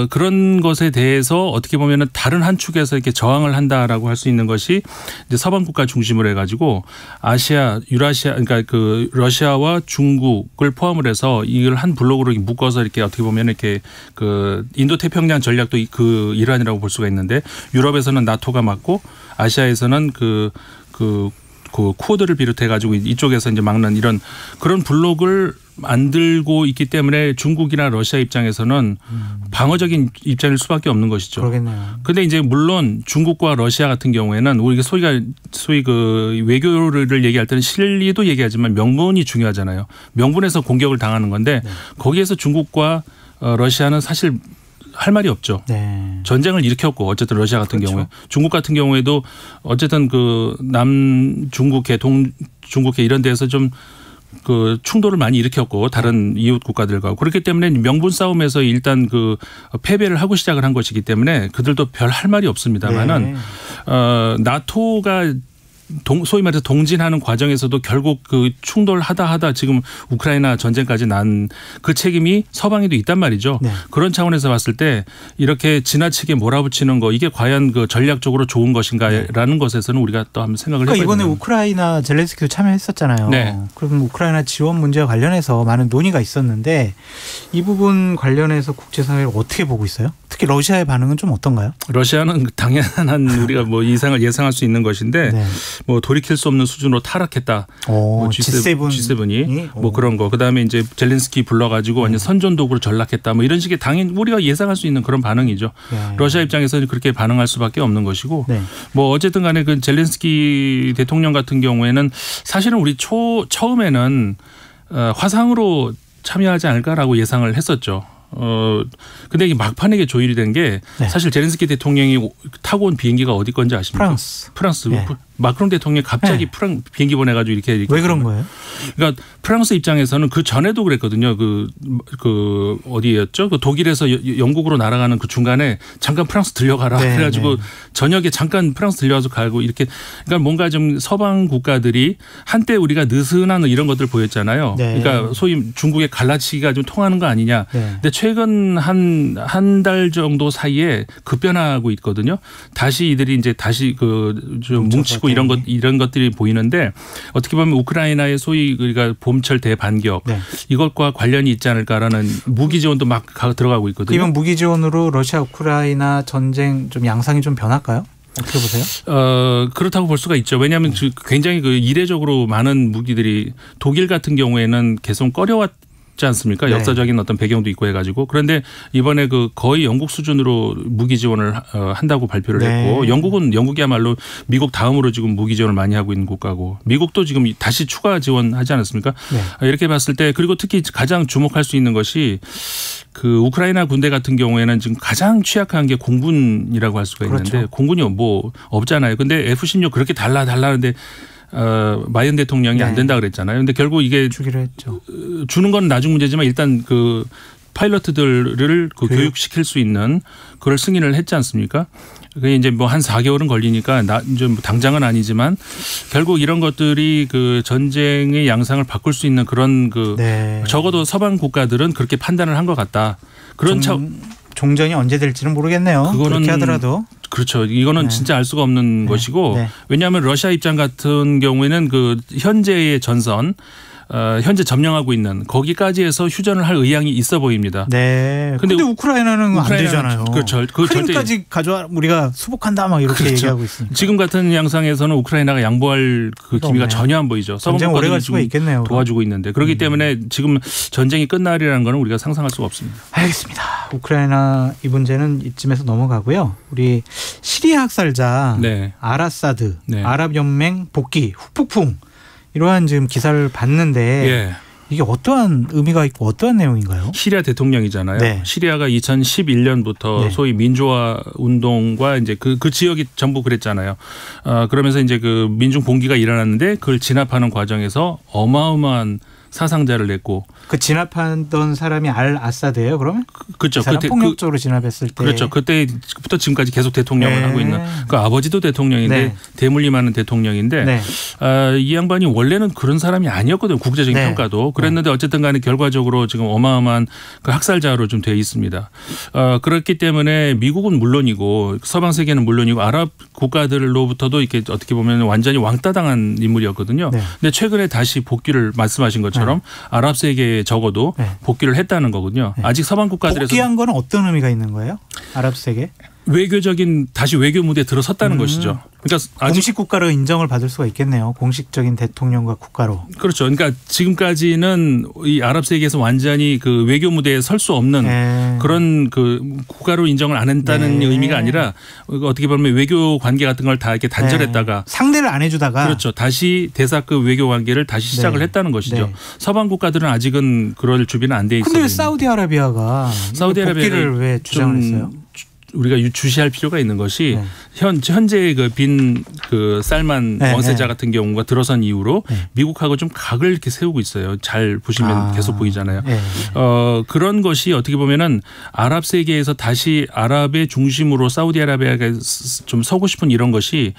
그런 것에 대해서 어떻게 보면은 다른 한 축에서 이렇게 저항을 한다라고 할 수 있는 것이 이제 서방 국가 중심으로 해가지고 아시아, 유라시아, 그러니까 그 러시아와 중국을 포함을 해서 이걸 한 블록으로 묶어서 이렇게 어떻게 보면 이렇게 그 인도 태평양 전략도 그 일환이라고 볼 수가 있는데 유럽에서는 나토가 맞고 아시아에서는 그 쿠어드를 비롯해 가지고 이쪽에서 이제 막는 이런 그런 블록을 만들고 있기 때문에 중국이나 러시아 입장에서는 방어적인 입장일 수밖에 없는 것이죠. 그러겠네요. 그런데 이제 물론 중국과 러시아 같은 경우에는 우리가 소위 그 외교를 얘기할 때는 실리도 얘기하지만 명분이 중요하잖아요. 명분에서 공격을 당하는 건데 네. 거기에서 중국과 러시아는 사실 할 말이 없죠. 네. 전쟁을 일으켰고 어쨌든 러시아 같은 그렇죠. 경우에 중국 같은 경우에도 어쨌든 그 남중국해 동중국해 이런 데서 좀 그 충돌을 많이 일으켰고 다른 이웃 국가들과 그렇기 때문에 명분 싸움에서 일단 그 패배를 하고 시작을 한 것이기 때문에 그들도 별 할 말이 없습니다만은 네. 나토가 소위 말해서 동진하는 과정에서도 결국 그 충돌하다 지금 우크라이나 전쟁까지 난 그 책임이 서방에도 있단 말이죠. 네. 그런 차원에서 봤을 때 이렇게 지나치게 몰아붙이는 거 이게 과연 그 전략적으로 좋은 것인가라는 것에서는 우리가 또 한번 생각을 해봐야 이번에 우크라이나 젤렌스키도 참여했었잖아요. 네. 그럼 우크라이나 지원 문제와 관련해서 많은 논의가 있었는데 이 부분 관련해서 국제사회를 어떻게 보고 있어요? 특히 러시아의 반응은 좀 어떤가요? 러시아는 당연한 우리가 뭐 이상을 예상할 수 있는 것인데 네. 뭐 돌이킬 수 없는 수준으로 타락했다. 뭐 G7이 뭐 그런 거. 그다음에 이제 젤렌스키 불러가지고 완전 선전도구로 전락했다. 뭐 이런 식의 당연히 우리가 예상할 수 있는 그런 반응이죠. 네. 러시아 입장에서는 그렇게 반응할 수밖에 없는 것이고 네. 뭐 어쨌든 간에 그 젤렌스키 대통령 같은 경우에는 사실은 우리 처음에는 화상으로 참여하지 않을까라고 예상을 했었죠. 근데 이게 막판에 이게 조율이 된 게 네. 사실 젤렌스키 대통령이 타고 온 비행기가 어디 건지 아십니까? 프랑스. 네. 마크롱 대통령이 갑자기 네. 비행기 보내가지고 이렇게 왜 그런 거예요? 그러니까 프랑스 입장에서는 그 전에도 그랬거든요. 그 어디였죠? 그 독일에서 영국으로 날아가는 그 중간에 잠깐 프랑스 들려가라. 네. 그래가지고 네. 저녁에 잠깐 프랑스 들려가서 가고 이렇게 그러니까 뭔가 좀 서방 국가들이 한때 우리가 느슨한 이런 것들 보였잖아요. 네. 그러니까 소위 중국의 갈라치기가 좀 통하는 거 아니냐. 네. 근데 최근 한 달 정도 사이에 급변하고 있거든요. 다시 이들이 이제 다시 좀 뭉치고 이런 것들이 보이는데 어떻게 보면 우크라이나의 소위 우리가 봄철 대반격 네. 이것과 관련이 있지 않을까라는 무기 지원도 막 들어가고 있거든요. 이번 무기 지원으로 러시아 우크라이나 전쟁 좀 양상이 좀 변할까요? 어떻게 보세요? 그렇다고 볼 수가 있죠. 왜냐하면 굉장히 이례적으로 많은 무기들이 독일 같은 경우에는 계속 꺼려왔지 않습니까? 네. 역사적인 어떤 배경도 있고 해가지고 그런데 이번에 거의 영국 수준으로 무기 지원을 한다고 발표를 네. 했고 영국이야말로 미국 다음으로 지금 무기 지원을 많이 하고 있는 국가고 미국도 지금 다시 추가 지원하지 않았습니까? 네. 이렇게 봤을 때 그리고 특히 가장 주목할 수 있는 것이 그 우크라이나 군대 같은 경우에는 지금 가장 취약한 게 공군이라고 할 수가 있는데 그렇죠. 공군이 뭐 없잖아요. 근데 F-16 그렇게 달라는데 바이든 대통령이 네. 안 된다 그랬잖아요. 근데 결국 이게 주기로 했죠. 주는 건 나중 문제지만 일단 그 파일럿들을 교육시킬 수 있는 그걸 승인을 했지 않습니까? 그게 이제 뭐 한 4개월은 걸리니까 좀 당장은 아니지만 결국 이런 것들이 그 전쟁의 양상을 바꿀 수 있는 그런 네. 적어도 서방 국가들은 그렇게 판단을 한 것 같다. 그런 종전이 언제 될지는 모르겠네요. 그렇게 하더라도. 그렇죠. 이거는 진짜 알 수가 없는 것이고 왜냐하면 러시아 입장 같은 경우에는 그 현재의 전선 현재 점령하고 있는 거기까지 해서 휴전을 할 의향이 있어 보입니다. 네. 근데 우크라이나는 안 되잖아요. 그렇죠. 크림까지 가져와 우리가 수복한다 막 이렇게 얘기하고 있습니다. 지금 같은 양상에서는 우크라이나가 양보할 그 기미가 전혀 안 보이죠. 전쟁 오래 갈 수가 있겠네요. 도와주고 있는데 그렇기 때문에 지금 전쟁이 끝날이라는 거는 우리가 상상할 수가 없습니다. 알겠습니다. 우크라이나 이 문제는 이쯤에서 넘어가고요. 우리 시리아 학살자 아라사드 아랍연맹 복귀 후폭풍 이러한 지금 기사를 봤는데 이게 어떠한 의미가 있고 어떠한 내용인가요? 시리아 대통령이잖아요. 시리아가 2011년부터 소위 민주화 운동과 이제 그 지역이 전부 그랬잖아요. 그러면서 이제 그 민중 봉기가 일어났는데 그걸 진압하는 과정에서 어마어마한 사상자를 냈고 그 진압하던 사람이 알 아사드예요, 그러면? 그렇죠. 그때 폭력적으로 진압했을 때. 그렇죠. 그때부터 지금까지 계속 대통령을 하고 있는 그 아버지도 대통령인데 대물림하는 대통령인데 이 양반이 원래는 그런 사람이 아니었거든요. 국제적인 평가도. 그랬는데 어쨌든 간에 결과적으로 지금 어마어마한 그 학살자로 좀 되어 있습니다. 그렇기 때문에 미국은 물론이고 서방 세계는 물론이고 아랍 국가들로부터도 이렇게 어떻게 보면 완전히 왕따당한 인물이었거든요. 근데 최근에 다시 복귀를 말씀하신 것처럼 아랍 세계에 적어도 복귀를 했다는 거군요. 아직 서방 국가들에서 복귀한 건 어떤 의미가 있는 거예요? 아랍 세계? 외교적인 다시 외교 무대에 들어섰다는 것이죠. 그러니까 공식 국가로 인정을 받을 수가 있겠네요. 공식적인 대통령과 국가로. 그렇죠. 그러니까 지금까지는 이 아랍 세계에서 완전히 그 외교 무대에 설 수 없는 그런 그 국가로 인정을 안 했다는 의미가 아니라 어떻게 보면 외교 관계 같은 걸 다 이렇게 단절했다가 상대를 안 해주다가 그렇죠. 다시 대사급 외교 관계를 다시 시작을 했다는 것이죠. 서방 국가들은 아직은 그럴 준비는 안 돼 있어요. 근데 사우디아라비아가 복귀를 왜 주장을 했어요? 우리가 주시할 필요가 있는 것이 현재 그 빈 그 살만 왕세자 같은 경우가 들어선 이후로 미국하고 좀 각을 이렇게 세우고 있어요. 잘 보시면 계속 보이잖아요. 그런 것이 어떻게 보면은 아랍 세계에서 다시 아랍의 중심으로 사우디아라비아가 좀 서고 싶은 이런 것이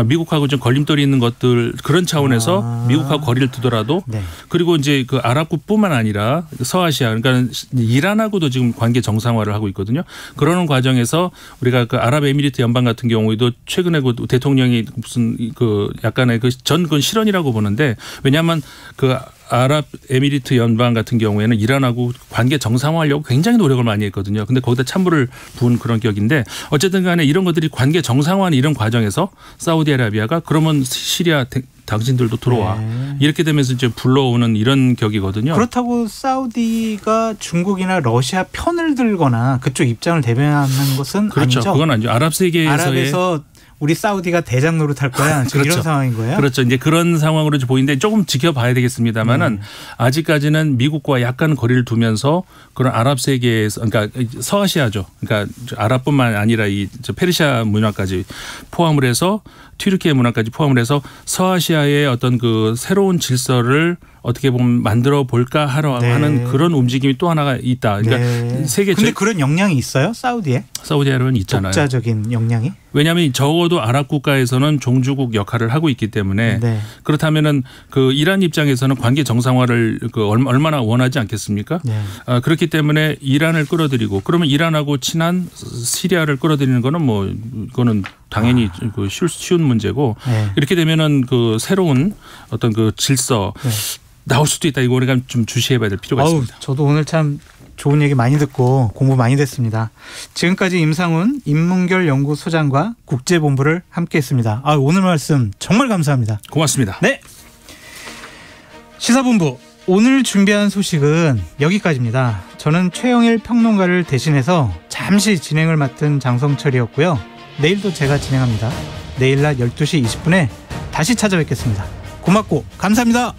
미국하고 좀 걸림돌이 있는 것들 그런 차원에서 미국하고 거리를 두더라도 그리고 이제 그 아랍국뿐만 아니라 서아시아 그러니까 이란하고도 지금 관계 정상화를 하고 있거든요. 그러는 과정에서 우리가 그 아랍에미리트 연방 같은 경우에도 최근에 그 대통령이 무슨 그 약간의 그 전 그건 실언이라고 보는데 왜냐하면 그 아랍에미리트 연방 같은 경우에는 이란하고 관계 정상화하려고 굉장히 노력을 많이 했거든요. 근데 거기다 찬물을 부은 그런 격인데 어쨌든 간에 이런 것들이 관계 정상화하는 이런 과정에서 사우디아라비아가 그러면 시리아 당신들도 들어와. 이렇게 되면서 이제 불러오는 이런 격이거든요. 그렇다고 사우디가 중국이나 러시아 편을 들거나 그쪽 입장을 대변하는 것은 그렇죠. 아니죠. 그건 아니죠. 아랍 세계에서의 아랍에서 우리 사우디가 대장 노릇할 거야. 지금 이런 상황인 거예요? 그렇죠. 이제 그런 상황으로 보이는데 조금 지켜봐야 되겠습니다만은 아직까지는 미국과 약간 거리를 두면서 그런 아랍 세계에서 그러니까 서아시아죠. 그러니까 아랍뿐만 아니라 이 페르시아 문화까지 포함을 해서 튀르키예 문화까지 포함을 해서 서아시아의 어떤 그 새로운 질서를 어떻게 보면 만들어 볼까 하는 그런 움직임이 또 하나가 있다. 그러니까 세계. 근데 그런 역량이 있어요? 사우디에? 사우디아라비아는 있잖아요. 독자적인 역량이? 왜냐하면 적어도 아랍 국가에서는 종주국 역할을 하고 있기 때문에 그렇다면은 그 이란 입장에서는 관계 정상화를 그 얼마나 원하지 않겠습니까? 그렇기 때문에 이란을 끌어들이고 그러면 이란하고 친한 시리아를 끌어들이는 거는 뭐 이거는 당연히 그 쉬운 문제고 이렇게 되면은 그 새로운 어떤 그 질서 나올 수도 있다. 이거 우리가 좀 주시해봐야 될 필요가 있습니다. 저도 오늘 참 좋은 얘기 많이 듣고 공부 많이 됐습니다. 지금까지 임상훈 인문결 연구소장과 국제본부를 함께했습니다. 오늘 말씀 정말 감사합니다. 고맙습니다. 네. 시사본부 오늘 준비한 소식은 여기까지입니다. 저는 최영일 평론가를 대신해서 잠시 진행을 맡은 장성철이었고요. 내일도 제가 진행합니다. 내일 낮 12시 20분에 다시 찾아뵙겠습니다. 고맙고 감사합니다.